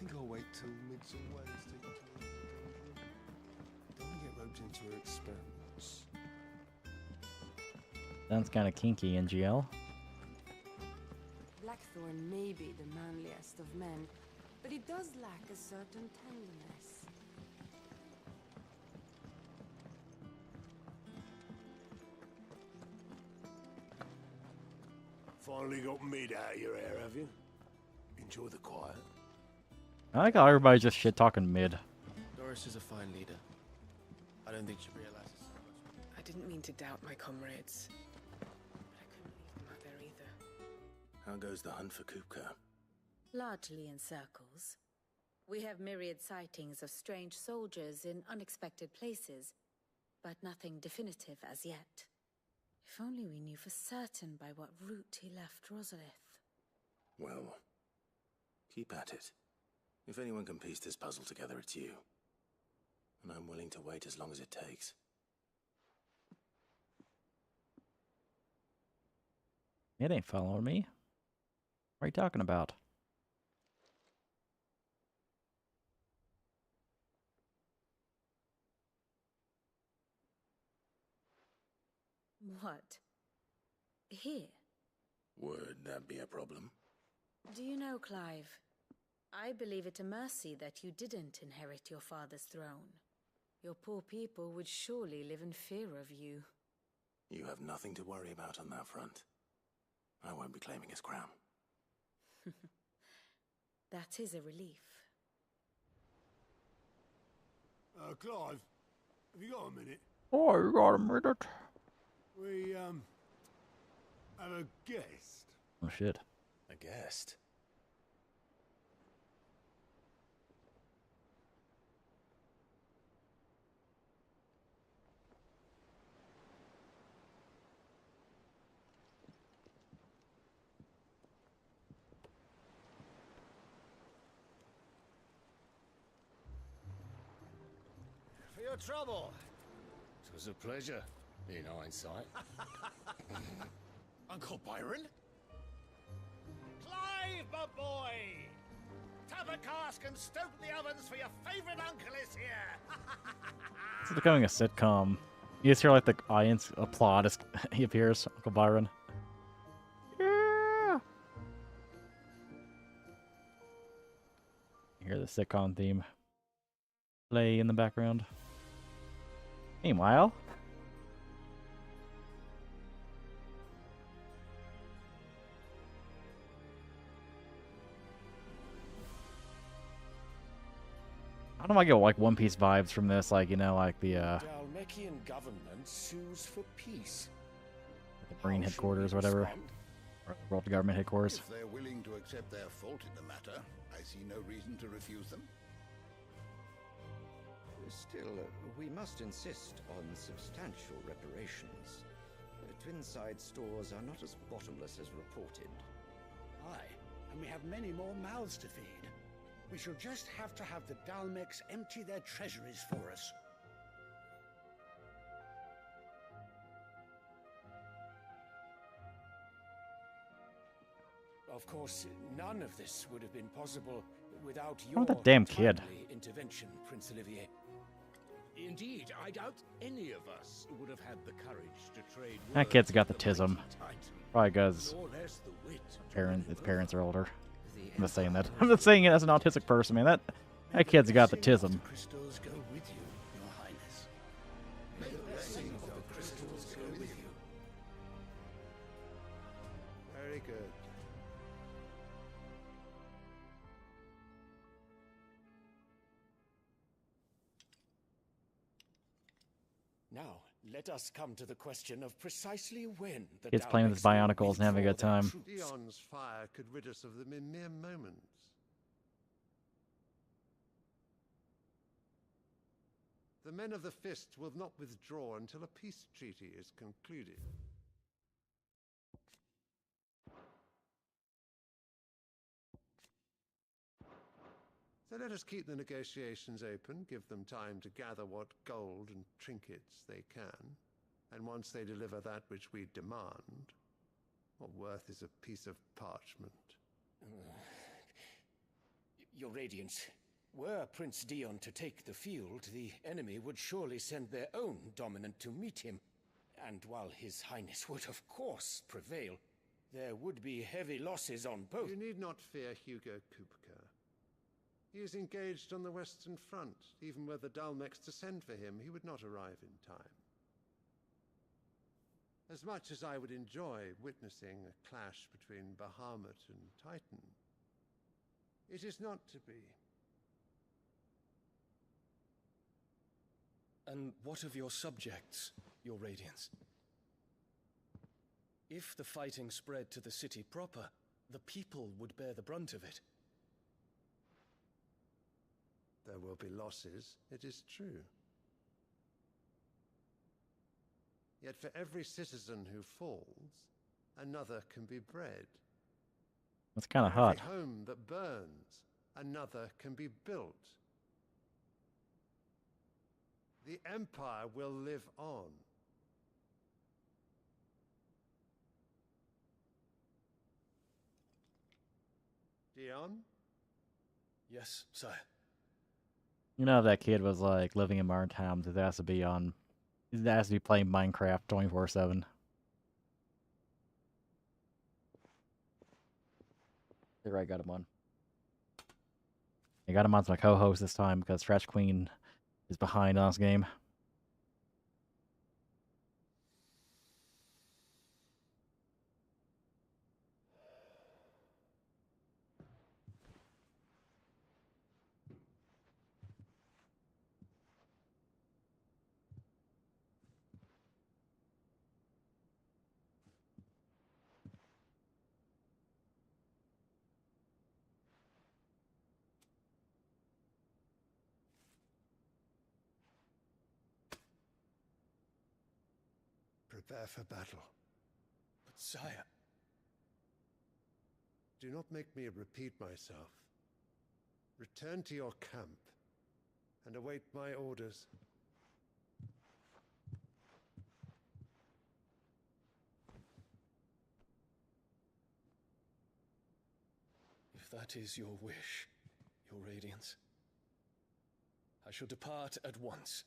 think I'll wait till Midsummer to take you to the dungeon. Don't want to get roped into her experiments. Sounds kind of kinky, NGL. Blackthorn may be the manliest of men, but he does lack a certain tenderness. Finally got mid out of your hair, have you? Enjoy the quiet. I like how everybody's just shit talking mid. Doris is a fine leader. I don't think she realizes so much. I didn't mean to doubt my comrades, but I couldn't leave them out there either. How goes the hunt for Kupka? Largely in circles. We have myriad sightings of strange soldiers in unexpected places, but nothing definitive as yet. If only we knew for certain by what route he left Rosalith. Well, keep at it. If anyone can piece this puzzle together, it's you. And I'm willing to wait as long as it takes. It ain't following me. What are you talking about? What? Here? Would that be a problem? Do you know, Clive? I believe it a mercy that you didn't inherit your father's throne. Your poor people would surely live in fear of you. You have nothing to worry about on that front. I won't be claiming his crown. That is a relief. Clive, have you got a minute? Oh, you got a minute? We, have a guest. Oh, shit. A guest? For your trouble. It was a pleasure, in hindsight. Uncle Byron? Clive, my boy! Tap a cask and stoke the ovens for your favorite uncle is here! It's becoming a sitcom. You just hear like the audience applaud as he appears, Uncle Byron. Yeah! You hear the sitcom theme play in the background. Meanwhile, I don't know if I get like One Piece vibes from this, like, you know, like the Dalmekian government sues for peace. Marine headquarters, whatever. Or the World Government headquarters. If they're willing to accept their fault in the matter, I see no reason to refuse them. Still, we must insist on substantial reparations. Twinside stores are not as bottomless as reported. Aye, and we have many more mouths to feed. We shall just have to have the Dalmecs empty their treasuries for us. Of course, none of this would have been possible without Oh, your that damn kid. timely intervention, Prince Olivier. Indeed, I doubt any of us would have had the courage to trade. That kid's got the tism. Probably because his parents are older. I'm just saying that. I'm just saying it as an autistic person, man. That kid's got the tism. Crystals go with you, Your Highness. May the blessing of the crystals go with you. Very good. Now, let us come to the question of precisely when the Kid's playing with his bionicles and having a good time. Dion's fire could rid us of them in mere moments. The men of the Fist will not withdraw until a peace treaty is concluded. So let us keep the negotiations open, give them time to gather what gold and trinkets they can, and once they deliver that which we demand, what worth is a piece of parchment? Your Radiance, were Prince Dion to take the field, the enemy would surely send their own dominant to meet him. And while His Highness would of course prevail, there would be heavy losses on both. You need not fear Hugo Kupka. He is engaged on the Western Front. Even were the Dalmex to send for him, he would not arrive in time. As much as I would enjoy witnessing a clash between Bahamut and Titan, it is not to be. And what of your subjects, Your Radiance? If the fighting spread to the city proper, the people would bear the brunt of it. There will be losses, it is true. Yet for every citizen who falls, another can be bred. That's kind of For hot. every home that burns, another can be built. The Empire will live on. Dion? Yes, sire. You know, if that kid was like living in modern times, it has to be playing Minecraft 24/7. There, I got him on. I got him on as my co-host this time because Trash Queen is behind on this game. Prepare for battle. But sire... Do not make me repeat myself. Return to your camp and await my orders. If that is your wish, Your Radiance, I shall depart at once.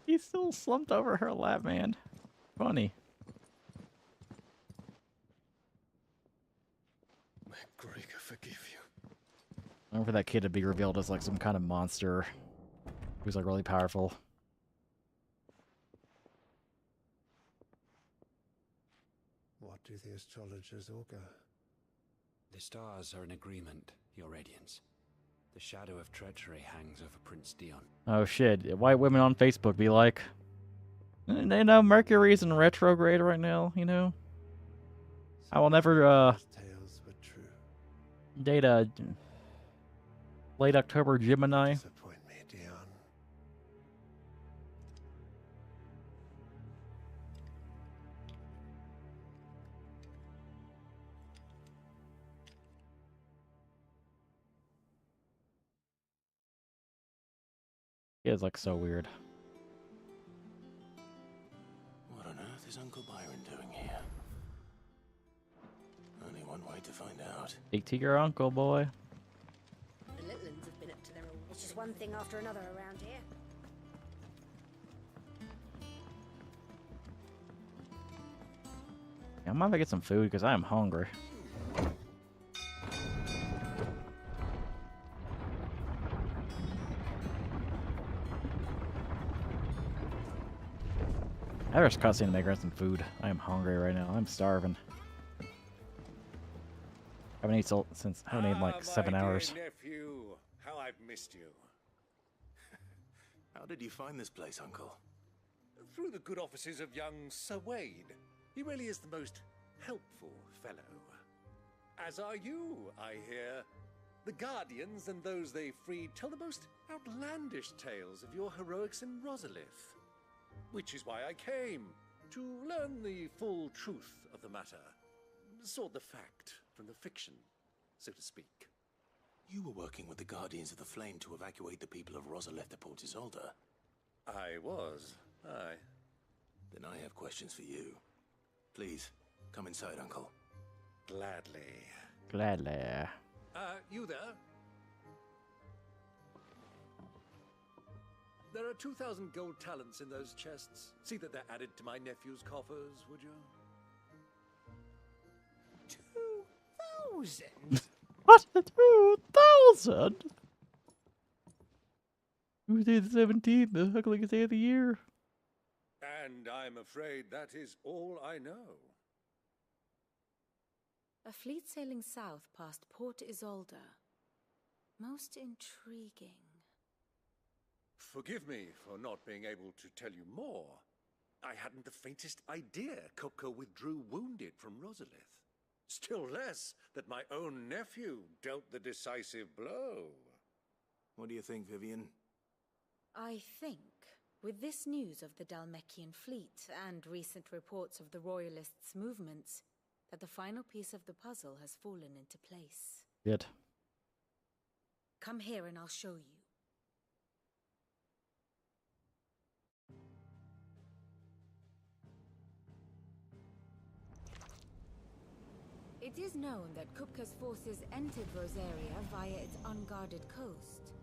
He's still slumped over her lap, man. Funny. May Gregor forgive you. I want for that kid to be revealed as like some kind of monster who's like really powerful. What do the astrologers augur? The stars are in agreement, Your Radiance. The shadow of treachery hangs over Prince Dion. Oh shit, white women on Facebook be like, you know, Mercury's in retrograde right now, you know? I will never, Tales were true. date a late October Gemini. Disappoint me, Dion. He is like so weird. What on earth is Uncle Byron doing here? Only one way to find out. Speak to your uncle, boy. The Litlins have been up to their old... It's just one thing after another around here. I might have to get some food because I am hungry. I just cussing to make her some food. I am hungry right now. I'm starving. I haven't eaten since I haven't eaten like 7 hours. Nephew, how I've missed you. How did you find this place, Uncle? Through the good offices of young Sir Wade. He really is the most helpful fellow. As are you, I hear. The Guardians and those they freed tell the most outlandish tales of your heroics in Rosalith. Which is why I came, to learn the full truth of the matter. Sort the fact from the fiction, so to speak. You were working with the Guardians of the Flame to evacuate the people of Rosalith to Port I was, aye. Then I have questions for you. Please, come inside, Uncle. Gladly. Gladly. You there? There are 2,000 gold talents in those chests. See that they're added to my nephew's coffers, would you? 2,000? What? 2,000? Tuesday the 17th, the ugliest day of the year. And I'm afraid that is all I know. A fleet sailing south past Port Isolde. Most intriguing. Forgive me for not being able to tell you more. I hadn't the faintest idea Kupka withdrew wounded from Rosalith. Still less that my own nephew dealt the decisive blow. What do you think, Vivian? I think, with this news of the Dalmekian fleet and recent reports of the Royalists' movements, that the final piece of the puzzle has fallen into place. Good. Come here and I'll show you. It is known that Kupka's forces entered Rosaria via its unguarded coast.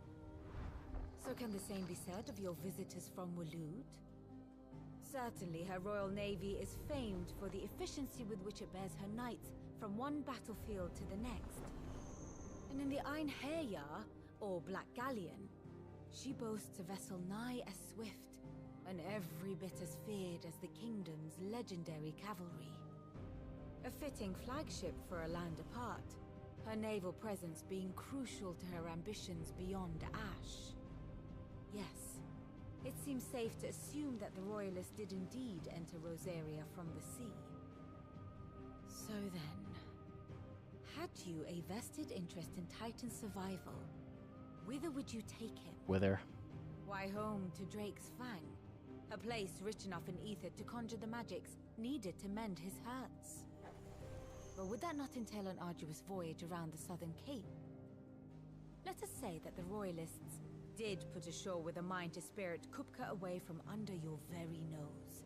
So can the same be said of your visitors from Waloed? Certainly her royal navy is famed for the efficiency with which it bears her knights from one battlefield to the next. And in the Einherjar, or Black Galleon, she boasts a vessel nigh as swift and every bit as feared as the kingdom's legendary cavalry. A fitting flagship for a land apart, her naval presence being crucial to her ambitions beyond Ash. Yes, it seems safe to assume that the Royalists did indeed enter Rosaria from the sea. So then, had you a vested interest in Titan's survival, whither would you take him? Whither? Why, home to Drake's Fang, a place rich enough in ether to conjure the magics needed to mend his hurts. But would that not entail an arduous voyage around the southern cape? Let us say that the Royalists did put ashore with a mind to spirit Kupka away from under your very nose.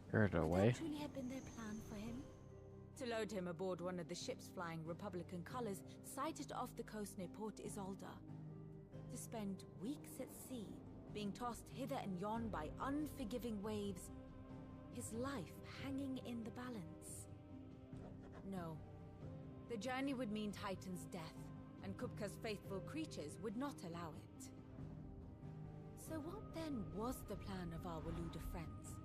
Spirit away? Would that truly have been their plan for him? To load him aboard one of the ships flying Republican colors sighted off the coast near Port Isolde. To spend weeks at sea, being tossed hither and yon by unforgiving waves, his life hanging in the balance. No. The journey would mean Titan's death, and Kupka's faithful creatures would not allow it. So what then was the plan of our Waluda friends?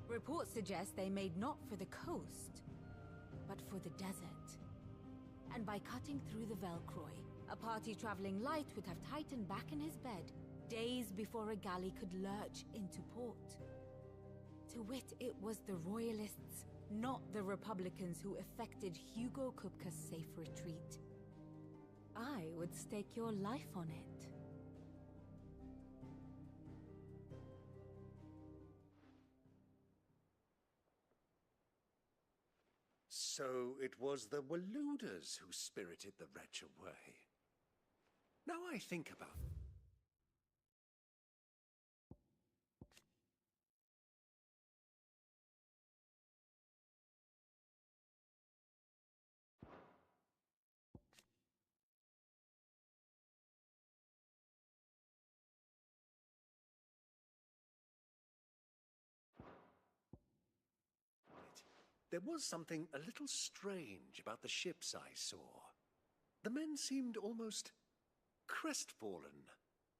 Reports suggest they made not for the coast, but for the desert. And by cutting through the Velcroy, a party traveling light would have Titan back in his bed days before a galley could lurch into port. To wit, it was the Royalists, not the Republicans, who effected Hugo Kupka's safe retreat. I would stake your life on it. So it was the Waluders who spirited the wretch away. Now I think about it. There was something a little strange about the ships I saw. The men seemed almost crestfallen,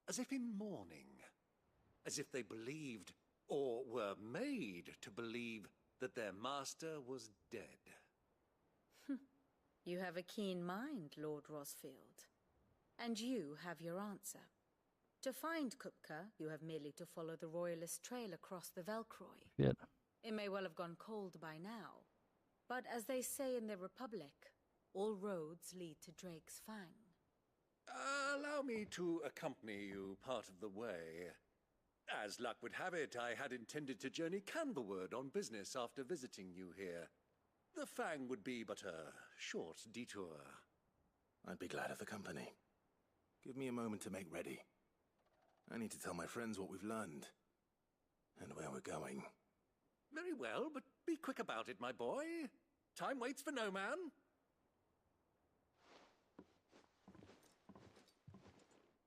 as if in mourning, as if they believed, or were made to believe, that their master was dead. You have a keen mind, Lord Rosfield. And you have your answer. To find Kupka, you have merely to follow the Royalist trail across the Velcroy. Shit. It may well have gone cold by now, but as they say in the Republic, all roads lead to Drake's Fang. Allow me to accompany you part of the way. As luck would have it, I had intended to journey Canberward on business after visiting you here. The Fang would be but a short detour. I'd be glad of the company. Give me a moment to make ready. I need to tell my friends what we've learned, and where we're going. Very well, but be quick about it, my boy. Time waits for no man.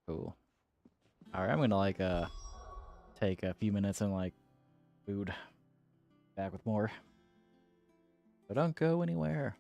Cool. Alright, I'm gonna like take a few minutes and like food. Back with more. But don't go anywhere.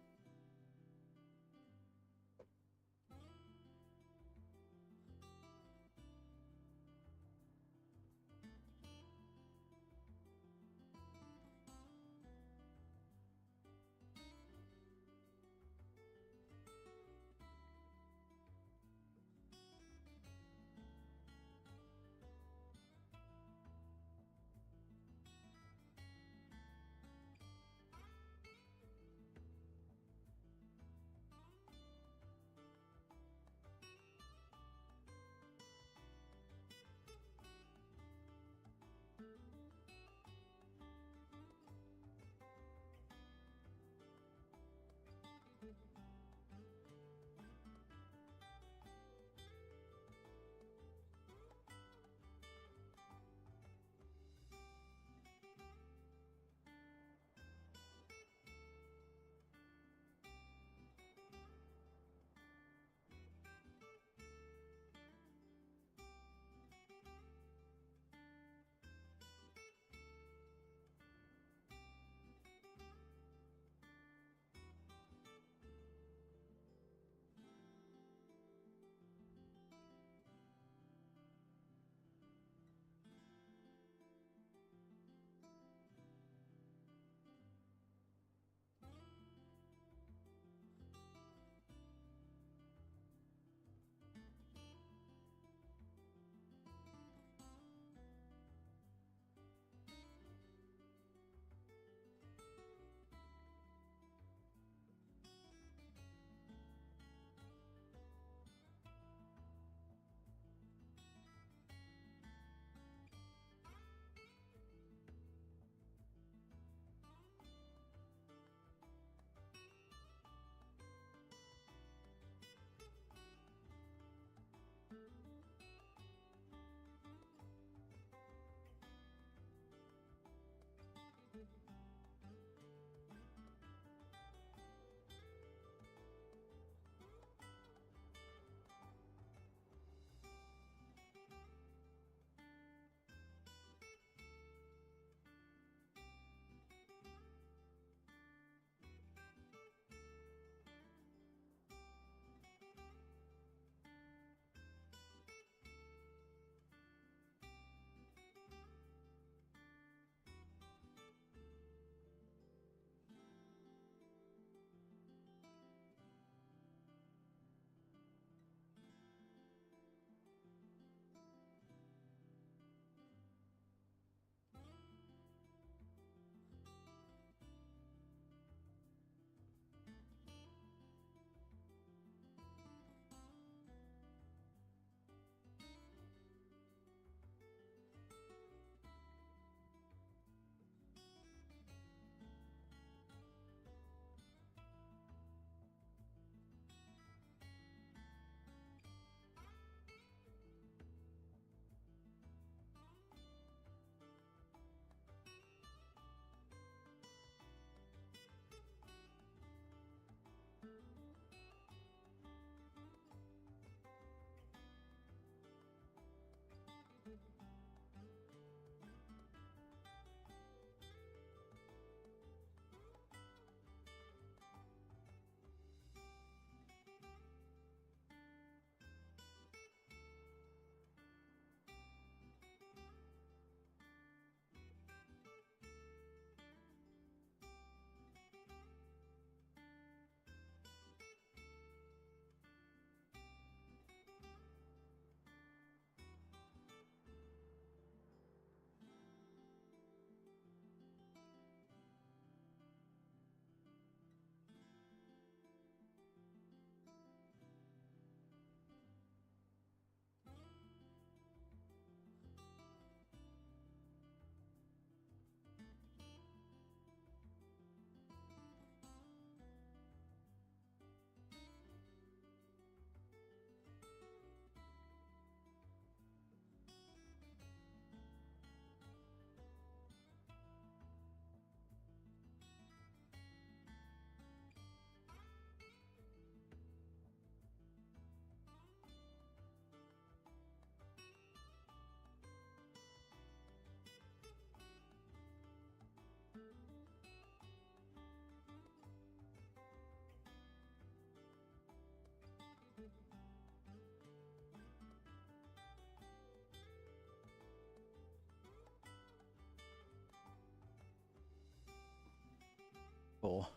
Cool.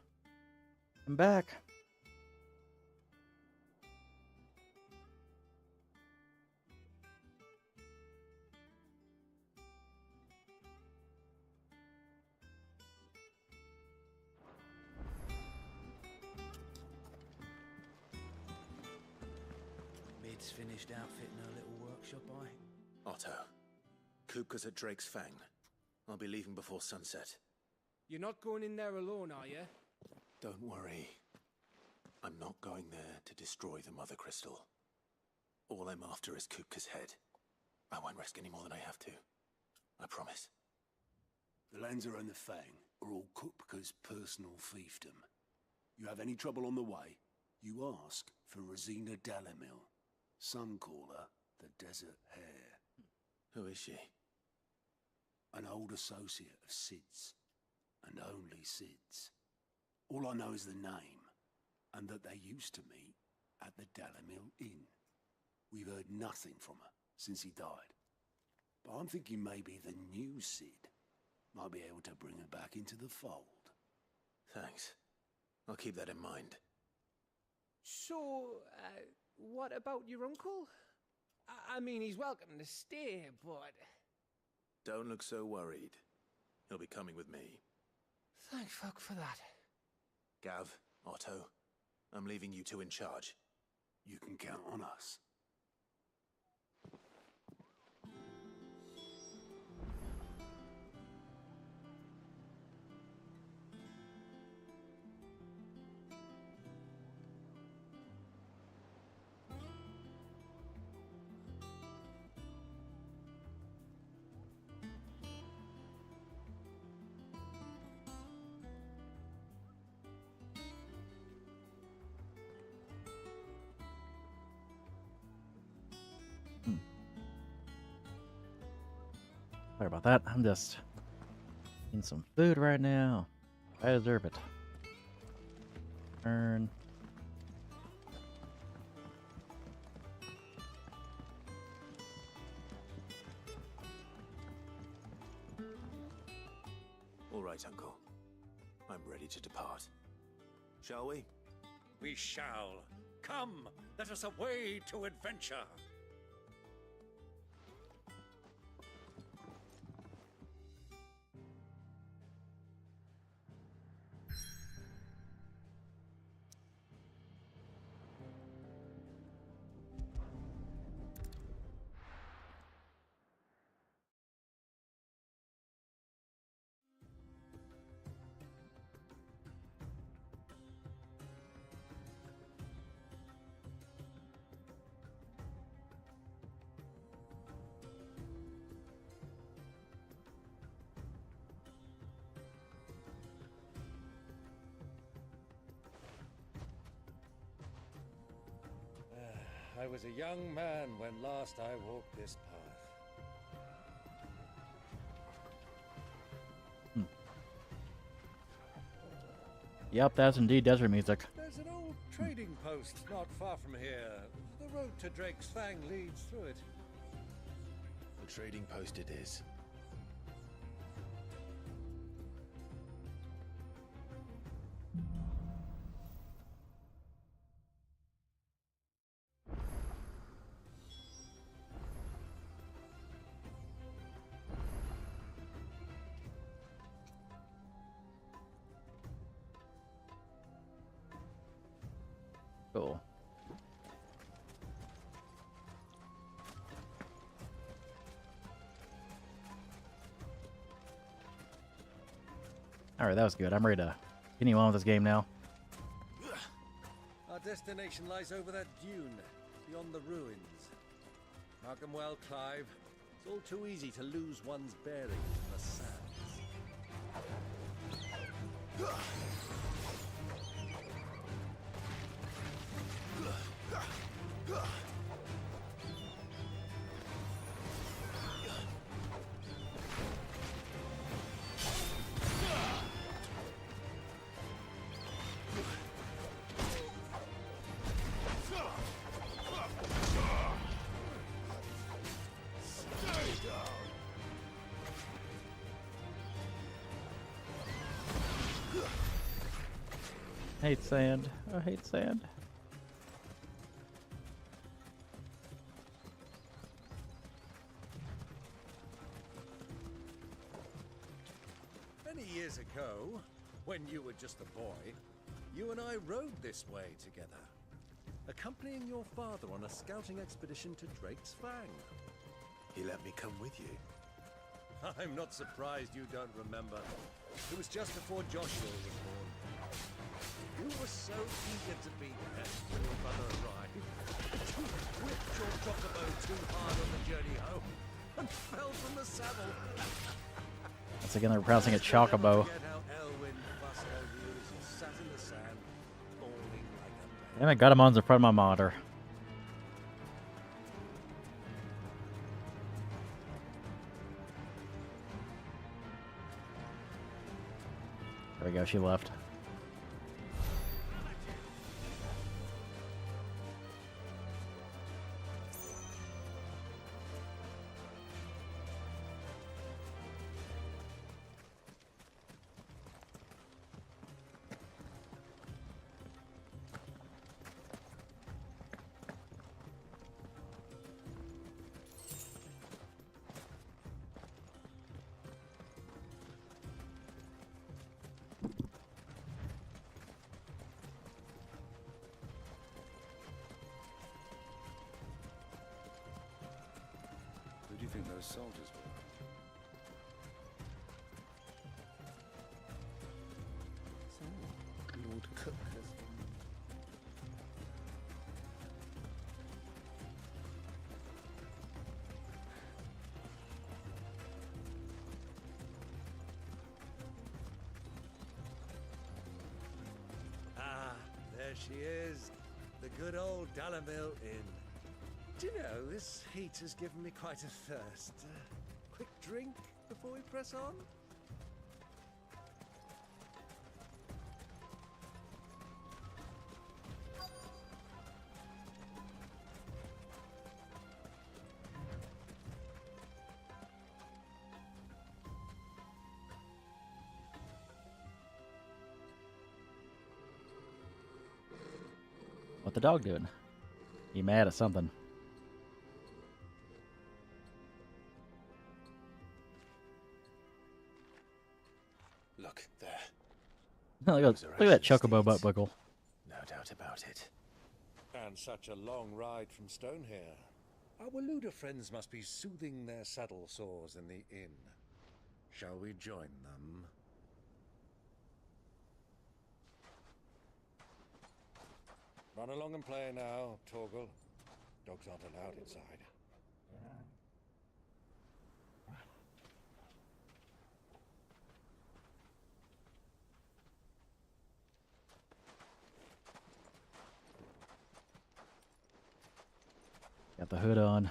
I'm back. Mid's finished outfitting her little workshop, Otto, Kupka's at Drake's Fang. I'll be leaving before sunset. You're not going in there alone, are you? Don't worry. I'm not going there to destroy the Mother Crystal. All I'm after is Kupka's head. I won't risk any more than I have to. I promise. The Lancer and the Fang are all Kupka's personal fiefdom. You have any trouble on the way, you ask for Rosina Dalamil. Some call her the Desert Hare. Who is she? An old associate of Sid's, and only Sid's. All I know is the name, and that they used to meet at the Dalamil Inn. We've heard nothing from her since he died. But I'm thinking maybe the new Sid might be able to bring her back into the fold. Thanks. I'll keep that in mind. So, what about your uncle? I mean, he's welcome to stay, but... Don't look so worried. He'll be coming with me. Thank fuck for that. Gav, Otto, I'm leaving you two in charge. You can count on us. Sorry about that. I'm just eating some food right now. I deserve it. Turn. All right, Uncle. I'm ready to depart. Shall we? We shall. Come, let us away to adventure. I was a young man when last I walked this path. Yep, that's indeed desert music. There's an old trading post not far from here. The road to Drake's Fang leads through it. The trading post it is. Cool. Alright, that was good. I'm ready to continue on with this game now. Our destination lies over that dune, beyond the ruins. Mark 'em well, Clive. It's all too easy to lose one's bearings in the sands. I hate sand. I hate sand. Many years ago, when you were just a boy, you and I rode this way together, accompanying your father on a scouting expedition to Drake's Fang. He let me come with you. I'm not surprised you don't remember. It was just before Joshua was born. You were so eager to be there when your brother arrived that you whipped your chocobo too hard on the journey home and fell from the saddle. Once again, they're pronouncing it chocobo. And I got him on the front of my monitor. There we go, she left. Who do you think those soldiers were? So, Lord Cook has... Ah, there she is. The good old Unavailable Inn. Do you know, this heat has given me quite a thirst. Quick drink before we press on? What the dog doing? He mad at something. Look there. Look at that chocobo butt buckle. No doubt about it. And such a long ride from Stonehair. Our Luda friends must be soothing their saddle sores in the inn. Shall we join them? Run along and play now, Torgal. Dogs aren't allowed inside. Got the hood on.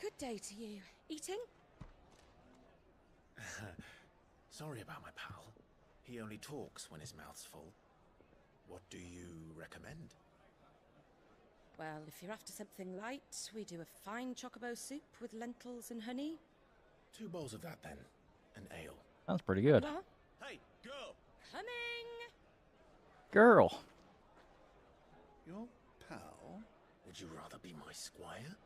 Good day to you. Eating? Sorry about my pal. He only talks when his mouth's full. What do you recommend? Well, if you're after something light, we do a fine chocobo soup with lentils and honey. 2 bowls of that then. An ale. Sounds pretty good. Hey, girl! Coming! Girl. Your pal? Would you rather be my squire?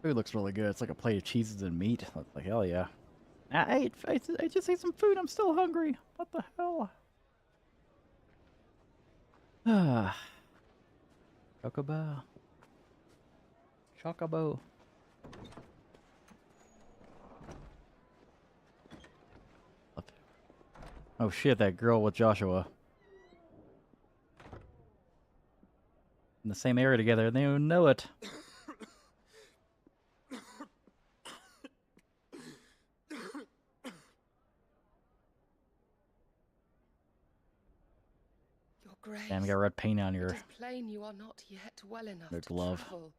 Food looks really good. It's like a plate of cheeses and meat. Like hell yeah. I just ate some food. I'm still hungry. What the hell? Ah. Chocobo. Chocobo. Oh shit, that girl with Joshua. the same area together, and they don't even know it. Your Grace. Damn, you got red paint on your It is plain you are not yet well enough to glove. travel.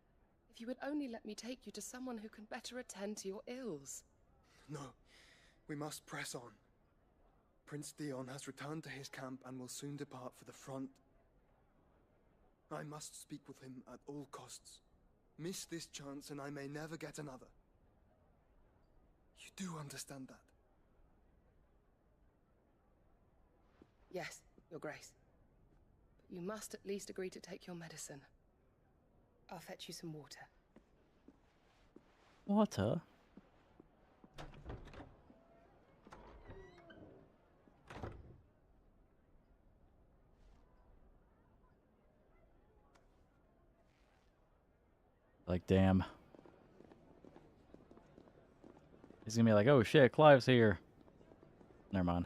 If you would only let me take you to someone who can better attend to your ills. No, we must press on. Prince Theon has returned to his camp and will soon depart for the front. I must speak with him at all costs. Miss this chance and I may never get another. You do understand that? Yes, Your Grace. But you must at least agree to take your medicine. I'll fetch you some water. Water? Like, damn. He's gonna be like, oh shit, Clive's here. Never mind.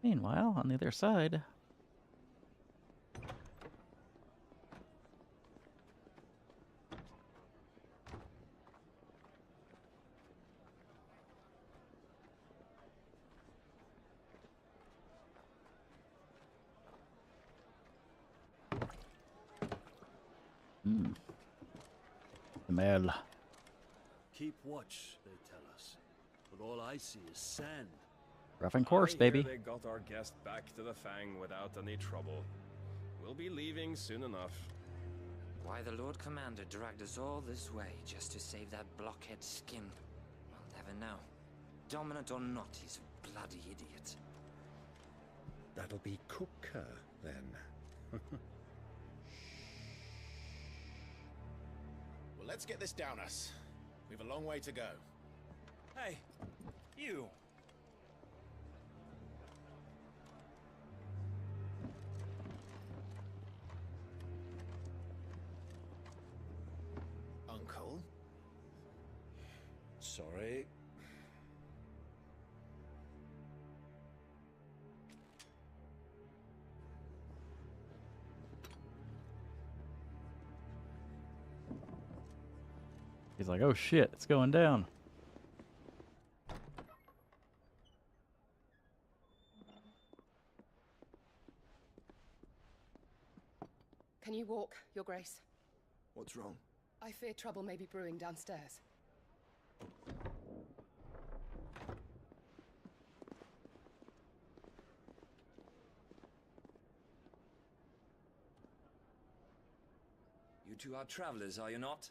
Meanwhile, on the other side... Smell. Keep watch, they tell us. But all I see is sand. Rough and course, baby. They got our guest back to the Fang without any trouble. We'll be leaving soon enough. Why the Lord Commander dragged us all this way just to save that blockhead skin, we'll never know. Dominant or not, he's a bloody idiot. That'll be Kupka, then. Well, let's get this down us. We've a long way to go. Hey, you. Uncle? Sorry. He's like, oh shit, it's going down. Can you walk, Your Grace? What's wrong? I fear trouble may be brewing downstairs. You two are travelers, are you not?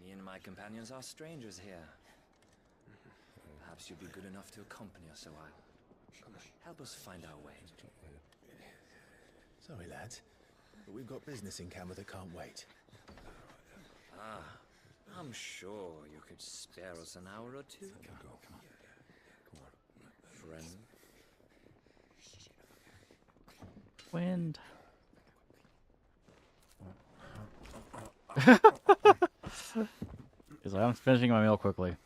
Me and my companions are strangers here. Perhaps you'd be good enough to accompany us a while. Help us find our way. Sorry, lads, but we've got business in camera that can't wait. Ah, I'm sure you could spare us an hour or two. Friend. Wind. He's like, I'm finishing my meal quickly.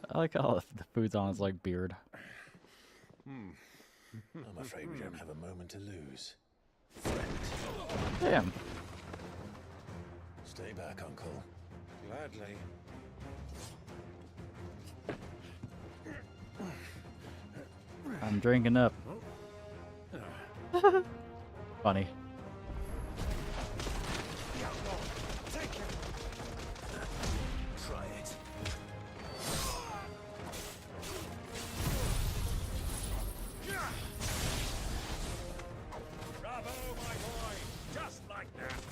I like how the food's on his like beard. I'm afraid we don't have a moment to lose. Damn. Stay back, Uncle. Gladly. I'm drinking up. Funny. Try it. Bravo, my boy! Just like that!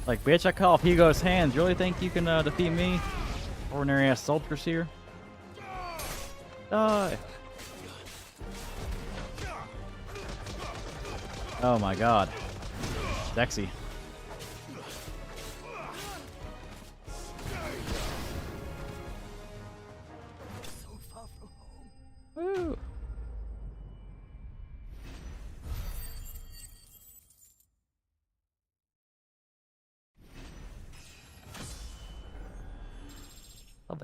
Like, bitch, I cut off Hugo's hands. You really think you can defeat me? Ordinary ass soldiers here. Die. Oh my god. Sexy. Woo.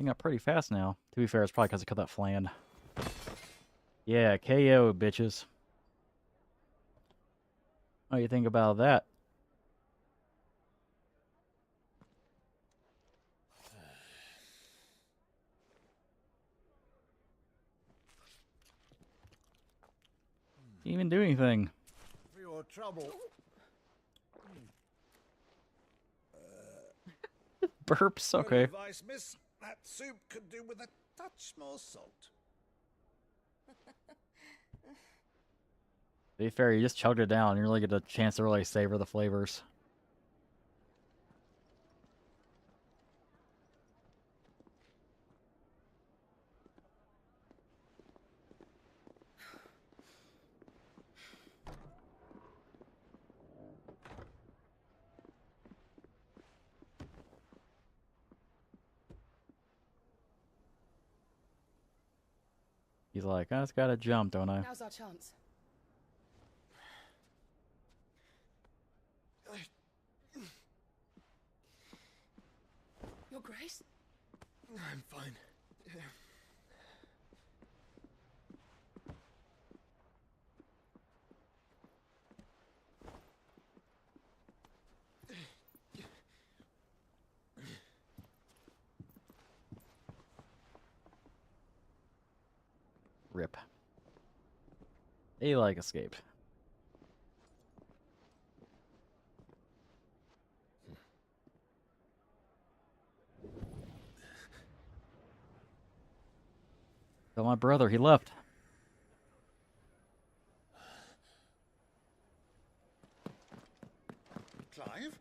Building up pretty fast now. To be fair, it's probably because I cut that flan. Yeah, KO, bitches. What do you think about that? Didn't even do anything. For your trouble. Burps, Word of okay. advice, miss. That soup could do with a touch more salt. To be fair, you just chugged it down. You really get a chance to really savor the flavors. He's like, I just gotta jump, don't I? Now's our chance. Your Grace? I'm fine. Rip. A-like escape. Tell my brother, he left. Clive?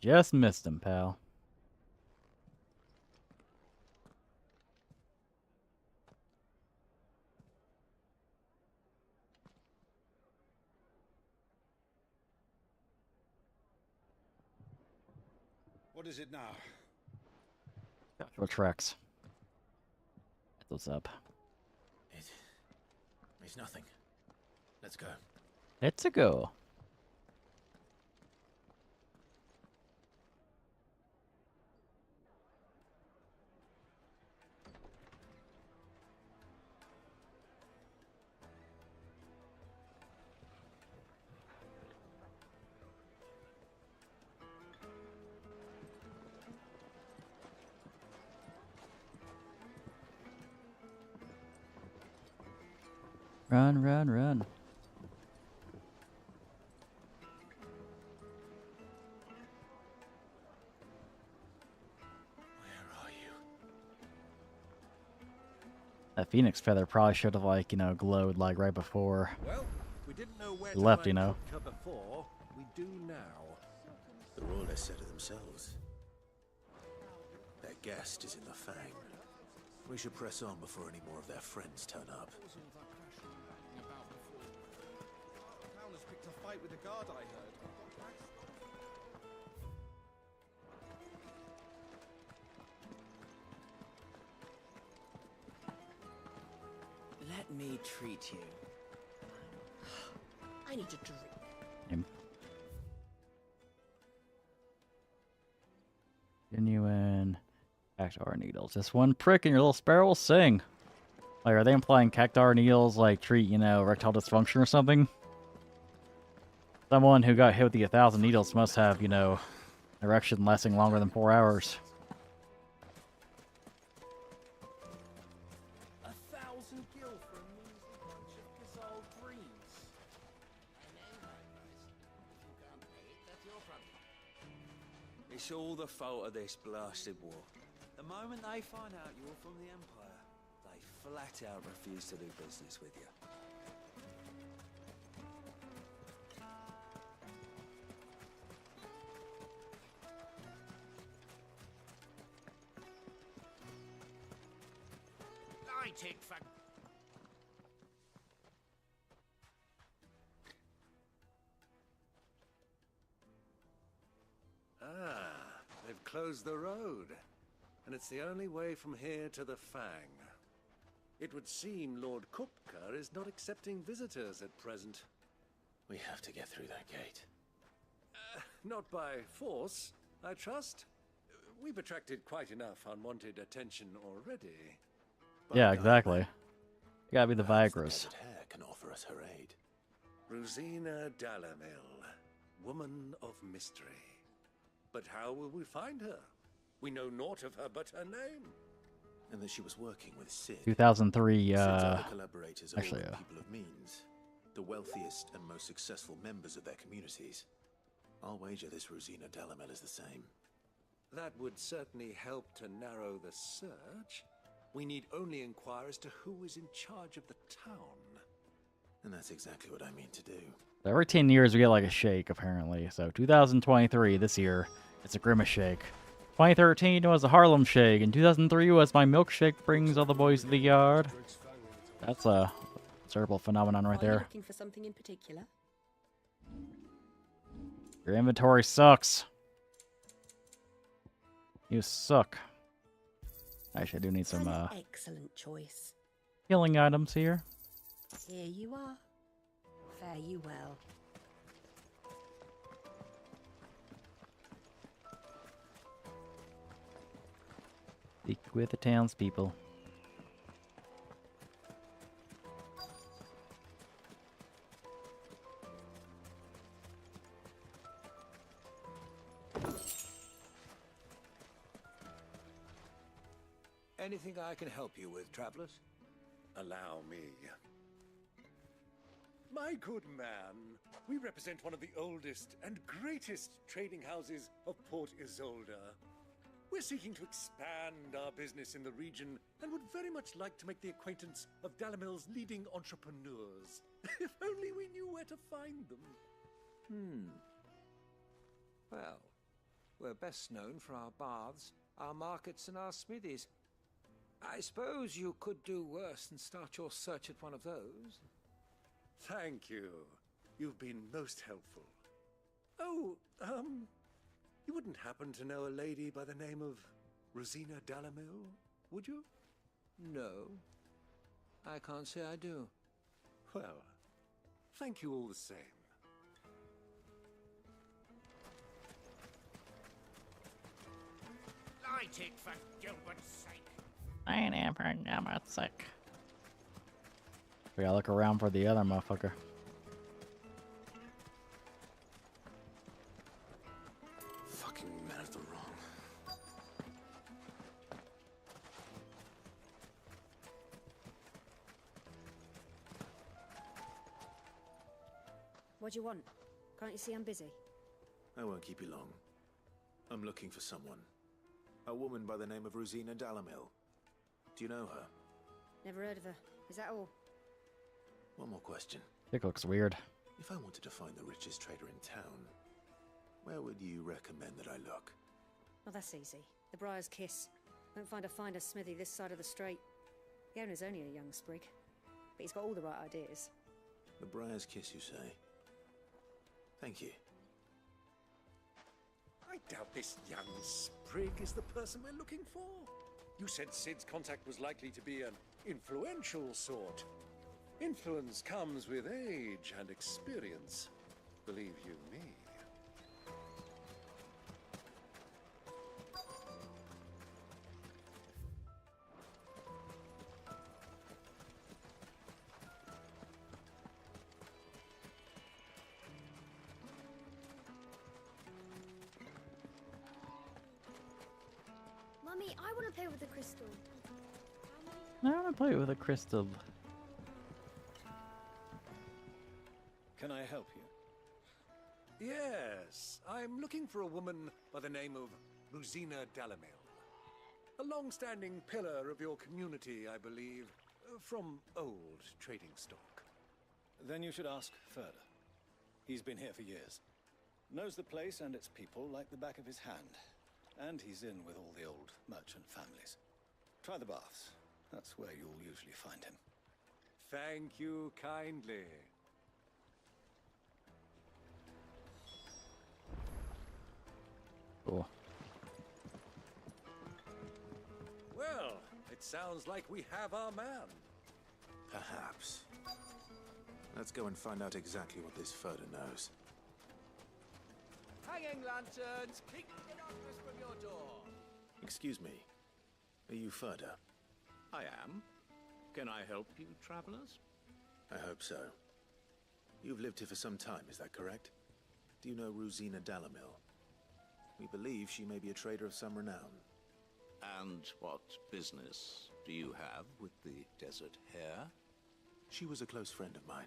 Just missed him, pal. What is it now? Joshua tracks. What's up? It's nothing. Let's go. Let's go. Run, run, run. That phoenix feather probably should have, like, you know, glowed, like, right before Well, we didn't know where he to left, find you know. Kupka before. We do now. The Royalists said it themselves. Their guest is in the Fang. We should press on before any more of their friends turn up. Town has picked a fight with the guard, I heard. Let me treat you. I need a drink. Genuine cactar needles. Just one prick and your little sparrow will sing. Like, are they implying cactar needles, like, treat, you know, erectile dysfunction or something? Someone who got hit with the 1,000 needles must have, you know, erection lasting longer than 4 hours. 1,000 gil for a measly bunch of Gazal greens. It's all the fault of this blasted war. The moment they find out you're from the Empire, they flat out refuse to do business with you. I take for... Ah, they've closed the road. and it's the only way from here to the Fang. It would seem Lord Kupka is not accepting visitors at present. We have to get through that gate. Not by force, I trust. We've attracted quite enough unwanted attention already. Yeah, exactly. You gotta be the Vigras. Hair can offer us her aid. Rosina Dalamil, woman of mystery. But how will we find her? We know naught of her but her name. And that she was working with Sid. 2003, Sid's other collaborators are actually, all people of means, the wealthiest and most successful members of their communities. I'll wager this Rosina Dalamel is the same. That would certainly help to narrow the search. We need only inquire as to who is in charge of the town. And that's exactly what I mean to do. Every 10 years we get like a shake, apparently. So 2023, this year, it's a Grimace shake. 2013 was a Harlem shake, and 2003 was my milkshake brings all the boys to the yard. That's a cerebral phenomenon right there. Looking for something in particular? Your inventory sucks. You suck. Actually, I do need some Excellent choice. healing items here. Here you are. Fare you well. Speak with the townspeople. Anything I can help you with, travelers? Allow me. My good man, we represent one of the oldest and greatest trading houses of Port Isolde. We're seeking to expand our business in the region and would very much like to make the acquaintance of Dalamil's leading entrepreneurs. If only we knew where to find them. Well, we're best known for our baths, our markets, and our smithies. I suppose you could do worse than start your search at one of those. Thank you. You've been most helpful. Oh, you wouldn't happen to know a lady by the name of Rosina Dalamil, would you? No, I can't say I do. Well, thank you all the same. Light it for Gilbert's sake. I ain't ever got sick. We gotta look around for the other motherfucker. Fucking men of the wrong. What do you want? Can't you see I'm busy? I won't keep you long. I'm looking for someone. A woman by the name of Rosina Dalamil. Do you know her? Never heard of her. Is that all? One more question. It looks weird. If I wanted to find the richest trader in town, where would you recommend that I look? Oh, that's easy. The Briar's Kiss. Won't find a finer smithy this side of the strait. The owner's only a young sprig, but he's got all the right ideas. The Briar's Kiss, you say? Thank you. I doubt this young sprig is the person we're looking for. You said Sid's contact was likely to be an influential sort. Influence comes with age and experience. Believe you me. Mummy, I want to play with the crystal. I wanna play with a crystal. Can I help you? Yes, I'm looking for a woman by the name of Rosina Dalamil. A long-standing pillar of your community, I believe, from old trading stock. Then you should ask further. He's been here for years. Knows the place and its people like the back of his hand. And he's in with all the old merchant families. Try the baths. That's where you'll usually find him. Thank you kindly. Cool. Well, it sounds like we have our man. Perhaps. Let's go and find out exactly what this Furder knows. Hanging lanterns, keep the darkness from your door. Excuse me. Are you Furder? I am. Can I help you, travelers? I hope so. You've lived here for some time, is that correct? Do you know Rosina Dalamil? We believe she may be a trader of some renown. And what business do you have with the Desert Hare? She was a close friend of mine.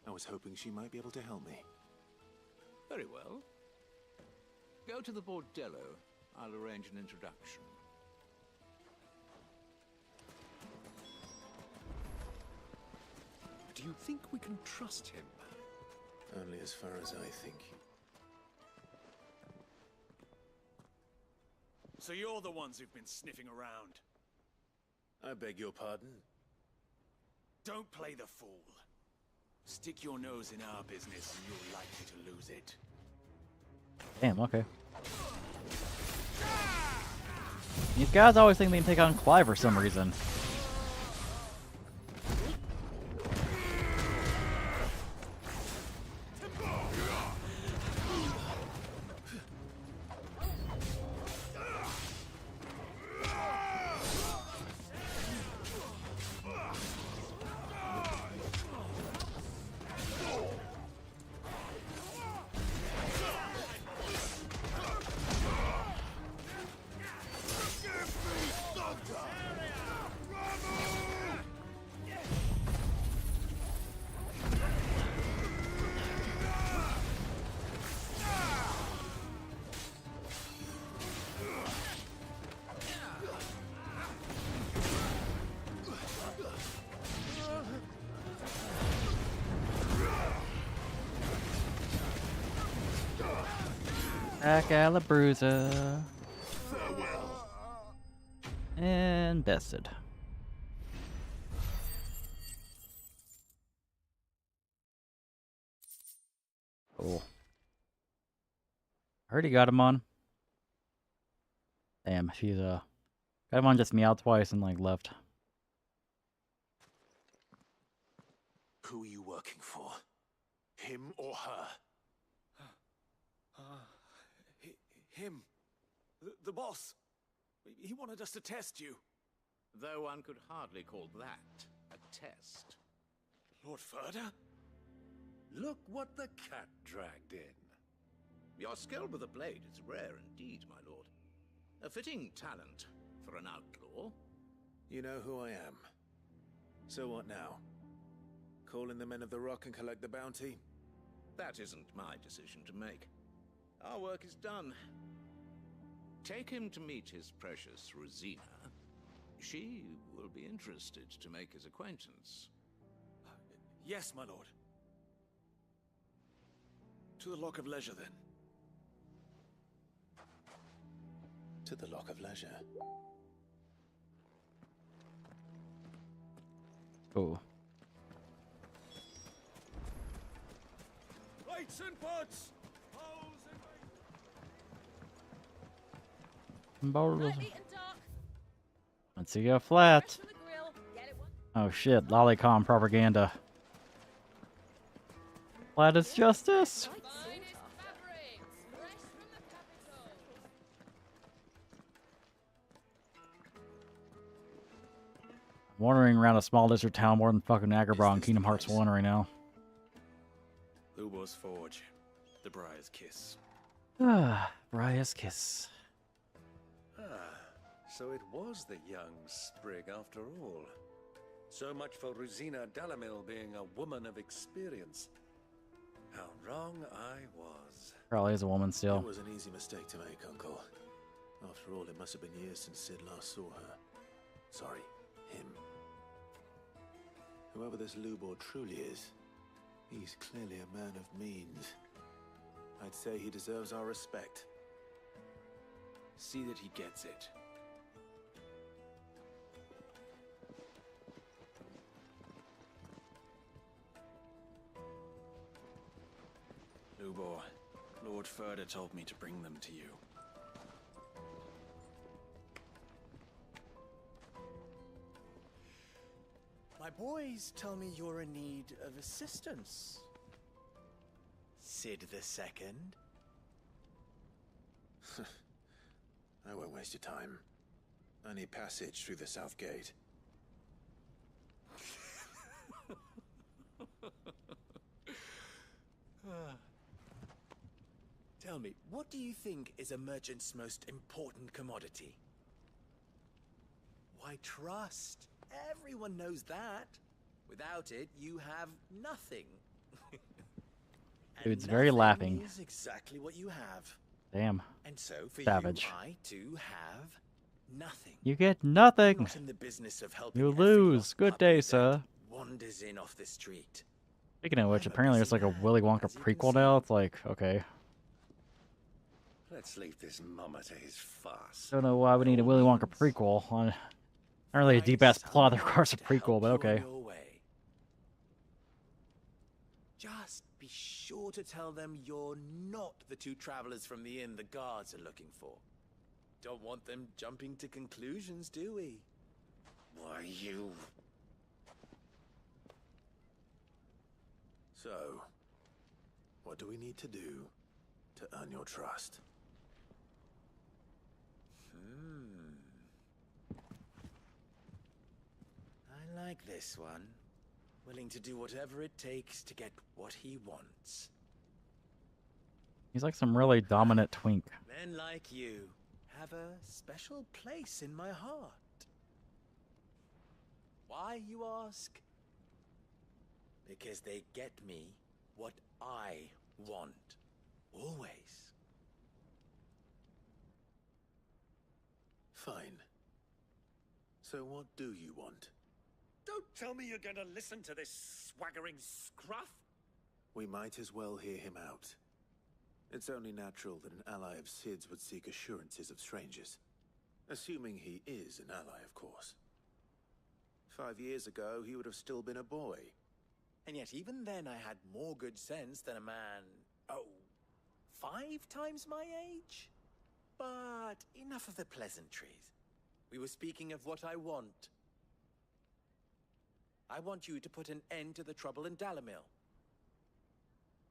I was hoping she might be able to help me. Very well. Go to the bordello. I'll arrange an introduction. Do you think we can trust him? Only as far as I think. So you're the ones who've been sniffing around. I beg your pardon? Don't play the fool. Stick your nose in our business and you're likely to lose it. Damn, okay. These guys always think they can take on Clive for some reason. Alabruza. And bested. Cool. I already got him on. Damn, she's got him on, just meowed twice and like left. Who are you working for? Him or her? Him. The boss. He wanted us to test you. Though one could hardly call that a test. Lord Furder? Look what the cat dragged in. Your skill with a blade is rare indeed, my lord. A fitting talent for an outlaw. You know who I am. So what now? Call in the Men of the Rock and collect the bounty? That isn't my decision to make. Our work is done. Take him to meet his precious Rosina. She will be interested to make his acquaintance. Yes, my lord. To the Lock of Leisure, then. To the Lock of Leisure. Oh. Lights and pots! Let's see, go flat. Oh shit, lolicon propaganda. Flat is justice. Wandering around a small desert town more than fucking Agrabah in Kingdom Hearts 1 right now. Lubo's Forge. The Briar's Kiss. Ah, Briar's Kiss. So it was the young sprig after all. So much for Rosina Dalamil being a woman of experience. How wrong I was. Probably is a woman still. It was an easy mistake to make, Uncle. After all, it must have been years since Sid last saw her. Sorry, him. Whoever this Lubor truly is, he's clearly a man of means. I'd say he deserves our respect. See that he gets it. Lubor, Lord Furder told me to bring them to you. My boys tell me you're in need of assistance. Sid the Second? I won't waste your time. I need passage through the south gate. Tell me, what do you think is a merchant's most important commodity? Why, trust. Everyone knows that. Without it, you have nothing. Dude's very laughing. Is exactly what you have. Damn. And so for Savage. you, I too have nothing. You get nothing. I'm not in the business of helping You every lose. lost Good puppy day, that sir. wanders in off the street. Speaking of which, apparently it's like a Willy Wonka prequel now. It's like, okay. Let's leave this mama to his farce. Don't know why we need a Willy Wonka prequel. Not really a deep-ass plot that requires a prequel, but okay. Just be sure to tell them you're not the two travelers from the inn the guards are looking for. Don't want them jumping to conclusions, do we? Why, you... So, what do we need to do to earn your trust? I like this one. Willing to do whatever it takes to get what he wants. He's like some really dominant twink. Men like you have a special place in my heart. Why, you ask? Because they get me what I want. Always. Fine. So what do you want? Don't tell me you're going to listen to this swaggering scruff. We might as well hear him out. It's only natural that an ally of Sid's would seek assurances of strangers. Assuming he is an ally, of course. 5 years ago, he would have still been a boy. And yet even then I had more good sense than a man, 5 times my age? But enough of the pleasantries. We were speaking of what I want. I want you to put an end to the trouble in Dalamil.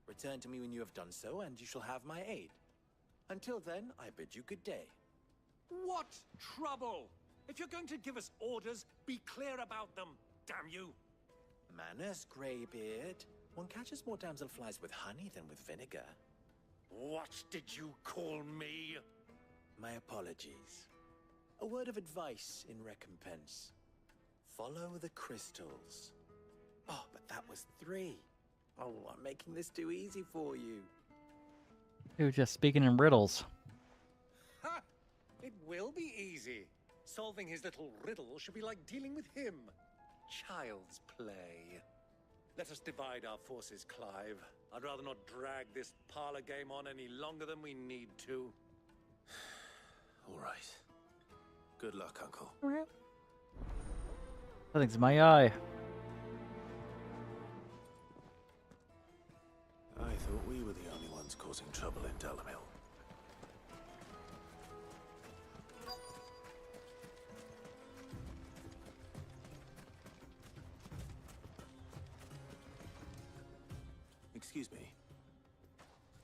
Return to me when you have done so, and you shall have my aid. Until then, I bid you good day. What trouble? If you're going to give us orders, be clear about them, damn you. Manners, Greybeard. One catches more damselflies with honey than with vinegar. What did you call me? My apologies. A word of advice in recompense. Follow the crystals. Oh, but that was 3. Oh, I'm making this too easy for you. Dude, just speaking in riddles. Ha! It will be easy. Solving his little riddle should be like dealing with him. Child's play. Let us divide our forces, Clive. I'd rather not drag this parlor game on any longer than we need to. All right. Good luck, Uncle. I think it's my eye. I thought we were the only ones causing trouble in Dalamil. Excuse me.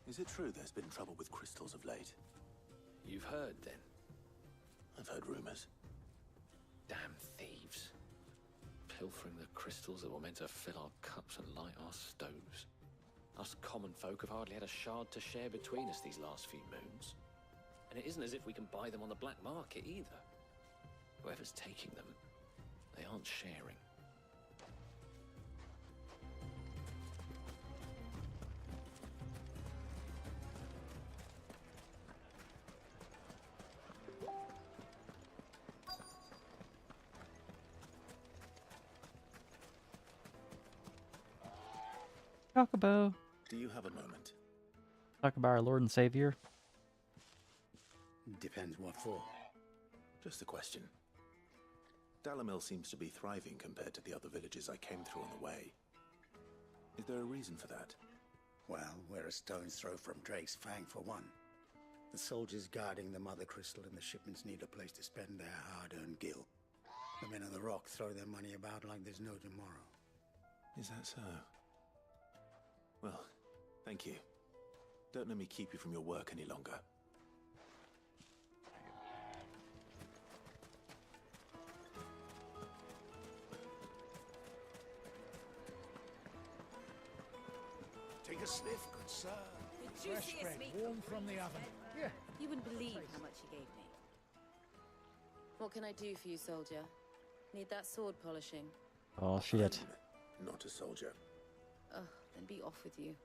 Is it true there's been trouble with crystals of late? You've heard, then? I've heard rumors. Damn thieves. Pilfering the crystals that were meant to fill our cups and light our stoves. Us common folk have hardly had a shard to share between us these last few moons. And it isn't as if we can buy them on the black market either. Whoever's taking them, they aren't sharing. Talk about. Do you have a moment? Talk about our Lord and Savior. Depends what for. Just a question. Dalamil seems to be thriving compared to the other villages I came through on the way. Is there a reason for that? Well, we're a stone's throw from Drake's Fang, for one. The soldiers guarding the Mother Crystal and the shipments need a place to spend their hard-earned gil. The men on the Rock throw their money about like there's no tomorrow. Is that so? Well, thank you. Don't let me keep you from your work any longer. Take a sniff, good sir. The Fresh juiciest bread, meat warm from the oven. Yeah. You wouldn't believe how much he gave me. What can I do for you, soldier? Need that sword polishing? Oh, shit. Not a soldier. Ugh, then be off with you.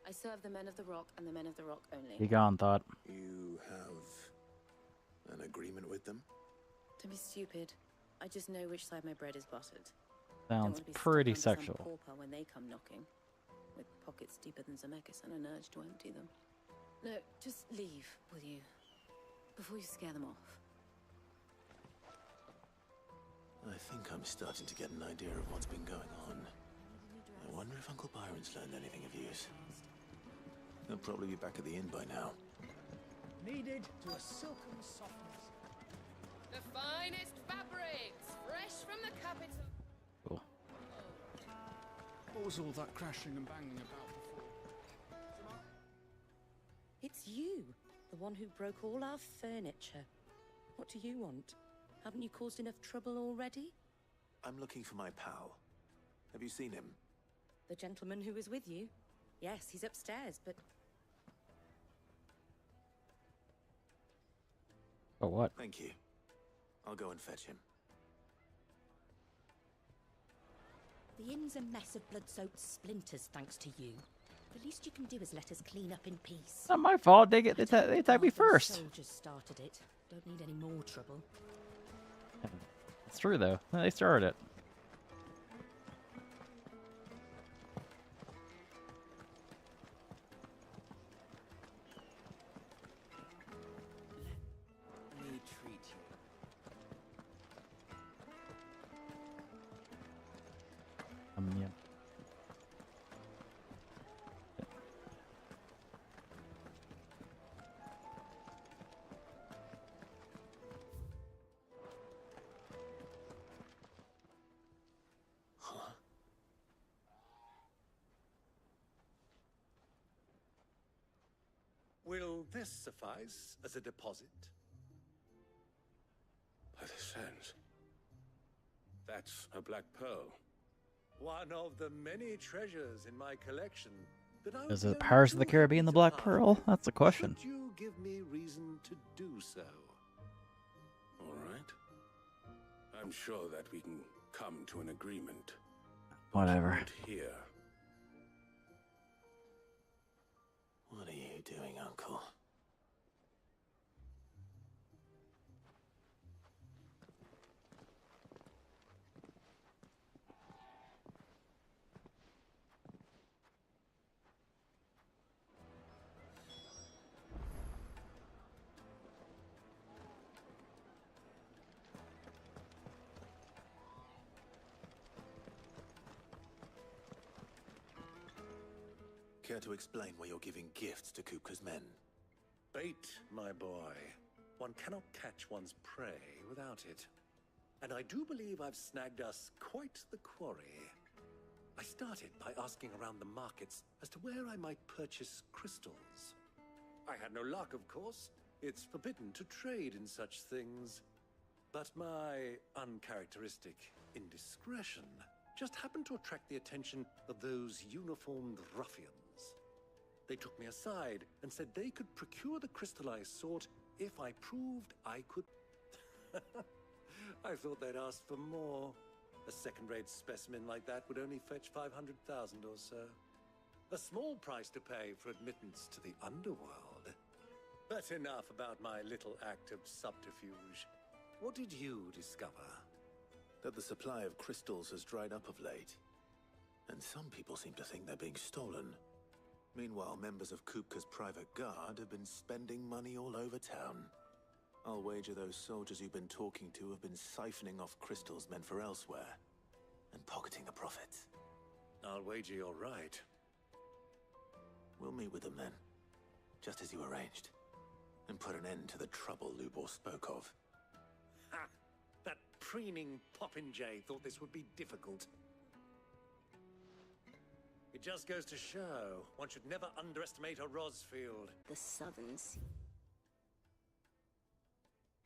I serve the men of the Rock and the men of the Rock only. Be gone, thought. You have an agreement with them? Don't be stupid. I just know which side my bread is buttered. Sounds Don't want to be pretty stuck under sexual. Some pauper when they come knocking, with pockets deeper than Zemeckis and an urge to empty them. No, just leave, will you? Before you scare them off. I think I'm starting to get an idea of what's been going on. I wonder if Uncle Byron's learned anything of use. He'll probably be back at the inn by now. Kneaded to a silken softness. The finest fabrics, fresh from the capital. Cool. What was all that crashing and banging about before? It's you, the one who broke all our furniture. What do you want? Haven't you caused enough trouble already? I'm looking for my pal. Have you seen him? The gentleman who was with you? Yes, he's upstairs, but... Oh, what? Thank you. I'll go and fetch him. The inn's a mess of blood-soaked splinters, thanks to you. The least you can do is let us clean up in peace. It's not my fault. They attacked me first. Soldiers started it. Don't need any more trouble. It's true though. They started it. Let me treat you. Yeah. Will this suffice as a deposit? By the sands. That's a black pearl. One of the many treasures in my collection that I Is would it be Pirates of only the too Caribbean: The happy Black to Pearl? part That's the question. Should you give me reason to do so? All right. I'm sure that we can come to an agreement. Whatever. Not here. What are you doing, Uncle? Care to explain why you're giving gifts to Kupka's men? Bait, my boy. One cannot catch one's prey without it. And I do believe I've snagged us quite the quarry. I started by asking around the markets as to where I might purchase crystals. I had no luck, of course. It's forbidden to trade in such things. But my uncharacteristic indiscretion just happened to attract the attention of those uniformed ruffians. They took me aside and said they could procure the crystal I sought if I proved I could... I thought they'd ask for more. A second-rate specimen like that would only fetch 500,000 or so. A small price to pay for admittance to the underworld. But enough about my little act of subterfuge. What did you discover? That the supply of crystals has dried up of late. And some people seem to think they're being stolen. Meanwhile, members of Kupka's private guard have been spending money all over town. I'll wager those soldiers you've been talking to have been siphoning off crystals meant for elsewhere, and pocketing the profits. I'll wager you're right. We'll meet with them then, just as you arranged, and put an end to the trouble Lubor spoke of. Ha! That preening popinjay thought this would be difficult. It just goes to show one should never underestimate a Rosfield. The Southern Sea.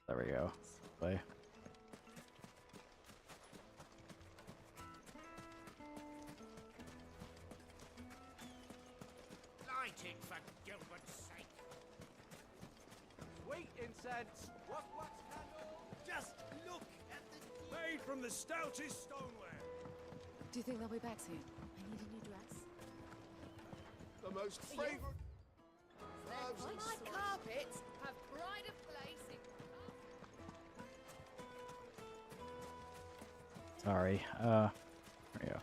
There we go. Play. Lighting, for Gilbert's sake. Sweet incense. What's candle? Just look at the... Made from the stoutest stoneware. Do you think they'll be back soon? I need a new dress. The most fragrant. My carpets have pride of place in... Sorry. There we go.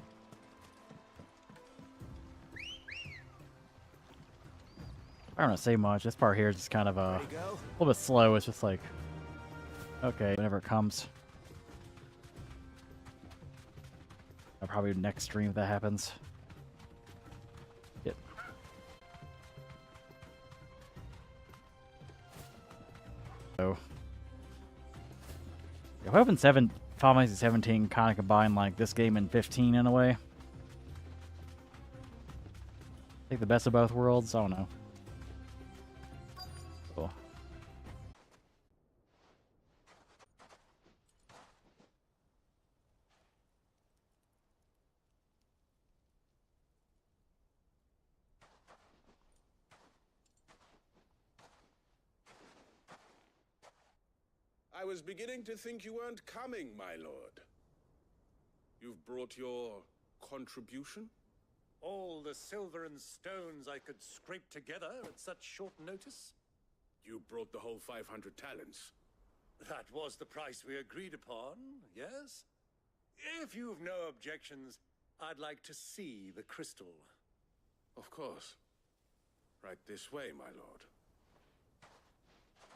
I don't want to say much. This part here is just kind of a little bit slow. It's just like, okay, whenever it comes. I'll probably next stream if that happens. Yep. So, I'm hoping Final Fantasy 17 kind of combine like this game and 15 in a way. Take the best of both worlds. I don't know. Cool. I was beginning to think you weren't coming, my lord. You've brought your contribution? All the silver and stones I could scrape together at such short notice? You brought the whole 500 talents. That was the price we agreed upon, yes? If you've no objections, I'd like to see the crystal. Of course. Right this way, my lord.